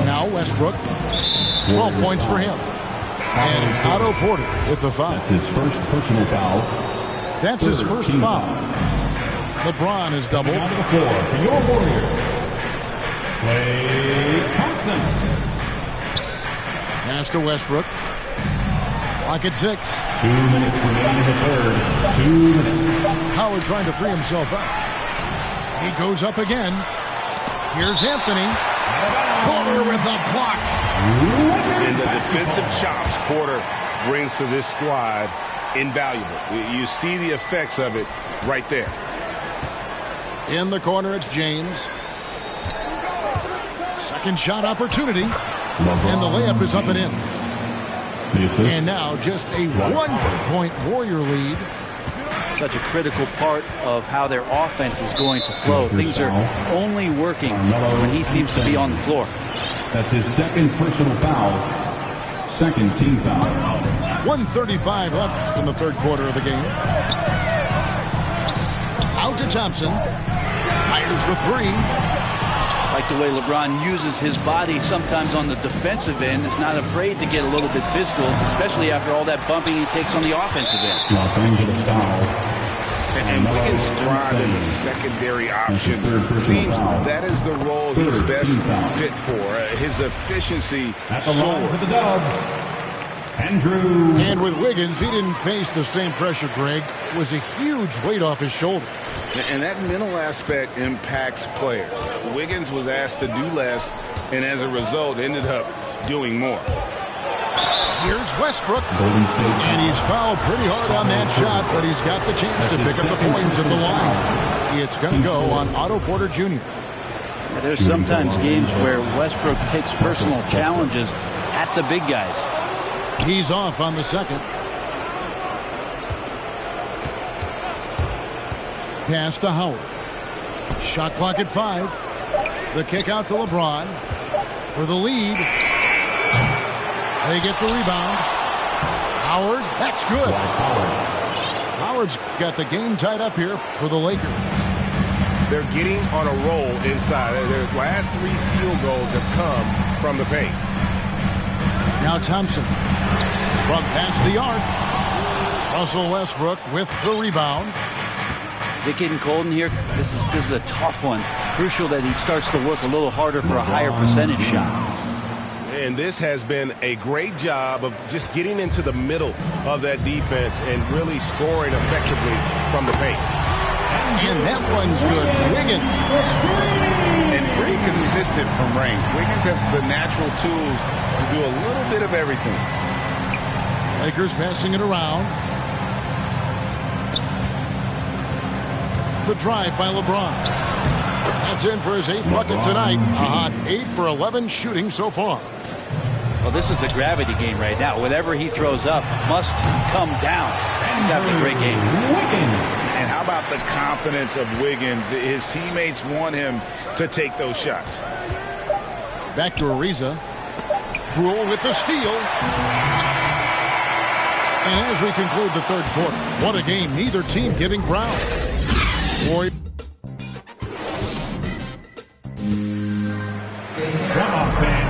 Now Westbrook. 12 points for him. And it's Otto Porter with the foul. That's his first personal foul. That's his first foul. LeBron is doubled. On the floor for your Warriors, Klay Thompson. Pass to Westbrook. Clock at 6. 2 minutes remaining in the third. 2 minutes. Howard trying to free himself up. He goes up again. Here's Anthony. Porter with the block. And the defensive chops Porter brings to this squad, invaluable. You see the effects of it right there. In the corner, it's James. Second shot opportunity. And the layup is up and in. And now just a 1-point Warrior lead. Such a critical part of how their offense is going to flow. Things are only working when he seems to be on the floor. That's his second personal foul. Second team foul. 1:35 left in the third quarter of the game. Out to Thompson. Fires the 3. Like the way LeBron uses his body sometimes on the defensive end. Is not afraid to get a little bit physical, especially after all that bumping he takes on the offensive end. Los Angeles foul. And Wiggins thrives as a secondary option. Seems that is the role he's best fit for. His efficiency soars. For the Dubs, Andrew. And with Wiggins, he didn't face the same pressure, Greg. It was a huge weight off his shoulder. And that mental aspect impacts players. Wiggins was asked to do less, and as a result, ended up doing more. Here's Westbrook. And he's fouled pretty hard on that shot, but he's got the chance to pick up the points at the line. It's going to go on Otto Porter Jr. There's sometimes games where Westbrook takes personal challenges at the big guys. He's off on the second. Pass to Howard. Shot clock at 5. The kick out to LeBron for the lead. They get the rebound. Howard, that's good. Howard's got the game tied up here for the Lakers. They're getting on a roll inside. Their last 3 field goals have come from the paint. Now Thompson from past the arc. Russell Westbrook with the rebound. Is it getting cold in here? This is a tough one. Crucial that he starts to work a little harder for a higher percentage shot. And this has been a great job of just getting into the middle of that defense and really scoring effectively from the paint. And that one's good. Wiggins. And pretty consistent from range. Wiggins has the natural tools to do a little bit of everything. Lakers passing it around. The drive by LeBron. That's in for his 8th bucket tonight. A hot 8 for 11 shooting so far. Well, this is a gravity game right now. Whatever he throws up must come down. He's having a great game. And how about the confidence of Wiggins? His teammates want him to take those shots. Back to Ariza. Rule with the steal. And as we conclude the third quarter, what a game. Neither team giving ground. Warriors.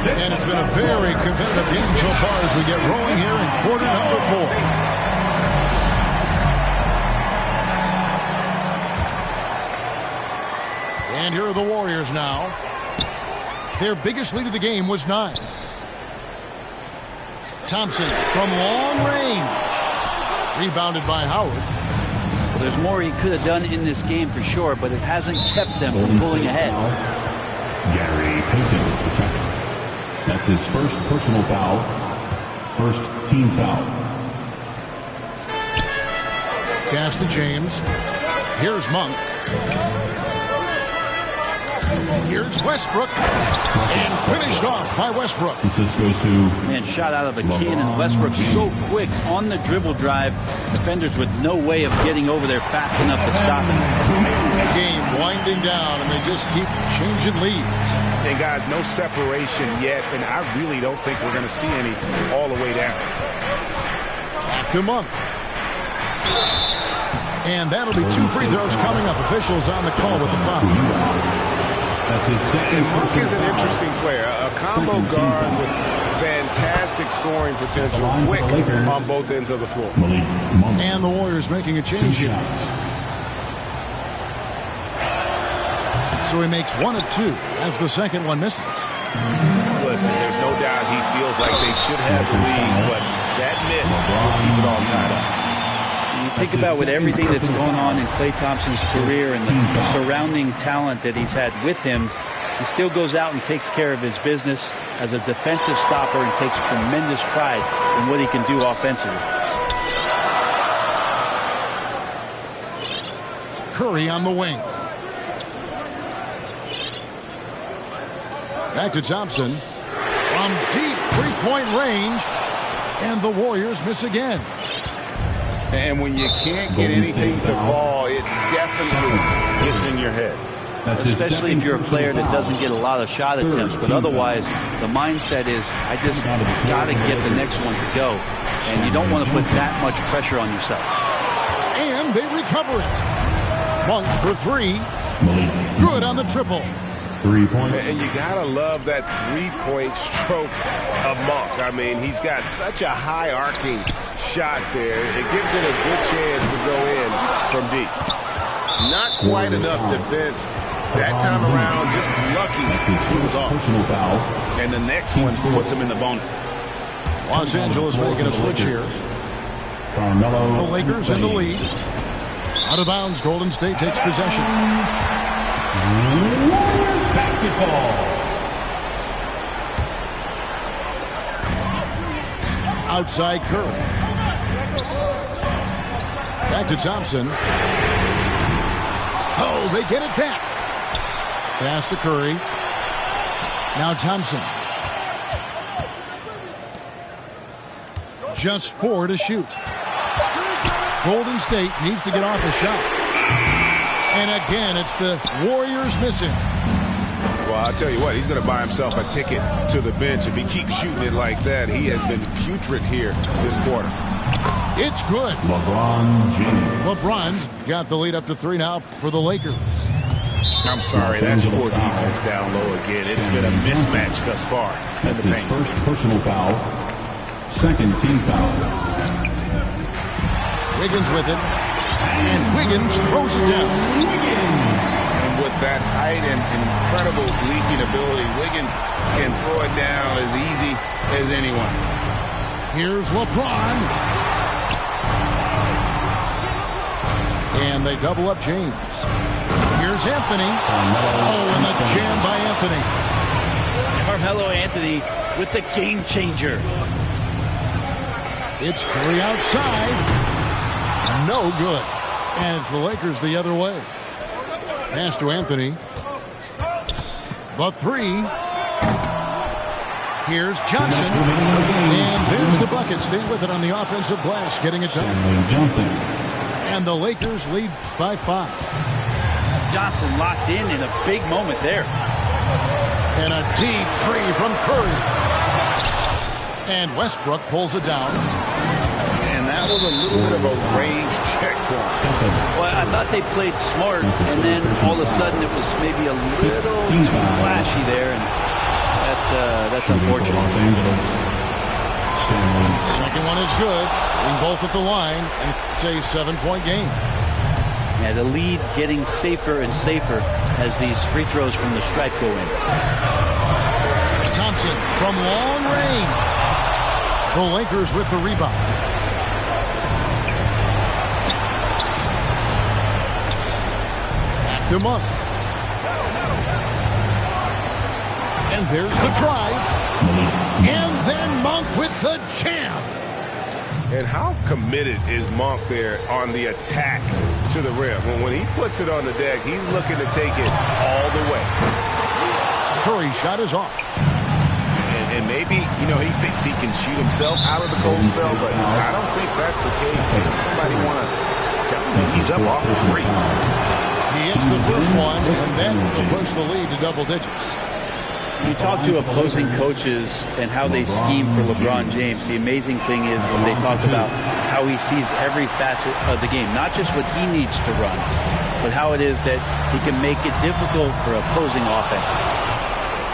And it's been a very competitive game so far as we get rolling here in quarter number 4. And here are the Warriors now. Their biggest lead of the game was 9. Thompson from long range. Rebounded by Howard. Well, there's more he could have done in this game for sure, but it hasn't kept them from pulling ahead. Gary Payton II. That's his first personal foul. First team foul. Pass to James. Here's Monk. Here's Westbrook. And finished off by Westbrook. Assist goes to... Man, shot out of a can, and Westbrook so quick on the dribble drive. Defenders with no way of getting over there fast enough to stop him. Game winding down, and they just keep changing leads. And guys, no separation yet, and I really don't think we're going to see any all the way down. Back to Monk. And that'll be 2 free throws coming up. Officials on the call with the foul. That's his second. Monk is an interesting player, a combo guard with fantastic scoring potential, quick on both ends of the floor. And the Warriors making a change here. So he makes 1 of 2 as the second one misses. Listen, there's no doubt he feels like they should have the lead, but that miss will keep it all tied up. You think about with everything that's going on in Klay Thompson's career and the surrounding talent that he's had with him, he still goes out and takes care of his business as a defensive stopper and takes tremendous pride in what he can do offensively. Curry on the wing. Back to Thompson. From deep three-point range. And the Warriors miss again. And when you can't get anything to fall, it definitely gets in your head. Especially if you're a player that doesn't get a lot of shot attempts. But otherwise, the mindset is, I just got to get the next one to go. And you don't want to put that much pressure on yourself. And they recover it. Monk for 3. Good on the triple. 3 points. And you gotta love that three-point stroke of Monk. I mean, he's got such a high arcing shot there. It gives it a good chance to go in from deep. Not quite enough defense that time around. Just lucky he was off. And the next one puts him in the bonus. Los Angeles making a switch here. The Lakers in the lead. Out of bounds, Golden State takes possession. Warriors basketball. Outside Curry. Back to Thompson. Oh, they get it back. Pass to Curry. Now Thompson. Just 4 to shoot. Golden State needs to get off a shot. And again, it's the Warriors missing. Well, I'll tell you what, he's going to buy himself a ticket to the bench. If he keeps shooting it like that, he has been putrid here this quarter. It's good. LeBron James. LeBron's got the lead up to 3 now for the Lakers. I'm sorry, that's poor defense down low again. It's been a mismatch thus far in the paint. First personal foul. Second team foul. Wiggins with it. And Wiggins throws it down. And with that height and incredible leaping ability, Wiggins can throw it down as easy as anyone. Here's LeBron. And they double up James. Here's Anthony. Oh, and the jam by Anthony. Carmelo Anthony with the game changer. It's Curry outside. No good. And it's the Lakers the other way. Pass to Anthony. The three. Here's Johnson. And there's the bucket. Stay with it on the offensive glass. Getting it done. Johnson. And the Lakers lead by 5. Johnson locked in a big moment there. And a deep three from Curry. And Westbrook pulls it down. And that was a little bit of a range check for him. Well, I thought they played smart, and then all of a sudden it was maybe a little too flashy there, and that's unfortunate. Los Angeles. Second one is good. Getting both at the line, and it's a 7-point game. Yeah, the lead getting safer and safer as these free throws from the stripe go in. Thompson from long range. The Lakers with the rebound. Back to Monk. And there's the drive. And then Monk with the jam. And how committed is Monk there on the attack to the rim? When he puts it on the deck, he's looking to take it all the way. Curry's shot is off. And maybe, he thinks he can shoot himself out of the cold spell, but I don't think that's the case. Maybe somebody want to tell him that he's up off the threes. He hits the first one, and then will push the lead to double digits. You talk to opposing coaches and how they scheme for LeBron James. The amazing thing is they talk about how he sees every facet of the game, not just what he needs to run, but how it is that he can make it difficult for opposing offenses.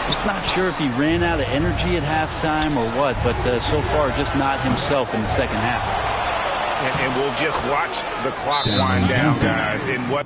Just not sure if he ran out of energy at halftime or what, but so far just not himself in the second half. And we'll just watch the clock wind down, guys, in what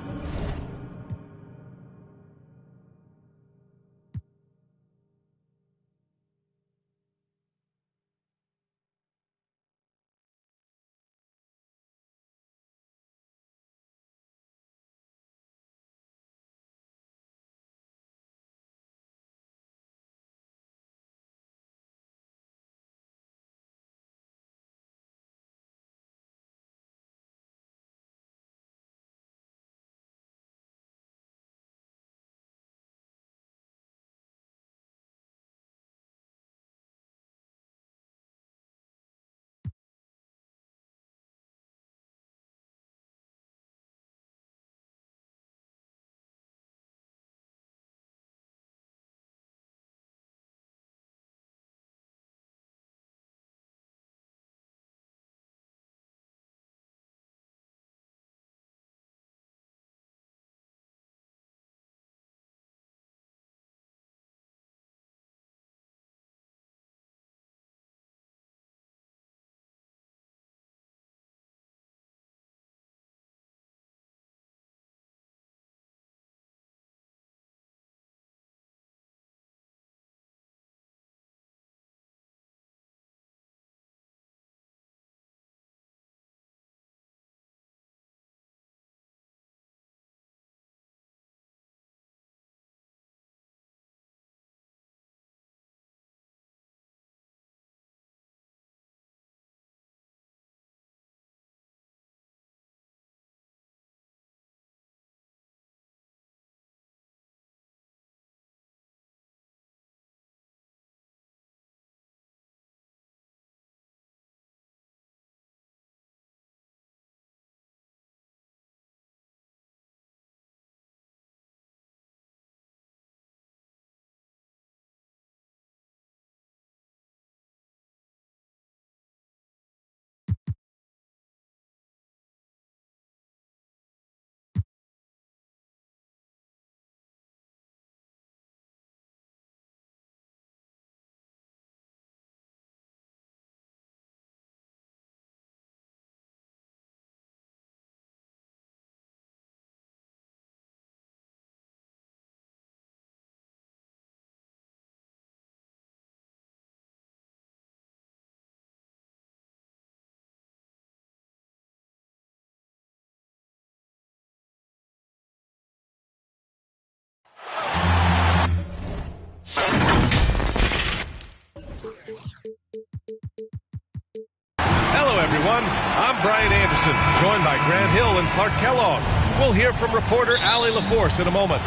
Brian Anderson, joined by Grant Hill and Clark Kellogg. We'll hear from reporter Allie LaForce in a moment.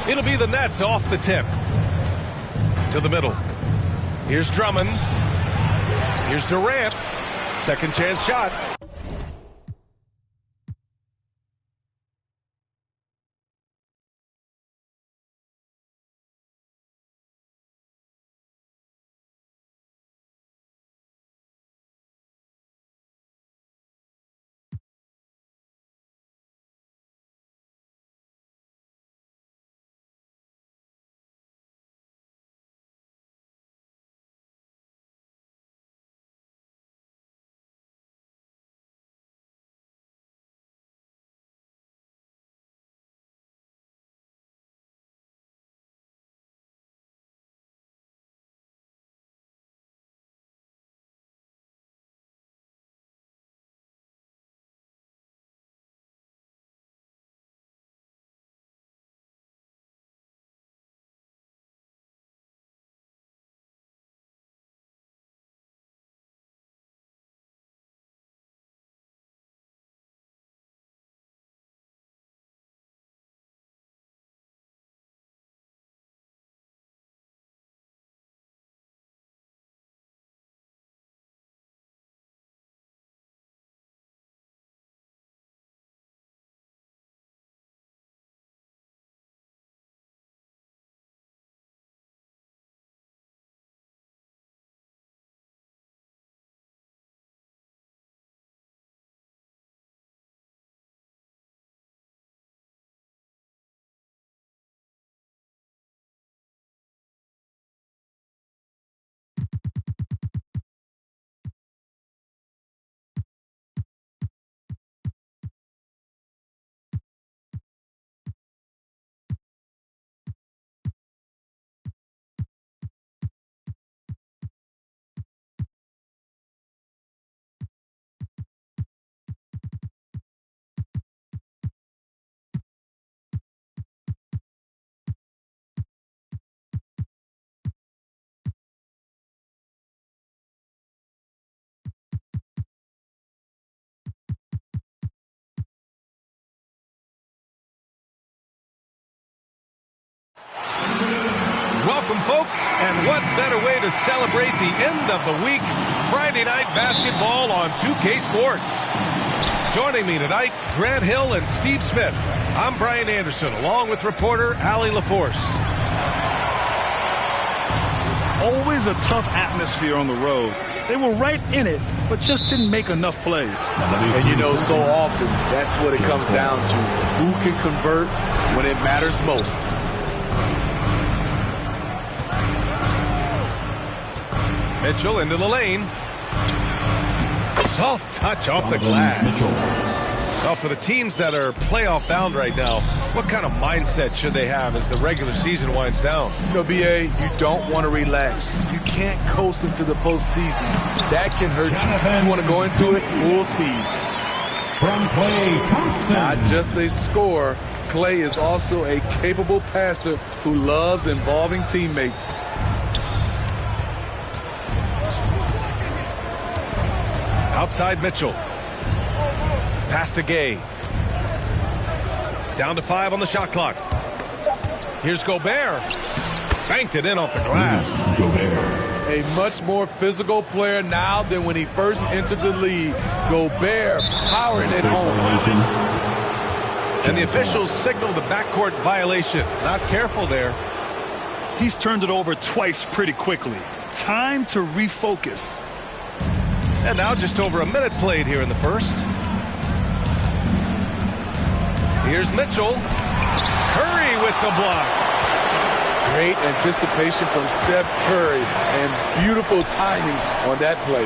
It'll be the Nets off the tip. To the middle. Here's Drummond. Here's Durant. Second chance shot. Welcome, folks, and what better way to celebrate the end of the week, Friday night basketball on 2K Sports. Joining me tonight, Grant Hill and Steve Smith. I'm Brian Anderson, along with reporter Allie LaForce. Always a tough atmosphere on the road. They were right in it, but just didn't make enough plays. And you know, so often, that's what it comes down to. Who can convert when it matters most? Mitchell into the lane. Soft touch off the glass. Well, for the teams that are playoff bound right now, what kind of mindset should they have as the regular season winds down? You know, BA, you don't want to relax. You can't coast into the postseason. That can hurt you. You want to go into it full speed. From Klay Thompson. Not just a scorer, Klay is also a capable passer who loves involving teammates. Outside Mitchell. Pass to Gay. Down to 5 on the shot clock. Here's Gobert. Banked it in off the glass. Gobert. A much more physical player now than when he first entered the league. Gobert powering it home. And the officials signal the backcourt violation. Not careful there. He's turned it over twice pretty quickly. Time to refocus. And now just over a minute played here in the first. Here's Mitchell. Curry with the block. Great anticipation from Steph Curry and beautiful timing on that play.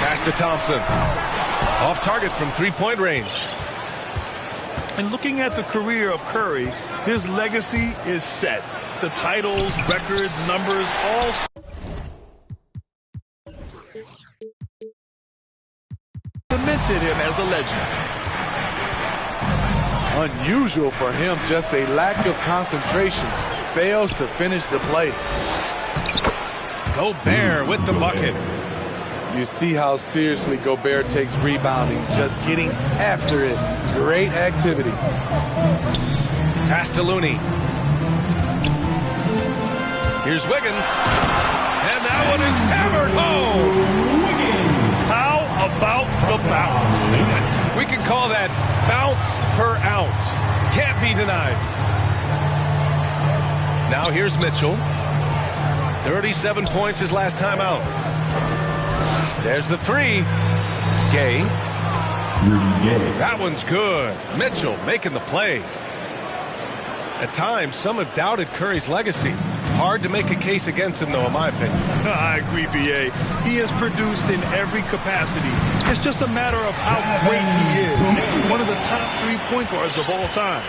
Pass to Thompson. Off target from three-point range. And looking at the career of Curry, his legacy is set. The titles, records, numbers, all cemented him as a legend. Unusual for him, just a lack of concentration. Fails to finish the play. Gobert with the bucket. You see how seriously Gobert takes rebounding, just getting after it. Great activity. Pass to Looney. Here's Wiggins. And that one is hammered home. How about the bounce? We can call that bounce per ounce. Can't be denied. Now here's Mitchell. 37 points his last time out. There's the three. Gay. That one's good. Mitchell making the play. At times, some have doubted Curry's legacy. Hard to make a case against him, though, in my opinion. I agree, B.A. He has produced in every capacity. It's just a matter of how great he is. One of the top 3 point guards of all time.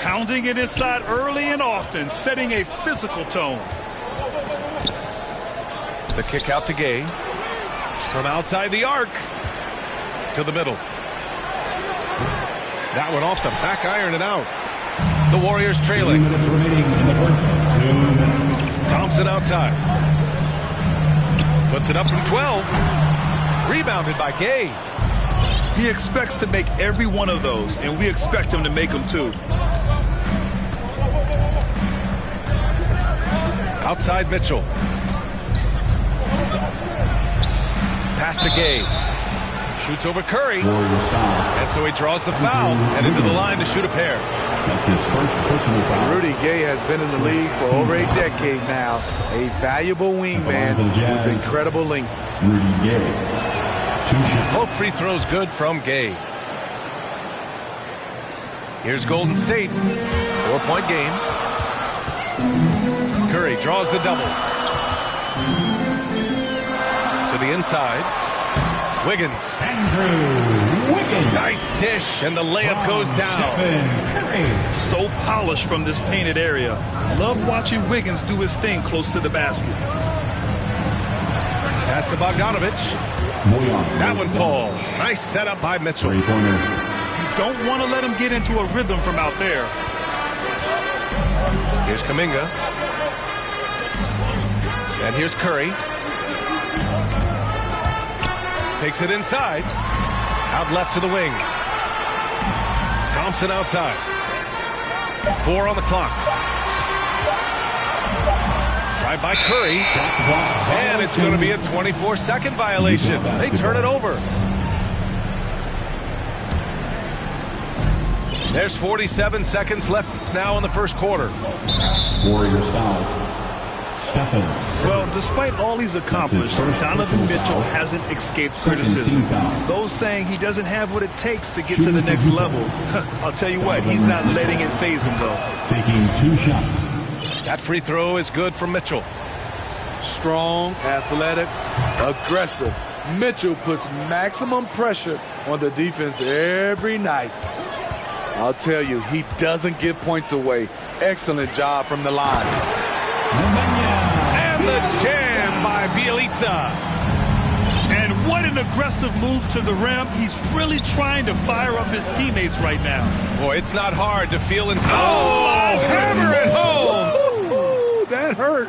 Pounding it inside early and often, setting a physical tone. The kick out to Gay. From outside the arc to the middle. That one off the back iron and out. The Warriors trailing. 2 minutes remaining in the first. 2 minutes. Thompson outside. Puts it up from 12. Rebounded by Gay. He expects to make every one of those, and we expect him to make them too. Outside Mitchell. Pass to Gay. Shoots over Curry. And so he draws the foul. Headed to the line to shoot a pair. That's his first personal foul. Rudy Gay has been in the league for over a decade now. A valuable wingman with incredible length. Rudy Gay. 2 shots. Both free throws good from Gay. Here's Golden State. 4-point game. Curry draws the double. To the inside. Wiggins. Andrew Wiggins. Nice dish, and the layup goes down. So polished from this painted area. Love watching Wiggins do his thing close to the basket. Pass to Bogdanovich. That one falls. Nice setup by Mitchell. You don't want to let him get into a rhythm from out there. Here's Kuminga. And here's Curry. Takes it inside. Out left to the wing. Thompson outside. 4 on the clock. Drive by Curry. And it's going to be a 24-second violation. They turn it over. There's 47 seconds left now in the first quarter. Warriors foul. Stephen. Well, despite all he's accomplished, Donovan Mitchell hasn't escaped criticism. Those saying he doesn't have what it takes to get to the next level. I'll tell you what, he's not letting it faze him, though. Taking 2 shots. That free throw is good from Mitchell. Strong, athletic, aggressive. Mitchell puts maximum pressure on the defense every night. I'll tell you, he doesn't give points away. Excellent job from the line. And the jam by Bjelica. And what an aggressive move to the rim. He's really trying to fire up his teammates right now. Boy, it's not hard to feel it. Oh, hammer it home. Ooh, that hurt.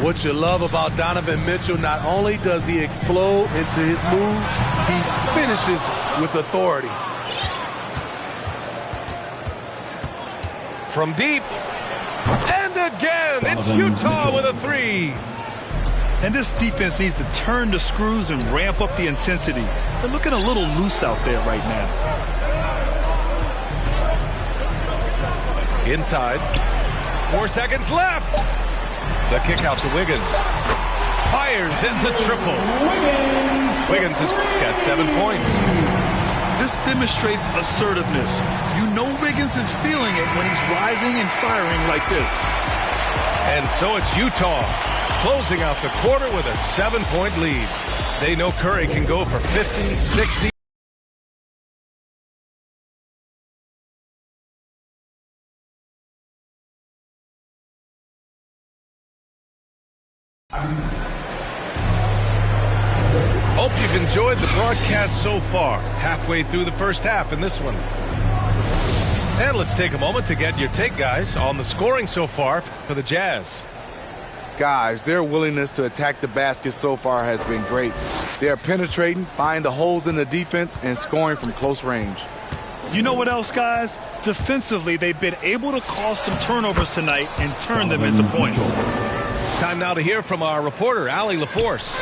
What you love about Donovan Mitchell, not only does he explode into his moves, he finishes with authority. From deep. And again, it's Utah with a 3. And this defense needs to turn the screws and ramp up the intensity. They're looking a little loose out there right now. Inside. 4 seconds left. The kick out to Wiggins. Fires in the triple. Wiggins has got 7 points. This demonstrates assertiveness. You know Wiggins is feeling it when he's rising and firing like this. And so it's Utah closing out the quarter with a 7-point lead. They know Curry can go for 50, 60. Hope you've enjoyed the broadcast so far. Halfway through the first half in this one. And let's take a moment to get your take, guys, on the scoring so far for the Jazz. guys, their willingness to attack the basket so far has been great. They are penetrating, finding the holes in the defense, and scoring from close range. You know what else, guys? Defensively, they've been able to cause some turnovers tonight and turn them into points. Time now to hear from our reporter, Allie LaForce.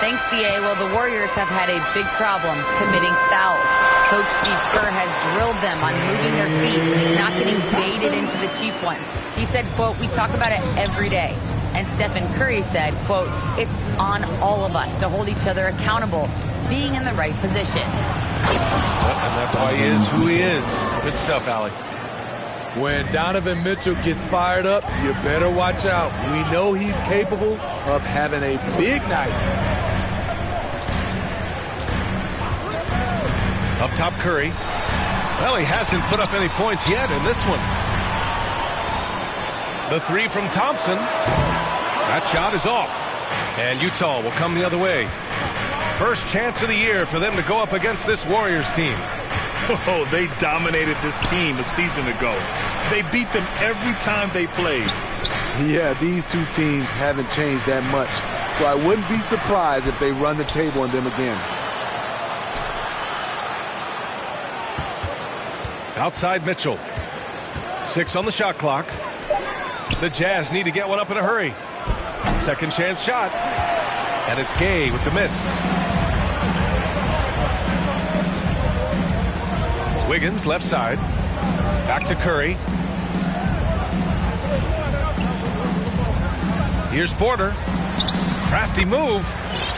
Thanks, B.A. Well, the Warriors have had a big problem committing fouls. Coach Steve Kerr has drilled them on moving their feet, not getting baited into the cheap ones. He said, quote, "We talk about it every day." And Stephen Curry said, quote, "It's on all of us to hold each other accountable, being in the right position." And that's why he is who he is. Good stuff, Allie. When Donovan Mitchell gets fired up, you better watch out. We know he's capable of having a big night. Up top, Curry. Well, he hasn't put up any points yet in this one. The three from Thompson. That shot is off. And Utah will come the other way. First chance of the year for them to go up against this Warriors team. Oh, they dominated this team a season ago. They beat them every time they played. Yeah, these two teams haven't changed that much. So I wouldn't be surprised if they run the table on them again. Outside Mitchell. 6 on the shot clock. The Jazz need to get one up in a hurry. Second chance shot. And it's Gay with the miss. Wiggins left side. Back to Curry. Here's Porter. Crafty move.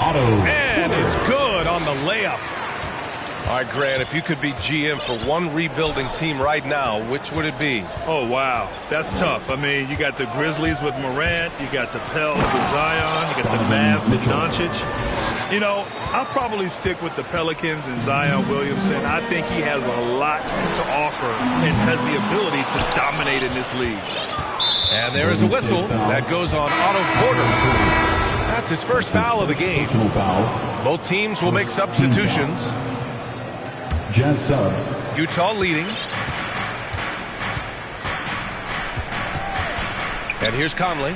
And it's good on the layup. All right, Grant, if you could be GM for one rebuilding team right now, which would it be? Oh, wow. That's tough. I mean, you got the Grizzlies with Morant. You got the Pels with Zion. You got the Mavs with Doncic. You know, I'll probably stick with the Pelicans and Zion Williamson. I think he has a lot to offer and has the ability to dominate in this league. And there is a whistle that goes on Otto Porter. That's his first foul of the game. Both teams will make substitutions. Jazz sub. Utah leading. And here's Conley.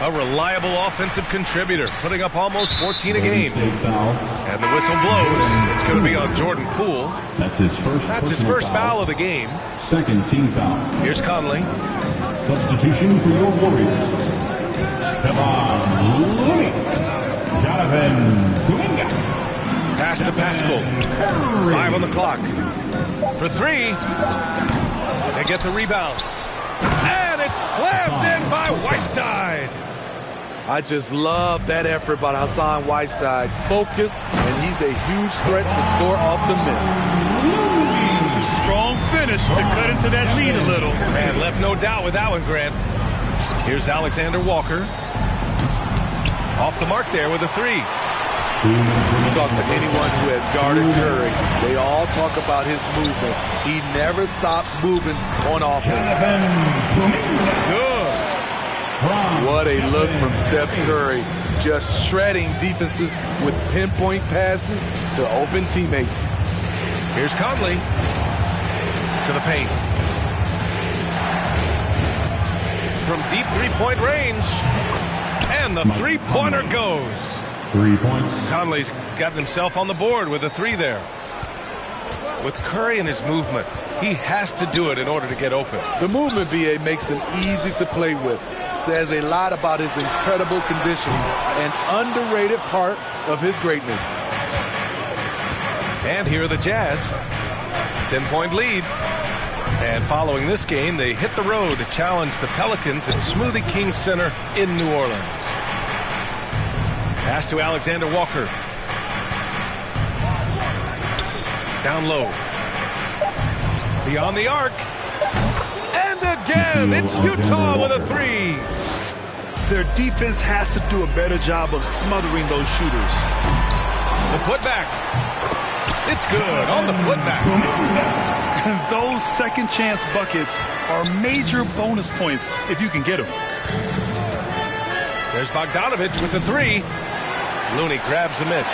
A reliable offensive contributor, putting up almost 14 a game. And the whistle blows. It's going to be on Jordan Poole. That's his first foul of the game. Second team foul. Here's Conley. Substitution for your Warriors. Kevon Looney. Jonathan Kuminga. Pass to Pascal. 5 on the clock. For 3. They get the rebound. And it's slammed in by Whiteside. I just love that effort by Hassan Whiteside. Focus, and he's a huge threat to score off the miss. Strong finish to cut into that lead a little. And left no doubt with that one, Grant. Here's Alexander Walker. Off the mark there with a 3. Talk to anyone who has guarded Curry. They all talk about his movement. He never stops moving on offense. Good. What a look from Steph Curry. Just shredding defenses with pinpoint passes to open teammates. Here's Conley to the paint. From deep three-point range. And the three-pointer goes. 3 points. Conley's gotten himself on the board with a 3 there. With Curry and his movement, he has to do it in order to get open. The movement, BA, makes him easy to play with. Says a lot about his incredible conditioning, an underrated part of his greatness. And here are the Jazz. 10-point lead. And following this game, they hit the road to challenge the Pelicans at Smoothie King Center in New Orleans. Pass to Alexander Walker. Down low. Beyond the arc. And again, it's Utah with a 3. Their defense has to do a better job of smothering those shooters. The putback. It's good on the putback. Those second chance buckets are major bonus points if you can get them. There's Bogdanovich with the 3. Looney grabs a miss.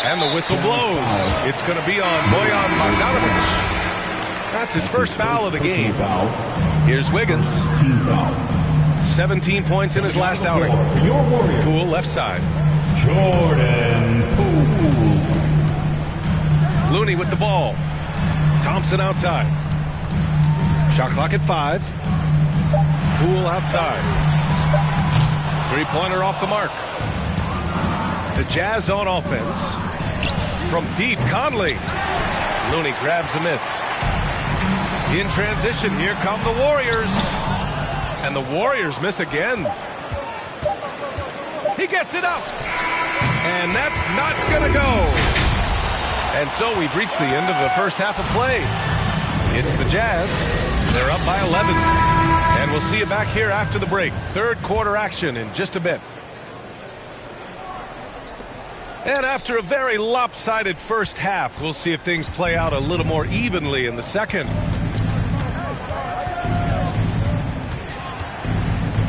And the whistle blows. It's going to be on Bojan Bogdanovich. That's his first foul of the game. Here's Wiggins. Team foul. 17 points in his last outing. Poole left side. Jordan Poole. Looney with the ball. Thompson outside. Shot clock at 5. Poole outside. Three-pointer off the mark. The Jazz on offense. From deep, Conley. Looney grabs a miss. In transition, here come the Warriors. And the Warriors miss again. He gets it up. And that's not going to go. And so we've reached the end of the first half of play. It's the Jazz. They're up by 11. And we'll see you back here after the break. Third quarter action in just a bit. And after a very lopsided first half, we'll see if things play out a little more evenly in the second.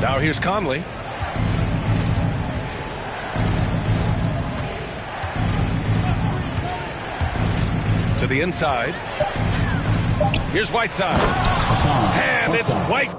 Now here's Conley. To the inside. Here's Whiteside. And it's White.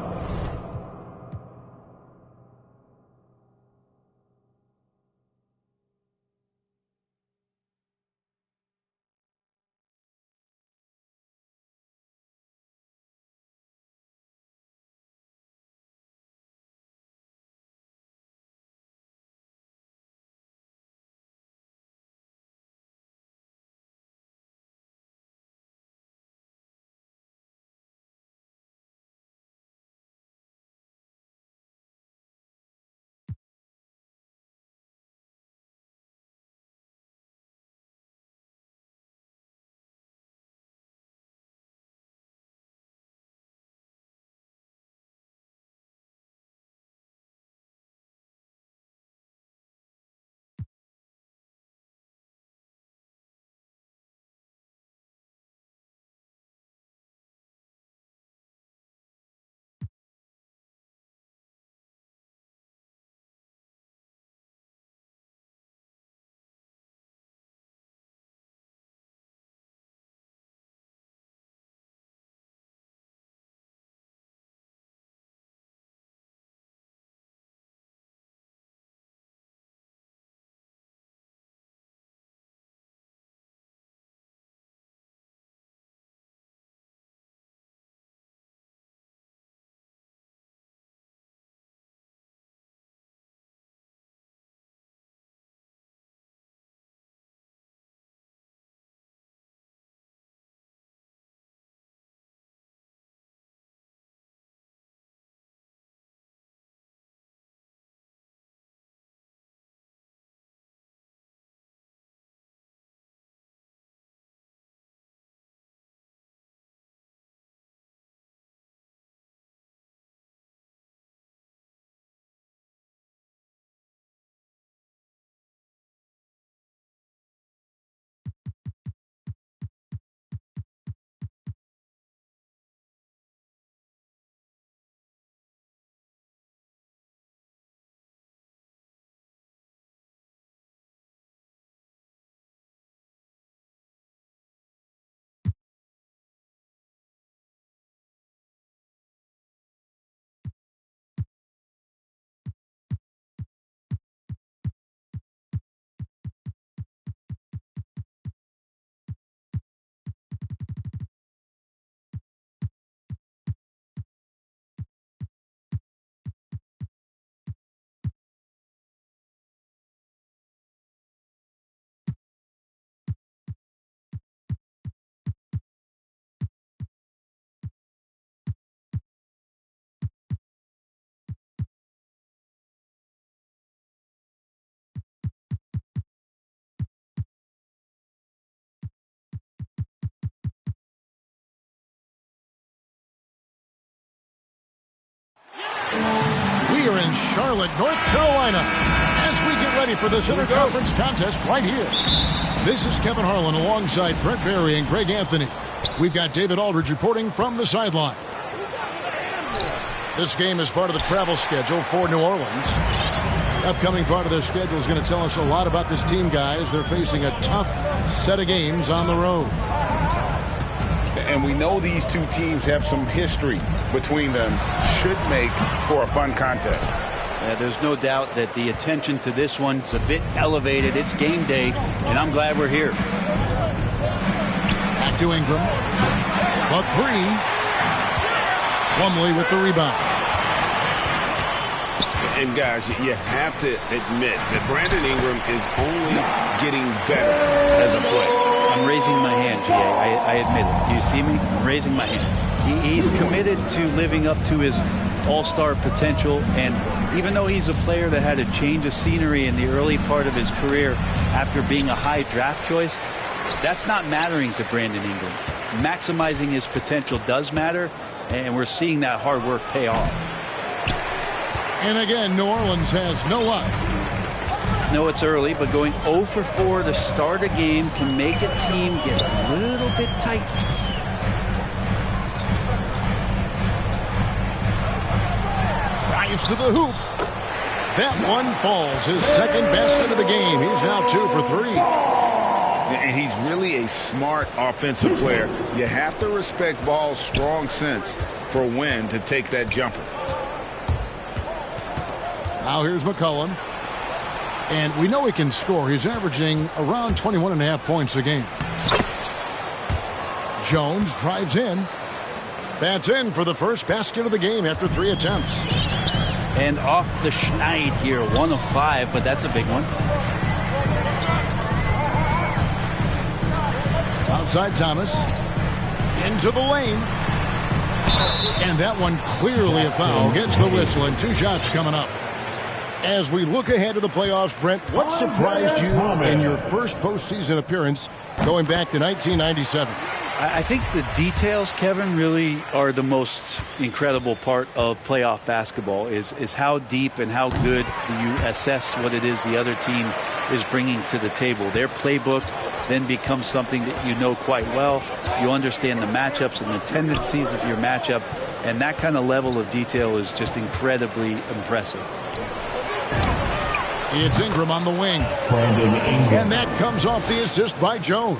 We are in Charlotte, North Carolina, as we get ready for this interconference contest right here. This is Kevin Harlan alongside Brent Barry and Greg Anthony. We've got David Aldridge reporting from the sideline. This game is part of the travel schedule for New Orleans. The upcoming part of their schedule is going to tell us a lot about this team, guys. They're facing a tough set of games on the road. And And we know these two teams have some history between them. Should make for a fun contest. Yeah, there's no doubt that the attention to this one's a bit elevated. It's game day, and I'm glad we're here. Back to Ingram. The three. Plumlee with the rebound. And guys, you have to admit that Brandon Ingram is only getting better as a player. I'm raising my hand, G.A. I admit it. Do you see me? I'm raising my hand. He's committed to living up to his all-star potential, and even though he's a player that had a change of scenery in the early part of his career after being a high draft choice, that's not mattering to Brandon Ingram. Maximizing his potential does matter, and we're seeing that hard work pay off. And again, New Orleans has no luck. No, it's early, but going 0 for 4 to start a game can make a team get a little bit tight. Drives to the hoop. That one falls. His second basket of the game. He's now 2 for 3. And he's really a smart offensive player. You have to respect Ball's strong sense for when to take that jumper. Now here's McCollum. And we know he can score. He's averaging around 21.5 points a game. Jones drives in. That's in for the first basket of the game after 3 attempts. And off the schneid here, 1 of 5, but that's a big one. Outside Thomas. Into the lane. And that one clearly a foul. Gets the whistle, and 2 shots coming up. As we look ahead to the playoffs, Brent, what surprised you in your first postseason appearance going back to 1997? I think the details, Kevin, really are the most incredible part of playoff basketball is how deep and how good you assess what it is the other team is bringing to the table. Their playbook then becomes something that you know quite well. You understand the matchups and the tendencies of your matchup, and that kind of level of detail is just incredibly impressive. It's Ingram on the wing. And that comes off the assist by Jones.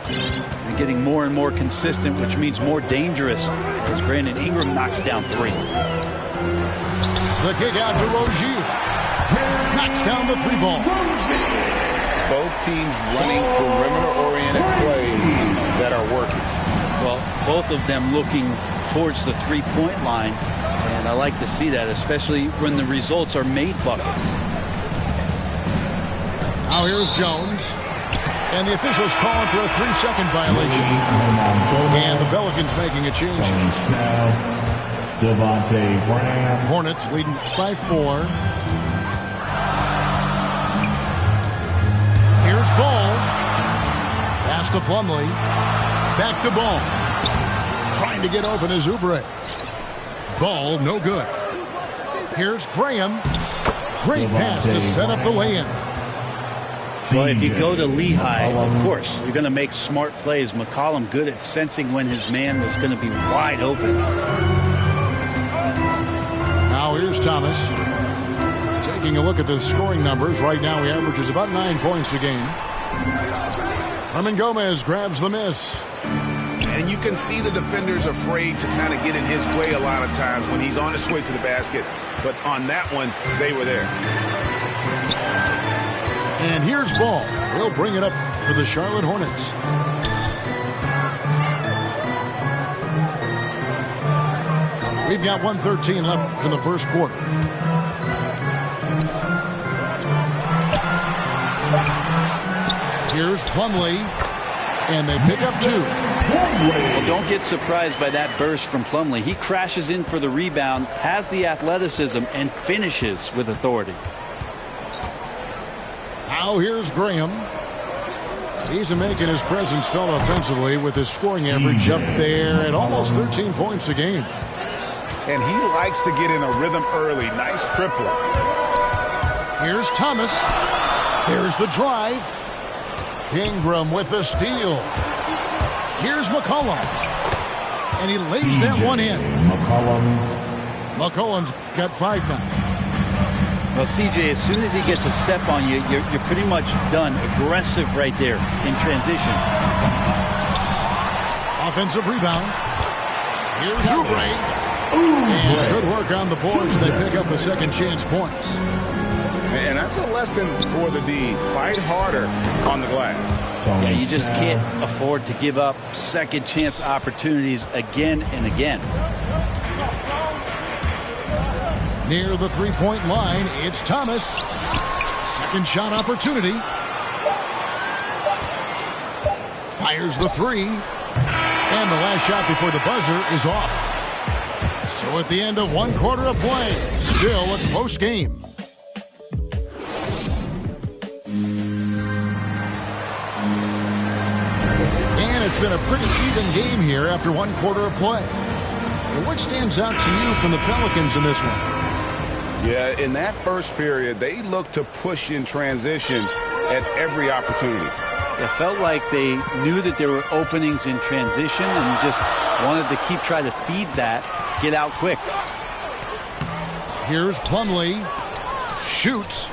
And getting more and more consistent, which means more dangerous as Brandon Ingram knocks down 3. The kick out to Rozier. Knocks down the 3 ball. Both teams running perimeter-oriented plays that are working. Well, both of them looking towards the 3-point line. And I like to see that, especially when the results are made buckets. Now here's Jones. And the officials calling for a 3-second violation. And the Pelicans making a change. Devontae Graham. Hornets leading by 4. Here's Ball. Pass to Plumlee. Back to Ball. Trying to get open is Oubre. Ball, no good. Here's Graham. Great pass to set up the lay-in. Well, if you go to Lehigh, of course, you're going to make smart plays. McCollum good at sensing when his man was going to be wide open. Now here's Thomas. Taking a look at the scoring numbers. Right now he averages about 9 points a game. Herman Gomez grabs the miss. And you can see the defenders afraid to kind of get in his way a lot of times when he's on his way to the basket. But on that one, they were there. And here's Ball. He'll bring it up for the Charlotte Hornets. We've got 1:13 left in the first quarter. Here's Plumlee. And they pick up 2. Well, don't get surprised by that burst from Plumlee. He crashes in for the rebound, has the athleticism, and finishes with authority. Now here's Graham. He's making his presence felt offensively with his scoring average up there at almost 13 points a game. And he likes to get in a rhythm early. Nice triple. Here's Thomas. There's the drive. Ingram with the steal. Here's McCollum. And he lays that one in. McCollum's got 5 now. Well, CJ, as soon as he gets a step on you, you're pretty much done. Aggressive right there in transition. Offensive rebound. Here's Oubre. And good work on the boards. They pick up the second chance points. And that's a lesson for the D. Fight harder on the glass. Yeah, you just can't afford to give up second chance opportunities again and again. Near the three-point line, it's Thomas. Second shot opportunity. Fires the three. And the last shot before the buzzer is off. So at the end of one quarter of play, still a close game. And it's been a pretty even game here after one quarter of play. And what stands out to you from the Pelicans in this one? Yeah, in that first period, they looked to push in transition at every opportunity. It felt like they knew that there were openings in transition and just wanted to keep trying to feed that, get out quick. Here's Plumlee. Shoots.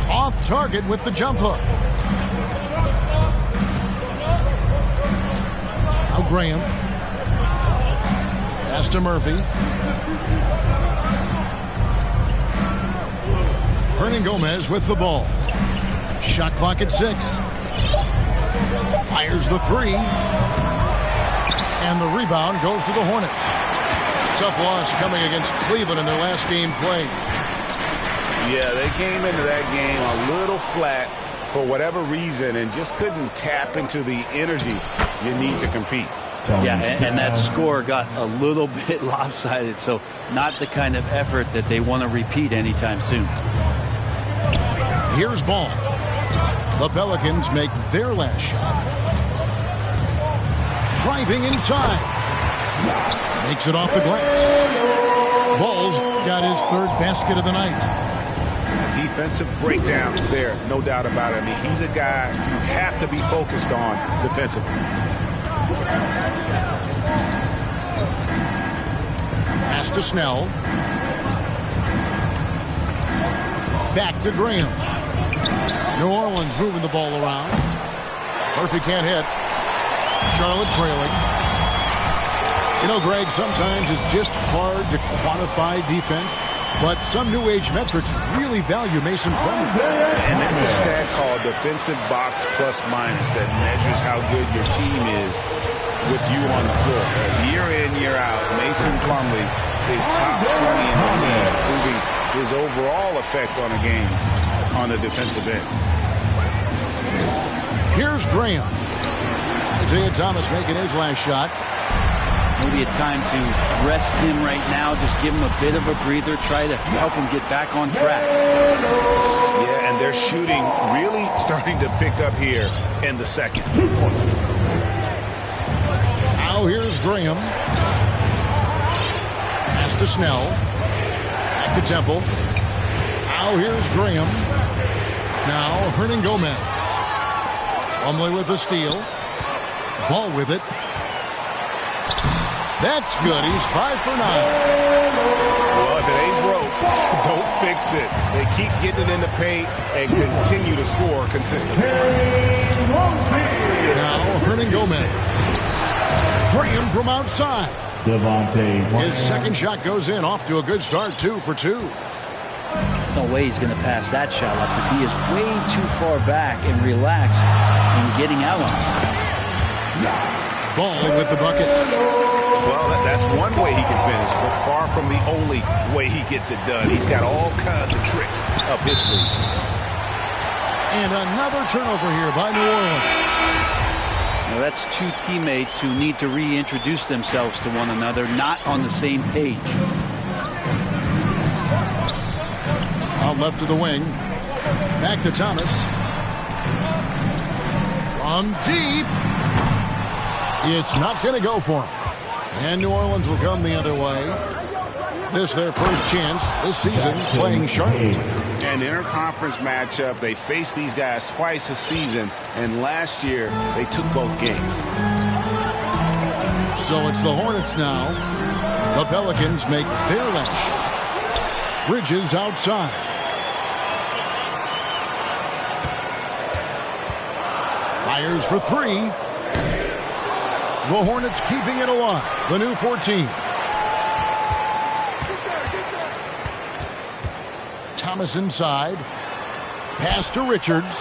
Off target with the jump hook. Now Graham. Pass to Murphy. Hernangomez with the ball. Shot clock at 6. Fires the three. And the rebound goes to the Hornets. Tough loss coming against Cleveland in their last game played. Yeah, they came into that game a little flat for whatever reason and just couldn't tap into the energy you need to compete. Yeah, and that score got a little bit lopsided, so not the kind of effort that they want to repeat anytime soon. Here's Ball. The Pelicans make their last shot. Driving inside. Makes it off the glass. Ball's got his third basket of the night. Defensive breakdown there, no doubt about it. I mean, he's a guy you have to be focused on defensively. Pass to Snell. Back to Graham. New Orleans moving the ball around. Murphy can't hit. Charlotte trailing. You know, Greg, sometimes it's just hard to quantify defense, but some new age metrics really value Mason Plumlee. And there's a stat called defensive box plus minus that measures how good your team is with you on the floor. Year in, year out, Mason Plumlee is top 20 in the league, proving his overall effect on a game on the defensive end. Here's Graham. Isaiah Thomas making his last shot. Maybe a time to rest him right now, just give him a bit of a breather, try to help him get back on track. Yeah, and their shooting really starting to pick up here in the second. Now here's Graham. Pass to Snell. Back to Temple. Now here's Graham. Now Hernangomez. Plumlee with the steal. Ball with it. That's good. He's 5 for 9. Well, if it ain't broke, don't fix it. They keep getting it in the paint and continue to score consistently. Now Hernangomez. Graham from outside. His second shot goes in. Off to a good start. 2 for 2. There's no way he's going to pass that shot up. The D is way too far back and relaxed in getting out on it. Ball with the bucket. Well, that's one way he can finish, but far from the only way he gets it done. He's got all kinds of tricks up his sleeve. And another turnover here by New Orleans. Now that's two teammates who need to reintroduce themselves to one another, not on the same page. Out left of the wing. Back to Thomas. From deep. It's not going to go for him. And New Orleans will come the other way. This their first chance this season playing Charlotte. An interconference matchup. They faced these guys twice this season, and last year they took both games. So it's the Hornets now. The Pelicans make their last shot. Bridges outside. Fires for 3. The Hornets keeping it alive. The new 14. Thomas inside. Pass to Richards.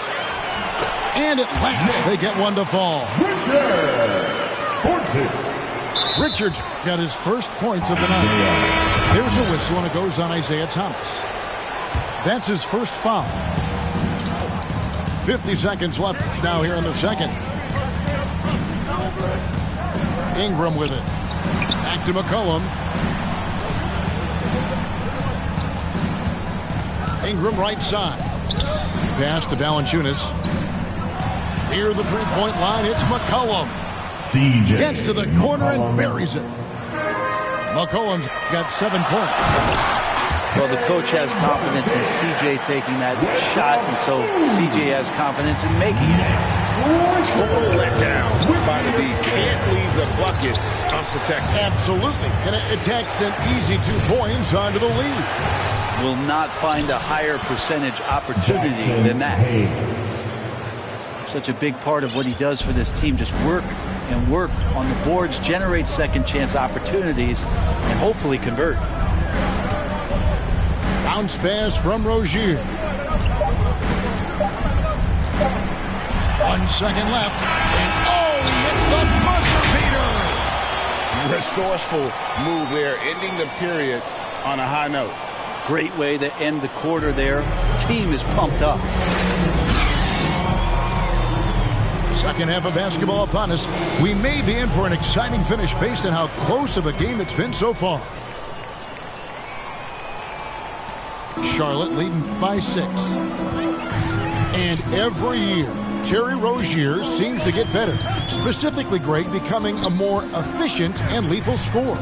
And at last, they get one to fall. Richards got his first points of the night. There's a whistle, and it goes on Isaiah Thomas. That's his first foul. 50 seconds left now here in the second. Ingram with it. Back to McCollum. Ingram right side. Pass to Valanciunas. Near the three-point line, it's McCollum. CJ Gets to the corner and buries it. McCollum's got 7 points. Well, the coach has confidence in CJ taking that shot, and so CJ has confidence in making it. Total letdown by the D. Can't leave the bucket unprotected. Absolutely. And it takes an easy 2 points onto the lead. Will not find a higher percentage opportunity than that. Such a big part of what he does for this team, just work and work on the boards, generate second chance opportunities, and hopefully convert. Bounce pass from Rozier. 1 second left. And he hits the buzzer beater. Resourceful move there, ending the period on a high note. Great way to end the quarter there. Team is pumped up. Second half of basketball upon us. We may be in for an exciting finish based on how close of a game it's been so far. Charlotte leading by 6. And every year, Terry Rozier seems to get better. Specifically great, becoming a more efficient and lethal scorer.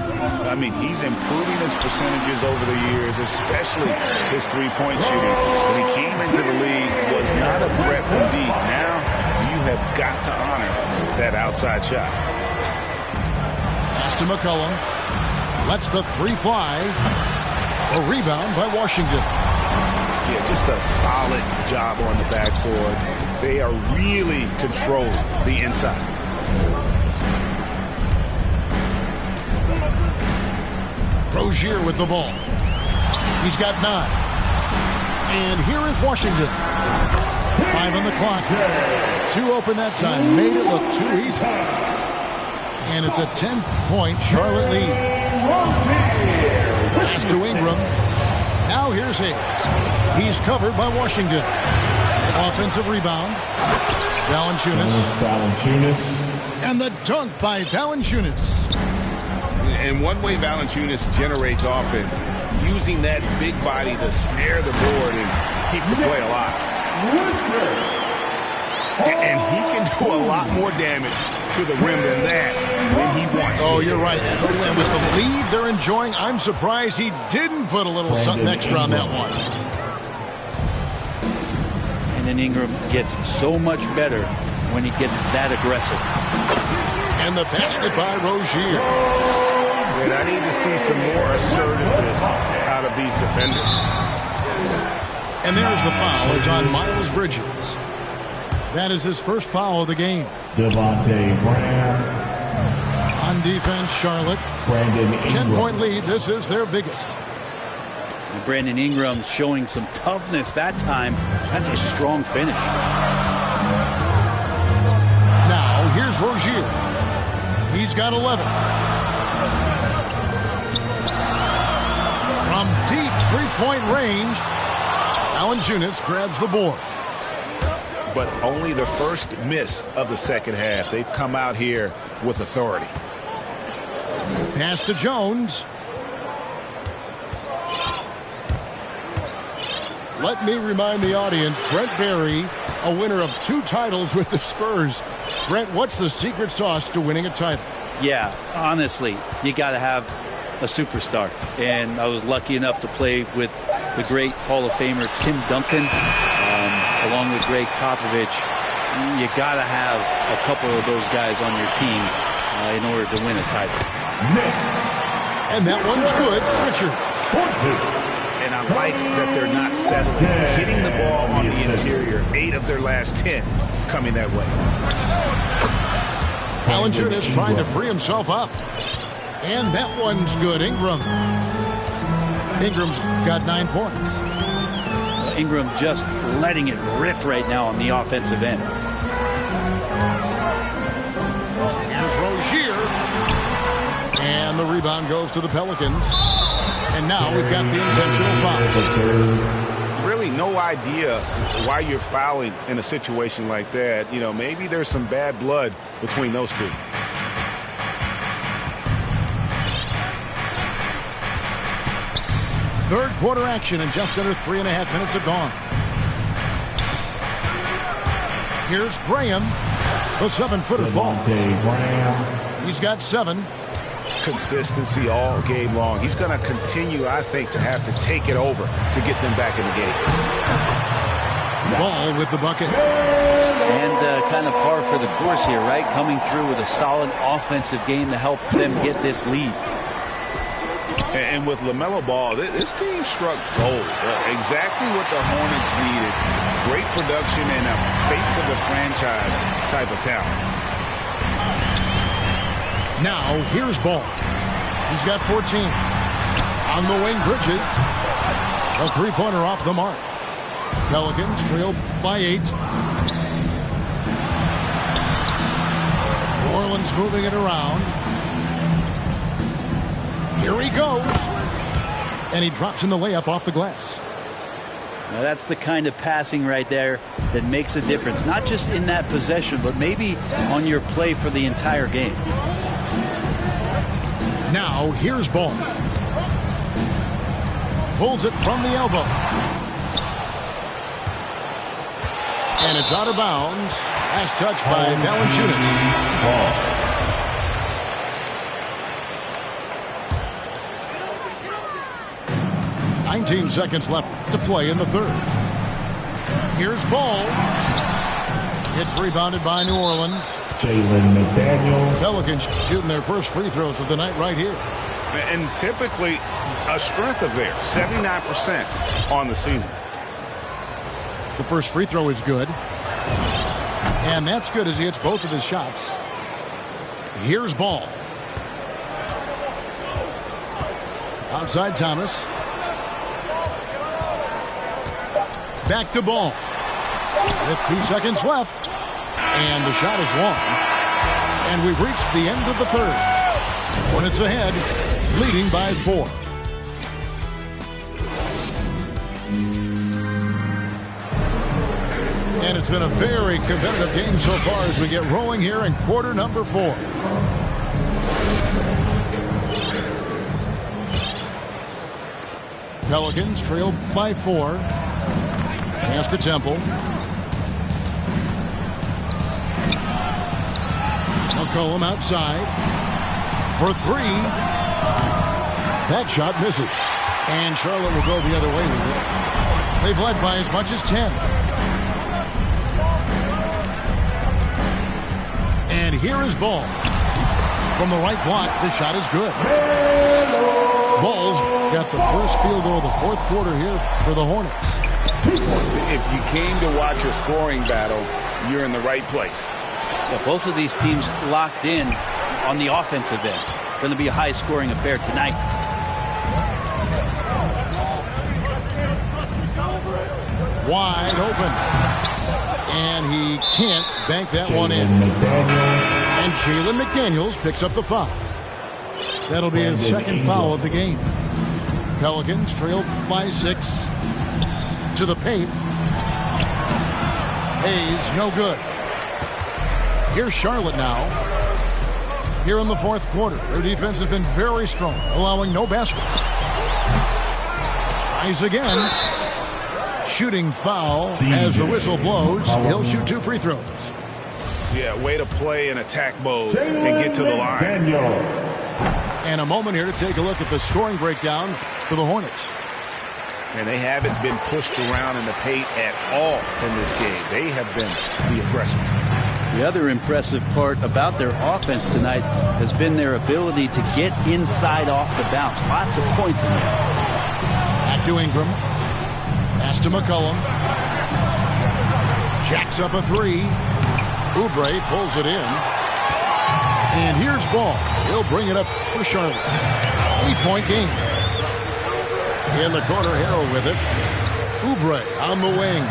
I mean, he's improving his percentages over the years, especially his three-point shooting. When he came into the league, was not a threat from deep. Now, you have got to honor that outside shot. Pass to McCollum. Lets the three fly. A rebound by Washington. Yeah, just a solid job on the backboard. They are really controlling the inside. Rozier with the ball. He's got 9. And here is Washington. 5 on the clock. 2 open that time. Made it look too easy. And it's a 10-point Charlotte lead. Pass to Ingram. Now here's Hayes. He's covered by Washington. Offensive rebound. Valanciunas. And the dunk by Valanciunas. And one way Valanciunas generates offense, using that big body to snare the board and keep the play alive. And he can do a lot more damage to the rim than that when he wants to. Oh, you're right. And with the lead they're enjoying, I'm surprised he didn't put a little something extra on that one. And then Ingram gets so much better when he gets that aggressive. And the basket by Rozier. And I need to see some more assertiveness out of these defenders. And there's the foul. It's on Miles Bridges. That is his first foul of the game. Devontae Graham. On defense, Charlotte. 10-point lead. This is their biggest. And Brandon Ingram showing some toughness that time. That's a strong finish. Now, here's Rozier. He's got 11. From deep three-point range, Valanciunas grabs the board. But only the first miss of the second half. They've come out here with authority. Pass to Jones. Let me remind the audience, Brent Barry, a winner of 2 titles with the Spurs. Brent, what's the secret sauce to winning a title? Yeah, honestly, you got to have a superstar. And I was lucky enough to play with the great Hall of Famer Tim Duncan, along with Greg Popovich. You got to have a couple of those guys on your team in order to win a title. And that one's good. Richard. And I like that they're not settling. Hitting the ball on the interior. 8 of their last 10 coming that way. Valanciunas trying to free himself up. And that one's good. Ingram's got 9 points. Ingram just letting it rip right now on the offensive end. Here's Rozier. And the rebound goes to the Pelicans. And now we've got the intentional foul. Really no idea why you're fouling in a situation like that. You know, maybe there's some bad blood between those two. Third quarter action and just under 3.5 minutes have gone. Here's Graham. The 7-footer falls. He's got 7. Consistency all game long. He's going to continue, I think, to have to take it over to get them back in the game. Ball with the bucket. And kind of par for the course here, right? Coming through with a solid offensive game to help them get this lead. And with LaMelo Ball, this team struck gold. Exactly what the Hornets needed. Great production and a face of the franchise type of talent. Now, here's Ball. He's got 14. On the wing, Bridges. A 3-pointer off the mark. Pelicans trail by 8. New Orleans moving it around. Here he goes. And he drops in the layup off the glass. Now that's the kind of passing right there that makes a difference. Not just in that possession, but maybe on your play for the entire game. Now, here's Ball. Pulls it from the elbow. And it's out of bounds. Last touch by Valanciunas. Ball. 19 seconds left to play in the third. Here's Ball. It's rebounded by New Orleans. Jalen McDaniels. Pelicans shooting their first free throws of the night right here. And typically a strength of theirs, 79% on the season. The first free throw is good. And that's good as he hits both of his shots. Here's Ball. Outside Thomas. Back to Ball. With 2 seconds left. And the shot is long. And we've reached the end of the third. Hornets ahead, leading by 4. And it's been a very competitive game so far as we get rolling here in quarter number 4. Pelicans trail by 4. Pass to Temple. McCollum outside for 3. That shot misses. And Charlotte will go the other way with it. They've led by as much as 10. And here is Ball. From the right block, the shot is good. Ball's got the first field goal of the fourth quarter here for the Hornets. If you came to watch a scoring battle, you're in the right place. Yeah, both of these teams locked in on the offensive end. Going to be a high-scoring affair tonight. Wide open. And he can't bank that one in. And Jalen McDaniels picks up the foul. That'll be his second foul of the game. Pelicans trail by 6. To the paint. Hayes, no good. Here's Charlotte now. Here in the fourth quarter. Their defense has been very strong, allowing no baskets. Tries again. Shooting foul as the whistle blows. He'll shoot 2 free throws. Yeah, way to play in attack mode and get to the line. And a moment here to take a look at the scoring breakdown for the Hornets. And they haven't been pushed around in the paint at all in this game. They have been the aggressor. The other impressive part about their offense tonight has been their ability to get inside off the bounce. Lots of points in there. Back to Ingram. Pass to McCollum. Jacks up a 3. Oubre pulls it in. And here's ball. He'll bring it up for Charlotte. 8-point game. In the corner, Harrell with it. Oubre on the wing.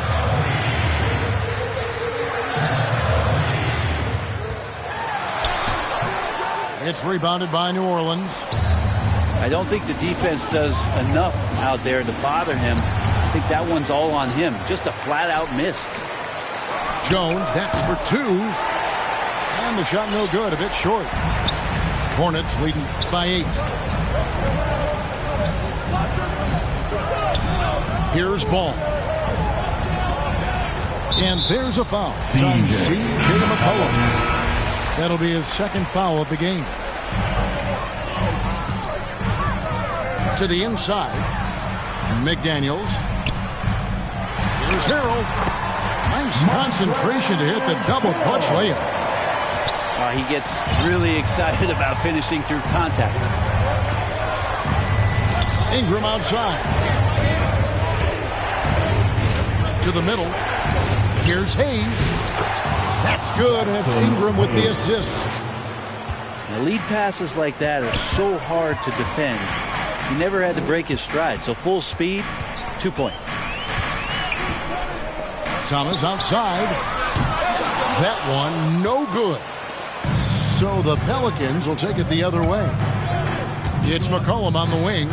It's rebounded by New Orleans. I don't think the defense does enough out there to bother him. I think that one's all on him. Just a flat-out miss. Jones, that's for 2. And the shot no good, a bit short. Hornets leading by 8. Here's ball. And there's a foul. C.J. McCollum. That'll be his second foul of the game. To the inside. McDaniels. Here's Harrell. Nice concentration to hit the double clutch layup. He gets really excited about finishing through contact. Ingram outside. To the middle. Here's Hayes. That's good, and it's Ingram with the assist. Now, lead passes like that are so hard to defend. He never had to break his stride, so full speed, 2 points. Thomas outside. That one no good. So the Pelicans will take it the other way. It's McCollum on the wing.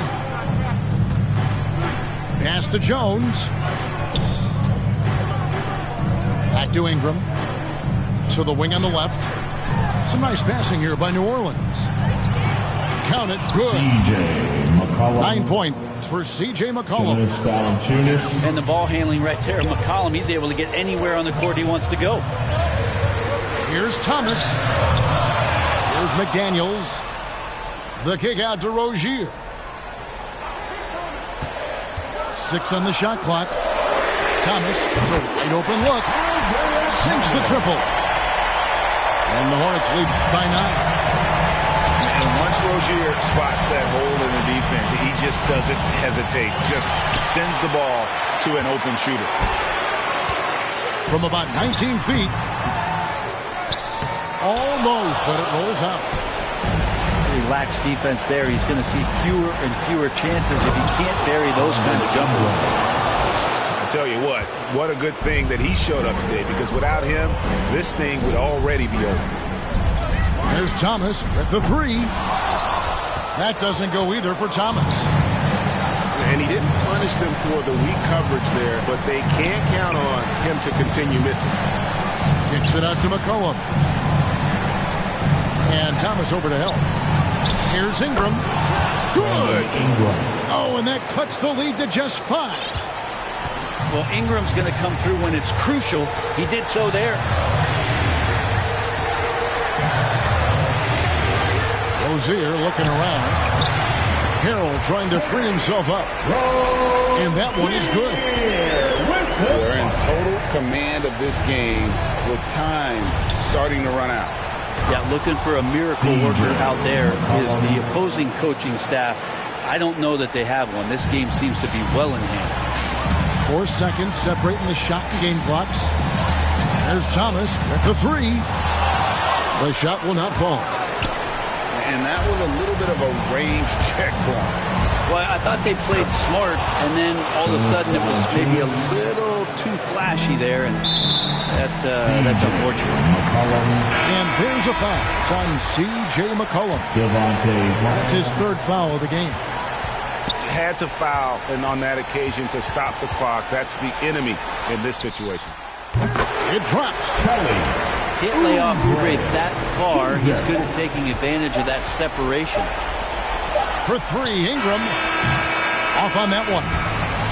Pass to Jones. Back to Ingram. To the wing on the left. Some nice passing here by New Orleans. Count it, good. C.J. McCollum. 9 points for C.J. McCollum. And the ball handling right there, McCollum, he's able to get anywhere on the court he wants to go. Here's Thomas. Here's McDaniels. The kick out to Rozier. 6 on the shot clock. Thomas, it's a wide open look. Sinks the triple. And the Hornets lead by 9. And once Rozier spots that hole in the defense, he just doesn't hesitate. Just sends the ball to an open shooter. From about 19 feet. Almost, but it rolls out. Relaxed defense there. He's going to see fewer and fewer chances if he can't bury those kind of jumpers. I tell you what a good thing that he showed up today, because without him, this thing would already be over. There's Thomas with the 3. That doesn't go either for Thomas. And he didn't punish them for the weak coverage there, but they can't count on him to continue missing. Kicks it out to McCollum. And Thomas over to help. Here's Ingram. Good. Oh, and that cuts the lead to just 5. Well, Ingram's going to come through when it's crucial. He did so there. Rozier looking around. Harrell trying to free himself up. And that one is good. They're in total command of this game with time starting to run out. Yeah, looking for a miracle worker out there is the opposing coaching staff. I don't know that they have one. This game seems to be well in hand. 4 seconds separating the shot and game clocks. There's Thomas with the 3. The shot will not fall. And that was a little bit of a range check for him. Well, I thought they played smart, and then all of a sudden it was maybe a little too flashy there, and that's unfortunate. And there's a foul. It's on C.J. McCollum. That's his 3rd foul of the game. Had to foul, and on that occasion to stop the clock. That's the enemy in this situation. It drops. Can't lay off Oubre that far. He's good at taking advantage of that separation. For 3, Ingram. Off on that one.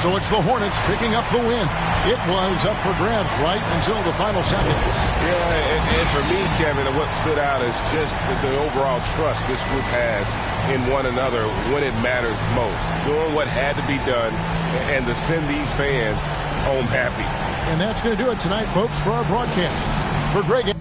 So it's the Hornets picking up the win. It was up for grabs right until the final seconds. Yeah, and for me, Kevin, what stood out is just the overall trust this group has in one another when it matters most. Doing what had to be done and to send these fans home happy. And that's going to do it tonight, folks, for our broadcast. For Greg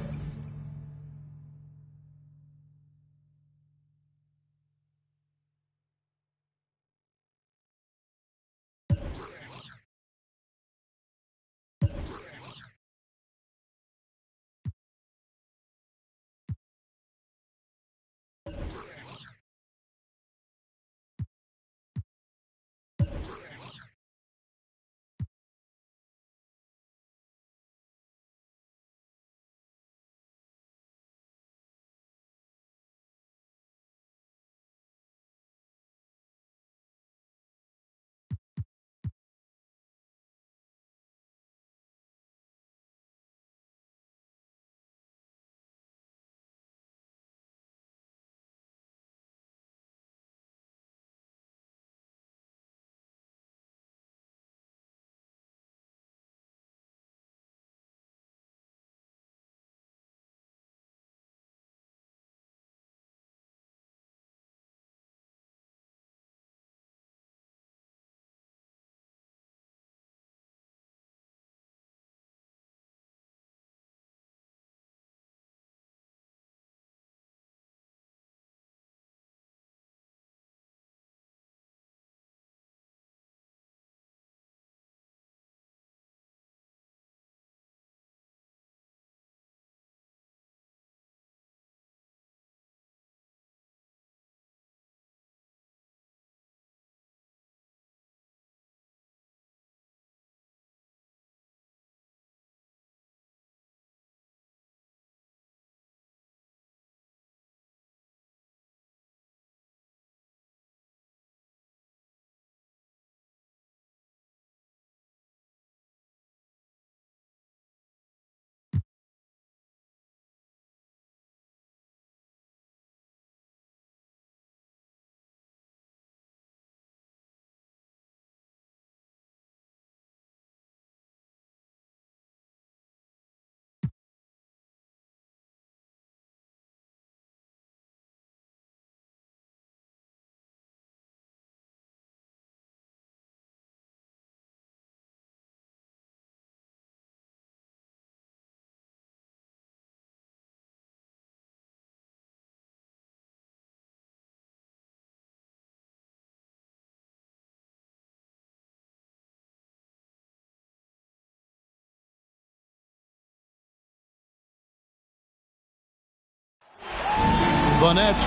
the Nets.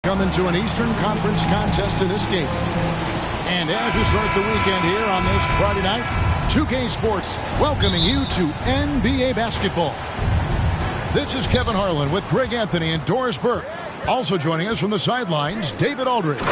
Coming to an Eastern Conference contest in this game. And as we start the weekend here on this Friday night, 2K Sports welcoming you to NBA basketball. This is Kevin Harlan with Greg Anthony and Doris Burke. Also joining us from the sidelines, David Aldridge.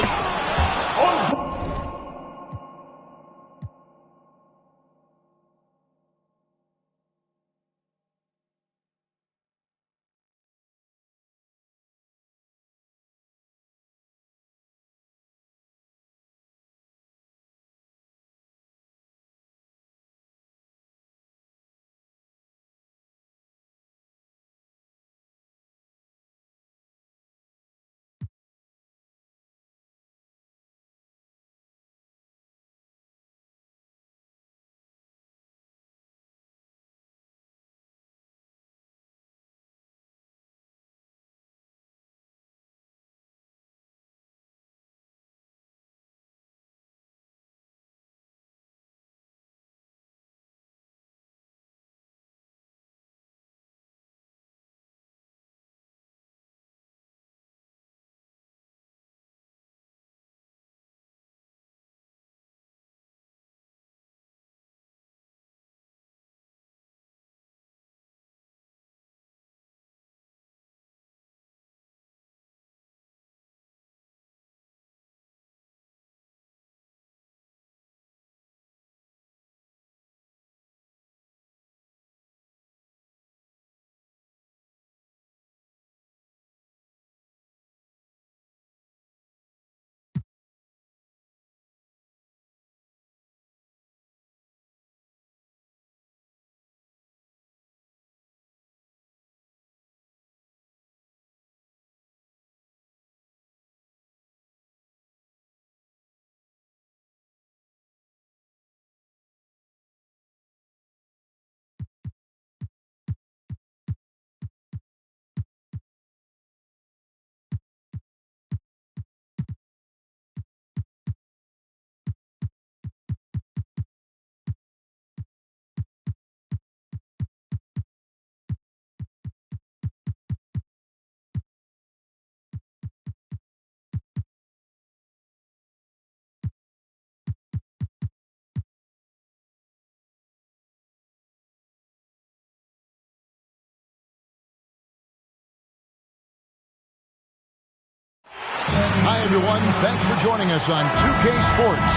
Hi, everyone. Thanks for joining us on 2K Sports.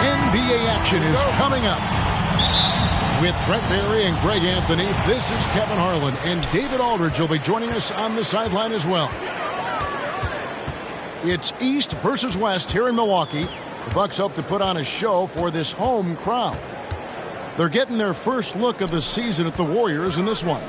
NBA action is coming up. With Brent Barry and Greg Anthony, this is Kevin Harlan, and David Aldridge will be joining us on the sideline as well. It's East versus West here in Milwaukee. The Bucks hope to put on a show for this home crowd. They're getting their first look of the season at the Warriors in this one.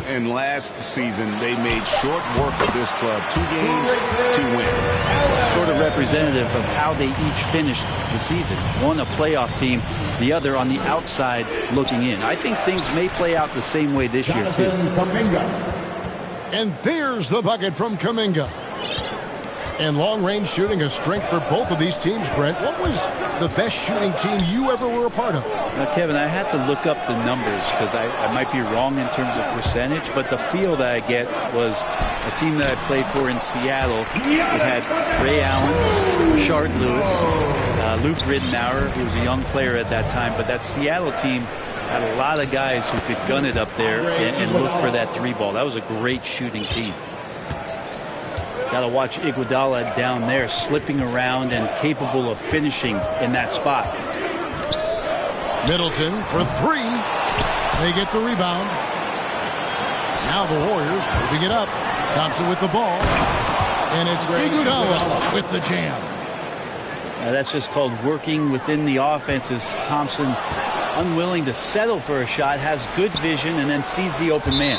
And last season, they made short work of this club. 2 games, 2 wins. Sort of representative of how they each finished the season. One a playoff team, the other on the outside looking in. I think things may play out the same way this year, too. And there's the bucket from Kuminga. And long-range shooting a strength for both of these teams, Brent. What was the best shooting team you ever were a part of? Now, Kevin, I have to look up the numbers because I might be wrong in terms of percentage, but the feel that I get was a team that I played for in Seattle. It had Ray Allen, Rashard Lewis, Luke Ridenour, who was a young player at that time, but that Seattle team had a lot of guys who could gun it up there and look for that 3-ball. That was a great shooting team. Got to watch Iguodala down there, slipping around and capable of finishing in that spot. Middleton for 3. They get the rebound. Now the Warriors moving it up. Thompson with the ball. And it's Iguodala with the jam. Now that's just called working within the offense as Thompson, unwilling to settle for a shot, has good vision, and then sees the open man.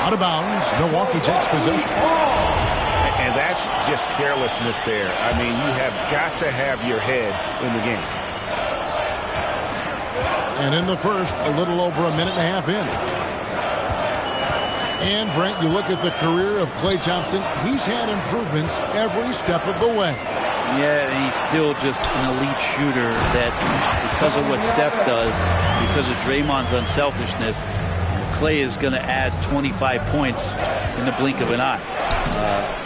Out of bounds. Milwaukee takes possession. And that's just carelessness there. I mean, you have got to have your head in the game. And in the first, a little over a minute and a half in. And, Brent, you look at the career of Klay Thompson, he's had improvements every step of the way. Yeah, and he's still just an elite shooter that, because of what Steph does, because of Draymond's unselfishness, Klay is going to add 25 points in the blink of an eye.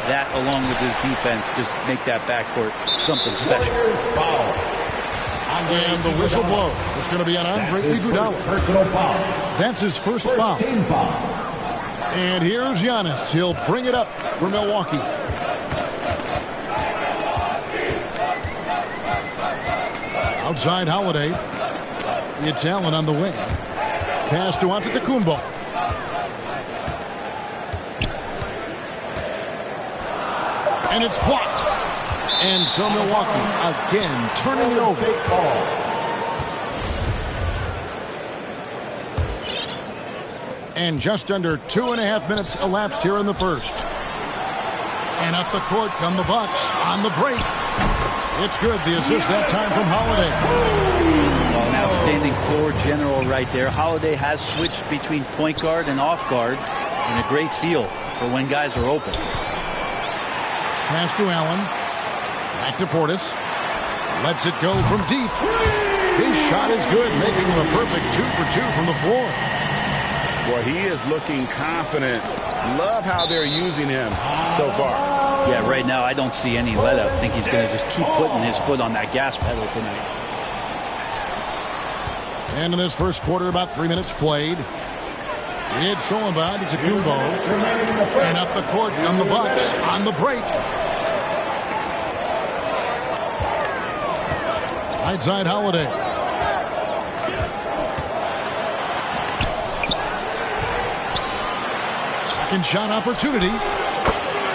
That, along with his defense, just make that backcourt something special. And the whistle blows. It's going to be on Andre Iguodala. Personal foul. That's his first foul. Team foul. And here's Giannis. He'll bring it up for Milwaukee. Outside Holiday. It's Allen on the wing. Pass to Antetokounmpo. And it's blocked. And so Milwaukee again turning it over. And just under 2.5 minutes elapsed here in the first. And up the court come the Bucks on the break. It's good. The assist that time from Holiday. Well, an outstanding floor general right there. Holiday has switched between point guard and off guard, and a great feel for when guys are open. Pass to Allen. Back to Portis. Lets it go from deep. His shot is good, making him a perfect 2 for 2 from the floor. Well, he is looking confident. Love how they're using him so far. Yeah, right now I don't see any let up. I think he's going to just keep putting his foot on that gas pedal tonight. And in this first quarter, about 3 minutes played. It's Solomon to Kumbo. And up the court come the Bucks on the break. Right side Holiday. Second shot opportunity.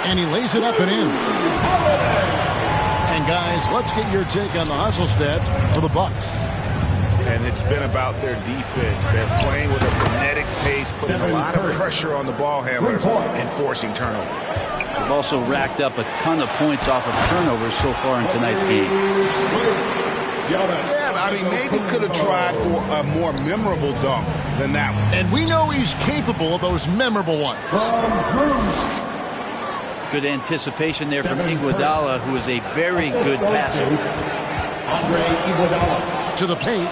And he lays it up and in. And guys, let's get your take on the hustle stats for the Bucks. And it's been about their defense. They're playing with a frenetic pace, putting a lot of pressure on the ball handlers and forcing turnovers. They've also racked up a ton of points off of turnovers so far in tonight's game. Yeah, I mean, maybe could have tried for a more memorable dunk than that one. And we know he's capable of those memorable ones. Good anticipation there from Iguodala, who is a very good passer. Andre Iguodala. To the paint.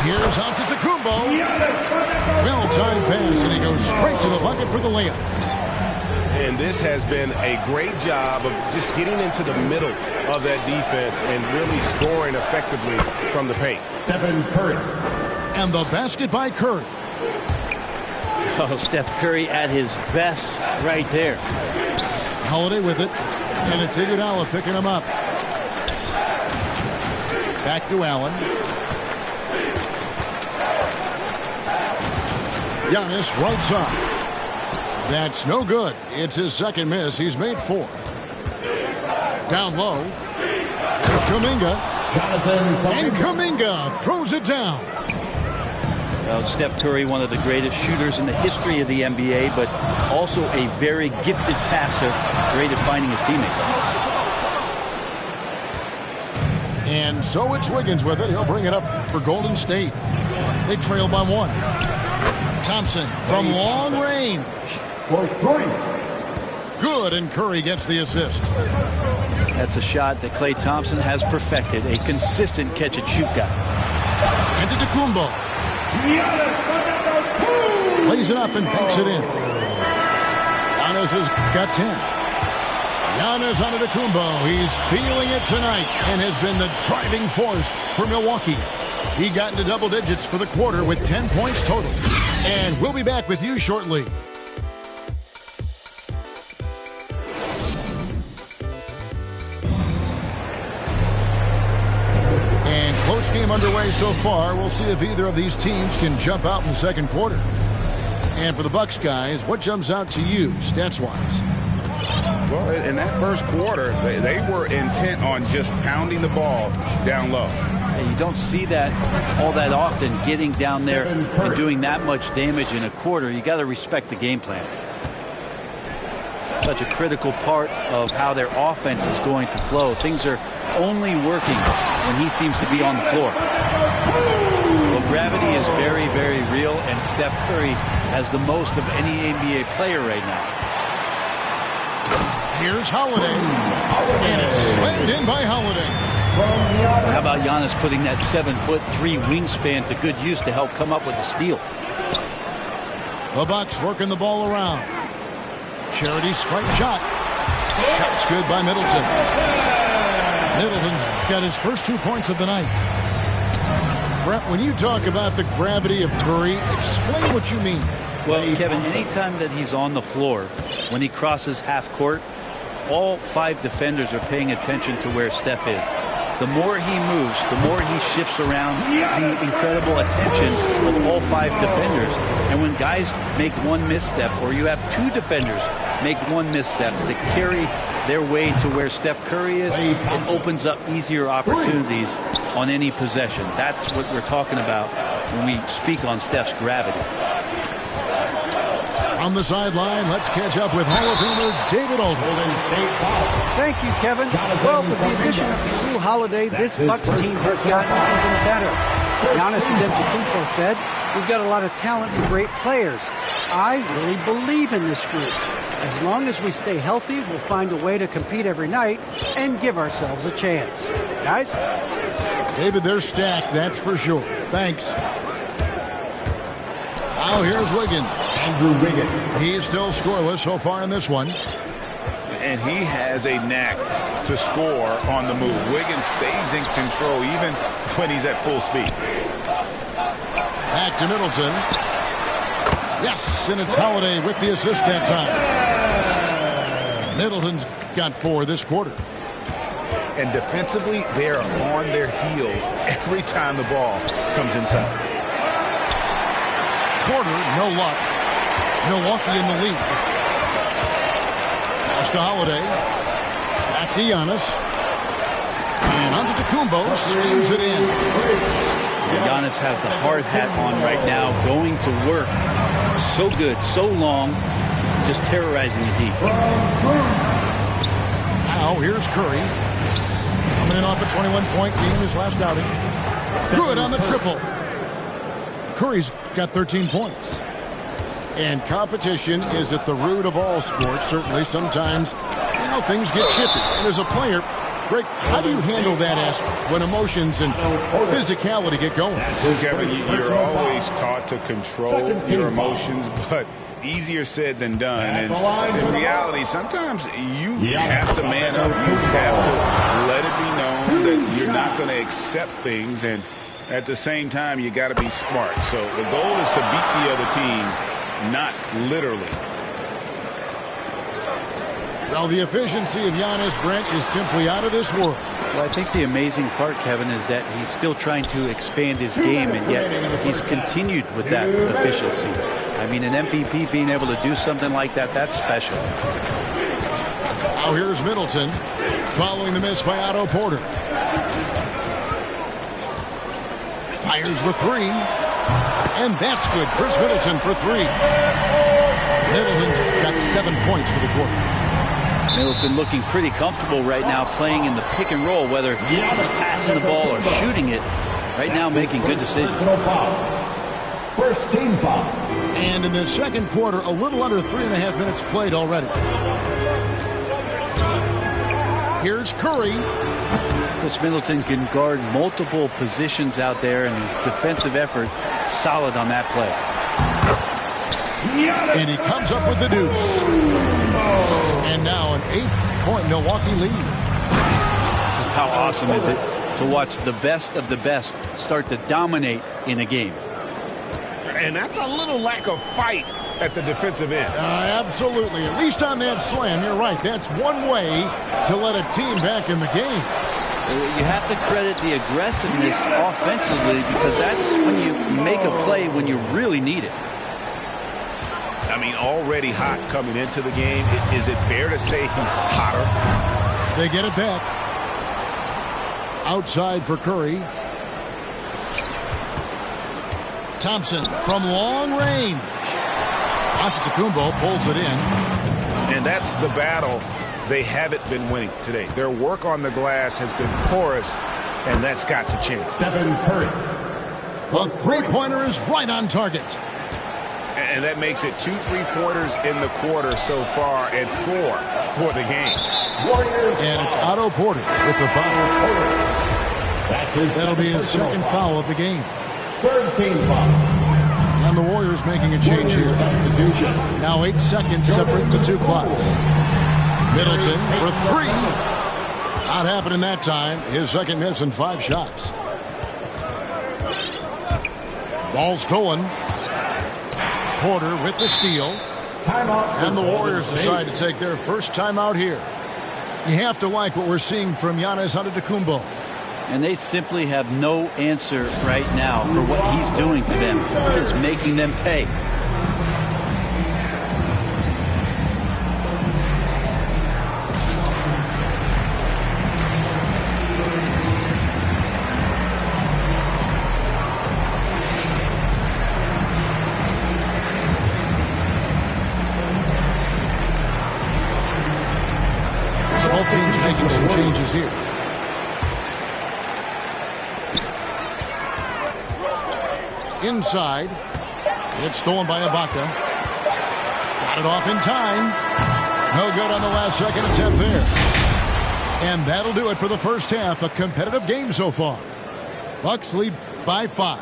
Here's Antetokounmpo. Well-timed pass, and he goes straight to the bucket for the layup. And this has been a great job of just getting into the middle of that defense and really scoring effectively from the paint. Stephen Curry. And the basket by Curry. Oh, Steph Curry at his best right there. Holiday with it. And it's Iguodala picking him up. Back to Allen. Giannis right side. That's no good. It's his second miss. He's made 4. Down low. Here's Kuminga. And Kuminga throws it down. Well, Steph Curry, one of the greatest shooters in the history of the NBA, but also a very gifted passer, great at finding his teammates. And so it's Wiggins with it. He'll bring it up for Golden State. They trail by 1. Thompson from long range. For 3. Good, and Curry gets the assist. That's a shot that Klay Thompson has perfected, a consistent catch-and-shoot guy. And to Antetokounmpo. Lays it up and banks it in. Giannis has got 10. Giannis Antetokounmpo. He's feeling it tonight and has been the driving force for Milwaukee. He got into double digits for the quarter with 10 points total. And we'll be back with you shortly. And close game underway so far. We'll see if either of these teams can jump out in the second quarter. And for the Bucks guys, what jumps out to you stats-wise? Well, in that first quarter, they were intent on just pounding the ball down low. You don't see that all that often, getting down there and doing that much damage in a quarter. You got to respect the game plan. Such a critical part of how their offense is going to flow. Things are only working when he seems to be on the floor. But gravity is very, very real, and Steph Curry has the most of any NBA player right now. Here's Holiday. And it's slammed in by Holiday. How about Giannis putting that 7'3" wingspan to good use to help come up with the steal? The Bucks working the ball around. Charity stripe shot. Shot's good by Middleton. Middleton's got his first 2 points of the night. Brett, when you talk about the gravity of Curry, explain what you mean. Well, Kevin, anytime that he's on the floor, when he crosses half court, all 5 defenders are paying attention to where Steph is. The more he moves, the more he shifts around, the incredible attention of all 5 defenders. And when guys make one misstep, or you have 2 defenders make one misstep to carry their way to where Steph Curry is, it opens up easier opportunities on any possession. That's what we're talking about when we speak on Steph's gravity. On the sideline, let's catch up with Hall of Famer David Aldridge. Thank you, Kevin. Well, with the addition of Jrue Holiday, this Bucks team has gotten even better. Giannis Antetokounmpo said, "We've got a lot of talent and great players. I really believe in this group. As long as we stay healthy, we'll find a way to compete every night and give ourselves a chance." Guys? David, they're stacked, that's for sure. Thanks. Now here's Wiggins. Andrew Wiggins. He's still scoreless so far in this one. And he has a knack to score on the move. Wiggins stays in control even when he's at full speed. Back to Middleton. Yes, and it's Holiday with the assist that time. Middleton's got 4 this quarter. And defensively, they are on their heels every time the ball comes inside. Quarter, no luck. Milwaukee in the lead. Pass to Holiday. Back to Giannis. And Antetokounmpo slams it in. Giannis has the hard hat on right now, going to work. So good, so long, just terrorizing the deep. Now here's Curry. Coming in off a 21-point game his last outing. Good on the triple. Curry's got 13 points. And competition is at the root of all sports. Certainly, sometimes, things get chippy. And as a player, Greg, how do you handle that aspect when emotions and physicality get going? Kevin, you're always taught to control your emotions, but easier said than done. And in reality, sometimes you have to man up. You have to let it be known that you're not going to accept things. And at the same time, you got to be smart. So the goal is to beat the other team, not literally. Well, the efficiency of Giannis, Brent, is simply out of this world. Well, I think the amazing part, Kevin, is that he's still trying to expand his game, and yet he's continued with that efficiency. I mean, an MVP being able to do something like that, that's special. Now here's Middleton following the miss by Otto Porter. Fires the 3. And that's good. Chris Middleton for 3. Middleton's got 7 points for the quarter. Middleton looking pretty comfortable right now playing in the pick and roll, whether he's passing the ball or shooting it. Right now making good decisions. First team foul. And in the second quarter, a little under 3.5 minutes played already. Here's Curry. Chris Middleton can guard multiple positions out there, and his defensive effort solid on that play. And he comes up with the deuce. And now an 8-point Milwaukee lead. Just how awesome is it to watch the best of the best start to dominate in a game. And that's a little lack of fight at the defensive end. Absolutely. At least on that slam, you're right. That's one way to let a team back in the game. You have to credit the aggressiveness offensively, because that's when you make a play when you really need it. I mean, already hot coming into the game. Is it fair to say he's hotter? They get it back. Outside for Curry. Thompson from long range. Antetokounmpo pulls it in. And that's the battle they haven't been winning today. Their work on the glass has been porous, and that's got to change. Stephen Curry. The three-pointer is right on target. And that makes it 2 3-pointers in the quarter so far and 4 for the game. And it's Otto Porter with the foul. That'll be his second foul of the game. Third team foul. And the Warriors making a change here. Now 8 seconds separate the two clocks. Middleton for 3. Not happening that time. His second miss and 5 shots. Ball stolen. Porter with the steal. And the Warriors decide to take their first timeout here. You have to like what we're seeing from Giannis Antetokounmpo. And they simply have no answer right now for what he's doing to them. He's making them pay. So both teams making some changes here. Inside. It's stolen by Ibaka. Got it off in time. No good on the last second attempt there. And that'll do it for the first half. A competitive game so far. Bucks lead by 5.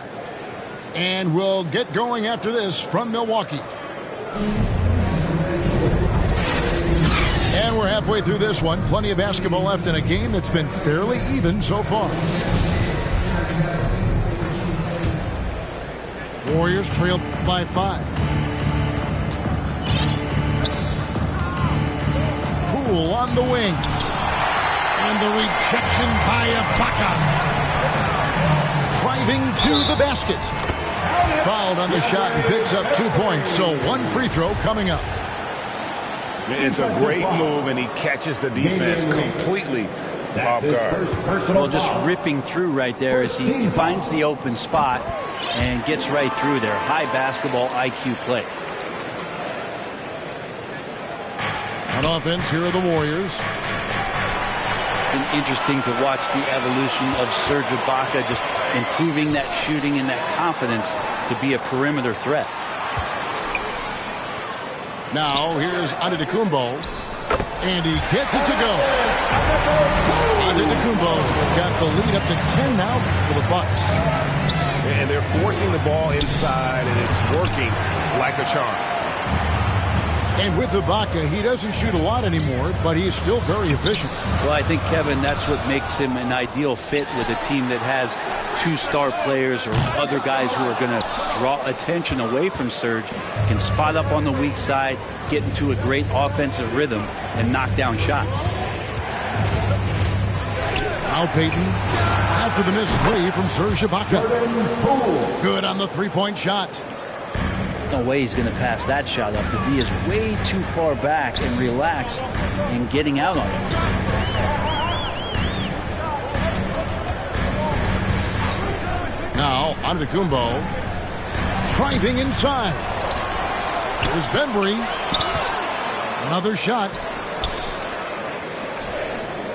And we'll get going after this from Milwaukee. And we're halfway through this one. Plenty of basketball left in a game that's been fairly even so far. Warriors trail by 5. Poole on the wing. And the rejection by Ibaka. Driving to the basket. Fouled on the shot and picks up 2 points. So 1 free throw coming up. It's a great move, and he catches the defense completely off guard. Well, just ripping through right there as he finds the open spot and gets right through there. High basketball IQ play. On offense, here are the Warriors. Been interesting to watch the evolution of Serge Ibaka, just improving that shooting and that confidence to be a perimeter threat. Now, here's Antetokounmpo. And he gets it to go. Antetokounmpo's got the lead up to 10 now for the Bucks. And they're forcing the ball inside, and it's working like a charm. And with Ibaka, he doesn't shoot a lot anymore, but he's still very efficient. Well, I think, Kevin, that's what makes him an ideal fit with a team that has 2 star players or other guys who are going to draw attention away from Serge, can spot up on the weak side, get into a great offensive rhythm, and knock down shots. Al Payton after the missed 3 from Serge Ibaka. Good on the 3-point shot. No way he's going to pass that shot up. The D is way too far back and relaxed in getting out on it. Now, Antetokounmpo driving inside. Here's Bembry. Another shot.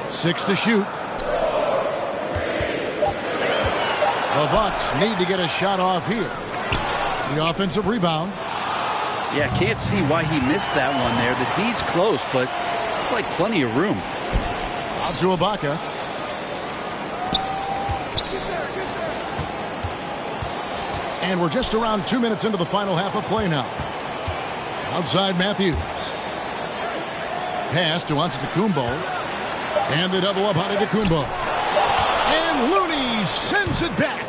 6 to shoot. The Bucks need to get a shot off here. The offensive rebound. Yeah, can't see why he missed that one there. The D's close, but looks like plenty of room. Out to Ibaka. And we're just around 2 minutes into the final half of play now. Outside Matthews. Pass to Antetokounmpo. And the double up on Antetokounmpo. And Looney sends it back.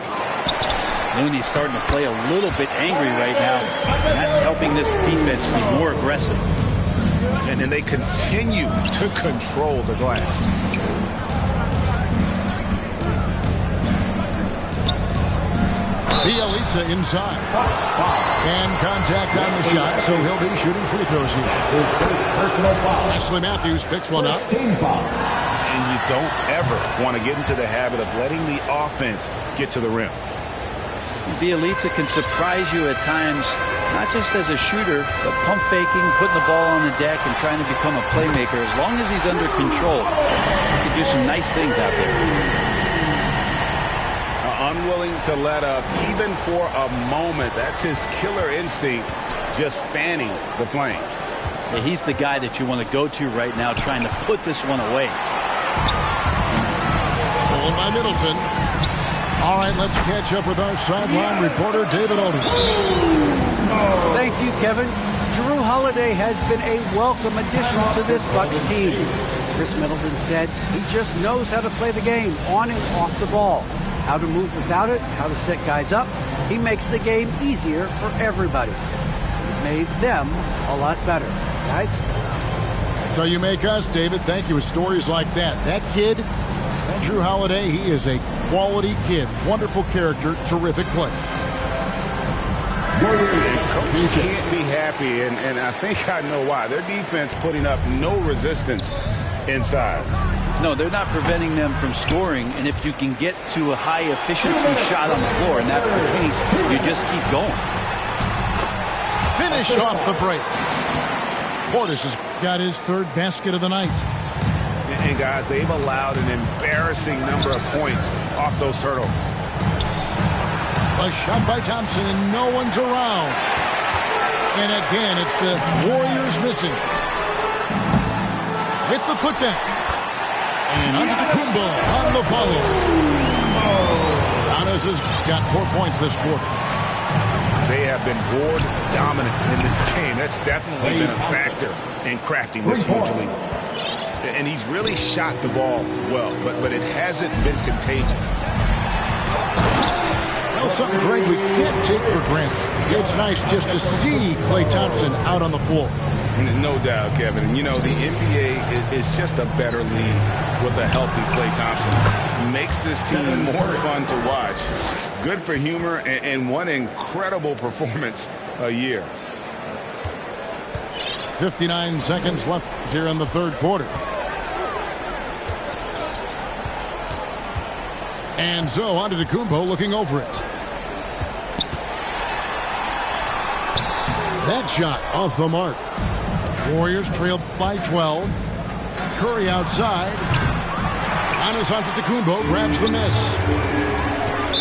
Looney's starting to play a little bit angry right now, and that's helping this defense be more aggressive. And then they continue to control the glass. Bielitsa inside. And contact on the shot, so he'll be shooting free throws here. Wesley Matthews picks one up. And you don't ever want to get into the habit of letting the offense get to the rim. Bielitsa can surprise you at times, not just as a shooter, but pump faking, putting the ball on the deck, and trying to become a playmaker. As long as he's under control, he can do some nice things out there. Unwilling want to let up even for a moment. That's his killer instinct, just fanning the flames. Yeah, he's the guy that you want to go to right now, trying to put this one away. Stolen by Middleton. All right, let's catch up with our sideline reporter, David Odom. Thank you, Kevin. Jrue Holiday has been a welcome addition to this Bucks team. Chris Middleton said he just knows how to play the game on and off the ball, how to move without it, how to set guys up. He makes the game easier for everybody. He's made them a lot better. Guys? That's how you make us, David. Thank you with stories like that. That kid, that Jrue Holiday, he is a quality kid. Wonderful character, terrific play. Coach can't be happy, and I think I know why. Their defense putting up no resistance inside. No, they're not preventing them from scoring, and if you can get to a high-efficiency shot on the floor, and that's the paint, you just keep going. Finish off the break. Portis has got his third basket of the night. And guys, they've allowed an embarrassing number of points off those turnovers. A shot by Thompson, and no one's around. And again, it's the Warriors missing. With the putback. And Antetokounmpo on the follow. Giannis has got 4 points this quarter. They have been board dominant in this game. That's definitely been a factor in crafting this huge lead. And he's really shot the ball well, but it hasn't been contagious. Something, Greg, we can't take for granted. It's nice just to see Klay Thompson out on the floor. No doubt, Kevin. And, you know, the NBA is just a better league with a healthy Klay Thompson. Makes this team more fun to watch. Good for humor and one incredible performance a year. 59 seconds left here in the third quarter. And so Antetokounmpo looking over it. That shot off the mark. Warriors trailed by 12. Curry outside. Giannis Antetokounmpo grabs the miss.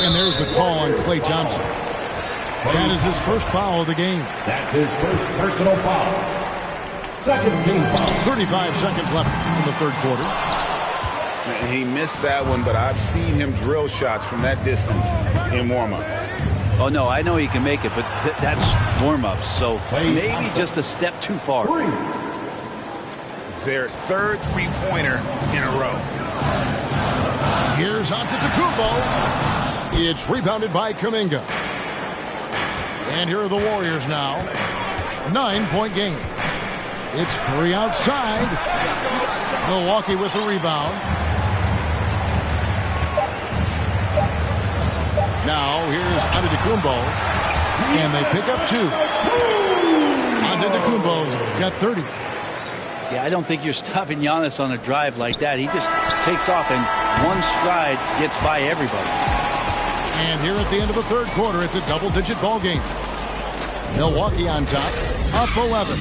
And there's the call on Klay Thompson. That is his first foul of the game. That's his first personal foul. Second team foul. 35 seconds left in the third quarter. He missed that one, but I've seen him drill shots from that distance in warm-up. Oh, no, I know he can make it, but that's warm-ups, so maybe just a step too far. Their third three-pointer in a row. Here's Antetokounmpo. It's rebounded by Kuminga. And here are the Warriors now. 9-point game. It's Curry outside. Milwaukee with the rebound. Now here's Antetokounmpo, and they pick up 2. Antetokounmpo's got 30. Yeah, I don't think you're stopping Giannis on a drive like that. He just takes off and one stride gets by everybody. And here at the end of the third quarter, it's a double-digit ball game. Milwaukee on top, up 11.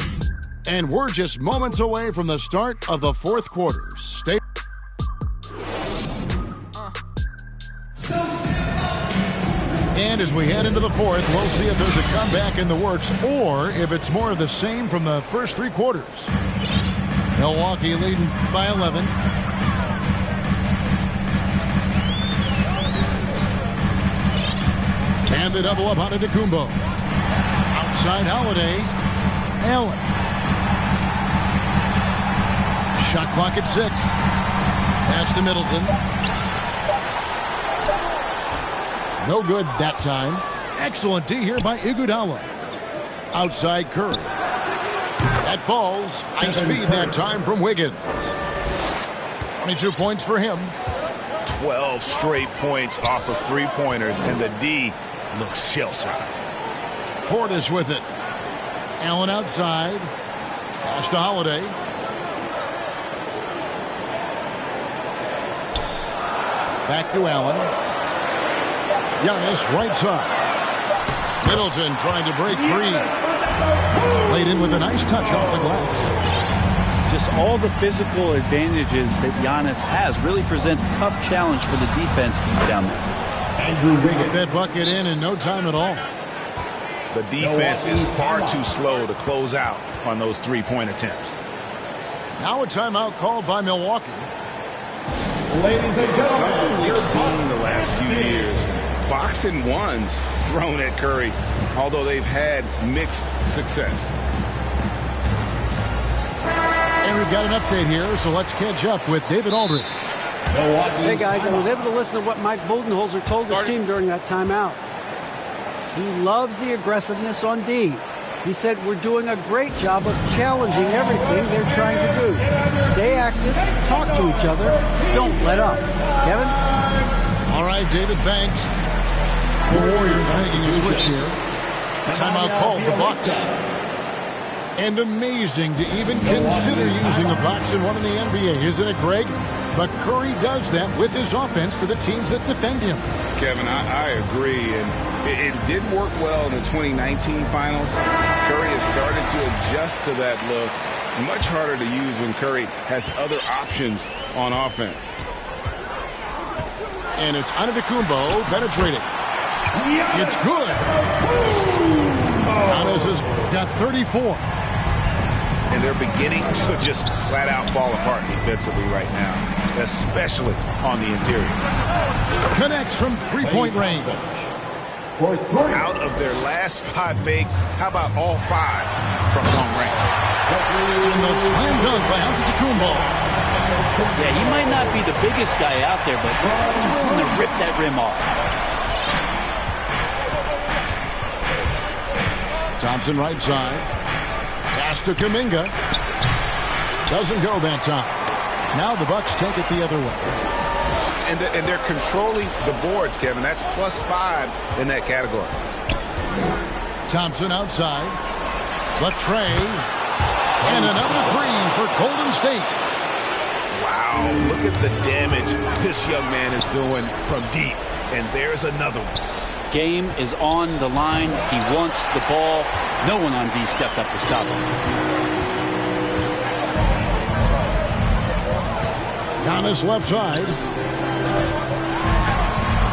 And we're just moments away from the start of the fourth quarter. Stay. And as we head into the fourth, we'll see if there's a comeback in the works or if it's more of the same from the first 3 quarters. Milwaukee leading by 11. And they double up on Antetokounmpo. Outside Holiday. Allen. Shot clock at 6. Pass to Middleton. No good that time. Excellent D here by Iguodala. Outside Curry. That falls. Nice feed that time from Wiggins. 22 points for him. 12 straight points off of three-pointers, and the D looks shell-shocked. Portis with it. Allen outside. Pass to Holiday. Back to Allen. Giannis right side. Middleton trying to break free. Laid in with a nice touch off the glass. Just all the physical advantages that Giannis has really present a tough challenge for the defense down there. Get that bucket in no time at all. The defense is far too slow to close out on those three-point attempts. Now a timeout called by Milwaukee. Ladies and gentlemen, something we've seen the last few years. Box and ones thrown at Curry, although they've had mixed success. And we've got an update here, so let's catch up with David Aldridge. Hey, guys, I was able to listen to what Mike Budenholzer told his team during that timeout. He loves the aggressiveness on D. He said, we're doing a great job of challenging everything they're trying to do. Stay active, talk to each other, don't let up. Kevin? All right, David, thanks. The Warriors making a switch here. Timeout called the Bucks. And amazing to even consider using a box and one in the NBA, isn't it, Greg? But Curry does that with his offense to the teams that defend him. Kevin, I agree, and it did work well in the 2019 finals. Curry has started to adjust to that look. Much harder to use when Curry has other options on offense. And it's Antetokounmpo penetrating. It's good. Giannis has got 34. And they're beginning to just flat out fall apart defensively right now, especially on the interior. Connects from three-point range. Out of their last 5 makes, how about all 5 from long range? And the slam dunk by Antetokounmpo. Yeah, he might not be the biggest guy out there, but he's willing to rip that rim off. Thompson right side. Pass to Kuminga. Doesn't go that time. Now the Bucks take it the other way. And they're controlling the boards, Kevin. That's +5 in that category. Thompson outside. Latrey. And another 3 for Golden State. Wow, look at the damage this young man is doing from deep. And there's another one. Game is on the line. He wants the ball. No one on D stepped up to stop him. Giannis left side.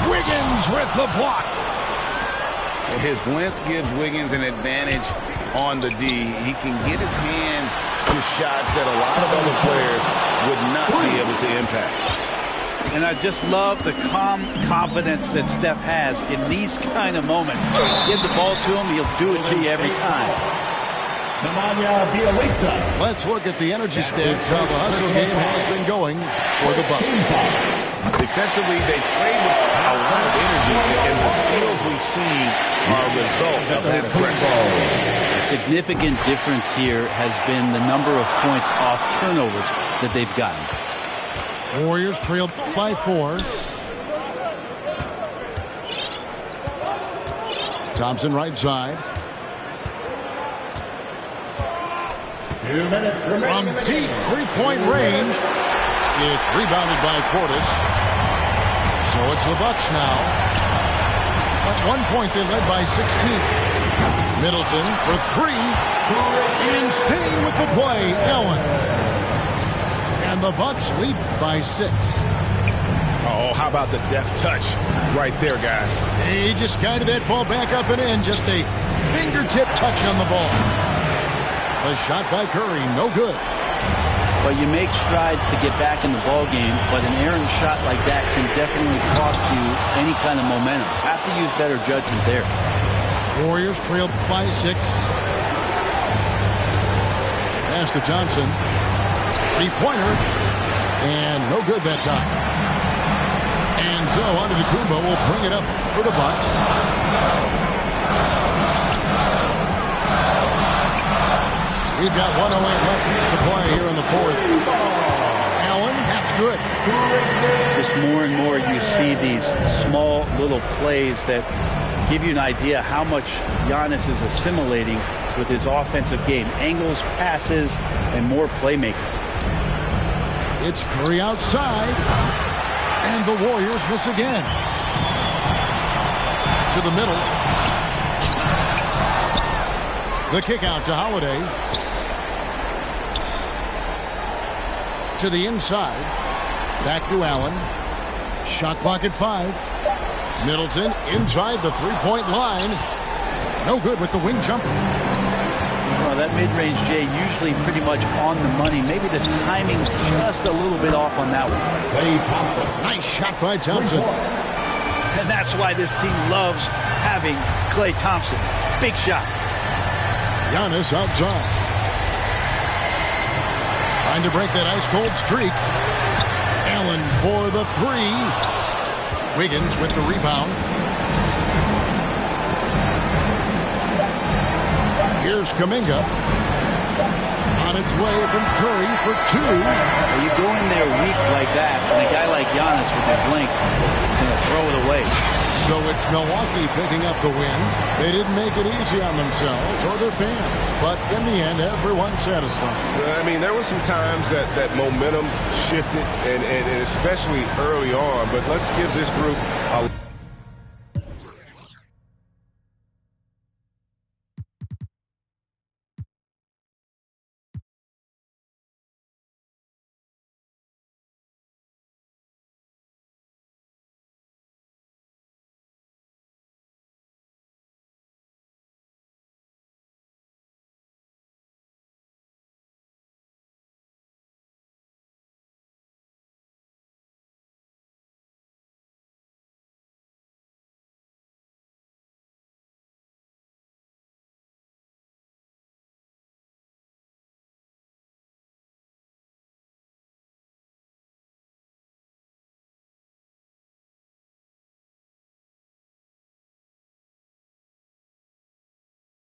Wiggins with the block. His length gives Wiggins an advantage on the D. He can get his hand to shots that a lot of other players would not be able to impact. And I just love the calm confidence that Steph has in these kind of moments. Give the ball to him, he'll do it to you every time. Let's look at the energy stats, how the hustle game has been going for the Bucks. Defensively, they play with a lot of energy, and the steals we've seen are a result of that aggressive. A significant difference here has been the number of points off turnovers that they've gotten. Warriors trailed by 4. Thompson right side. 2 minutes remaining. From deep three-point range. It's rebounded by Portis. So it's the Bucks now. At one point they led by 16. Middleton for 3. And staying with the play, Allen. And the Bucks lead by 6. Oh, how about the deft touch right there, guys? He just guided that ball back up and in. Just a fingertip touch on the ball. The shot by Curry, no good. But you make strides to get back in the ball game, but an errant shot like that can definitely cost you any kind of momentum. Have to use better judgment there. Warriors trailed by 6. Pass to Johnson. 3-pointer. And no good that time. And so Antetokounmpo will bring it up for the Bucks. We've got 1:08 left to play here in the 4th. Allen, that's good. Just more and more you see these small little plays that give you an idea how much Giannis is assimilating with his offensive game. Angles, passes, and more playmaking. It's Curry outside. And the Warriors miss again. To the middle. The kick out to Holiday. To the inside. Back to Allen. Shot clock at 5. Middleton inside the three-point line. No good with the wing jumper. Well, that mid-range, Jay, usually pretty much on the money. Maybe the timing just a little bit off on that one. Klay Thompson. Nice shot by Thompson. And that's why this team loves having Klay Thompson. Big shot. Giannis outside. Trying to break that ice-cold streak. Allen for the three. Wiggins with the rebound. Here's Kuminga. On its way from Curry for two. You go in there weak like that, and a guy like Giannis with his length is going to throw it away. So it's Milwaukee picking up the win. They didn't make it easy on themselves or their fans, but in the end, everyone's satisfied. I mean, there were some times that momentum shifted, and especially early on, but let's give this group a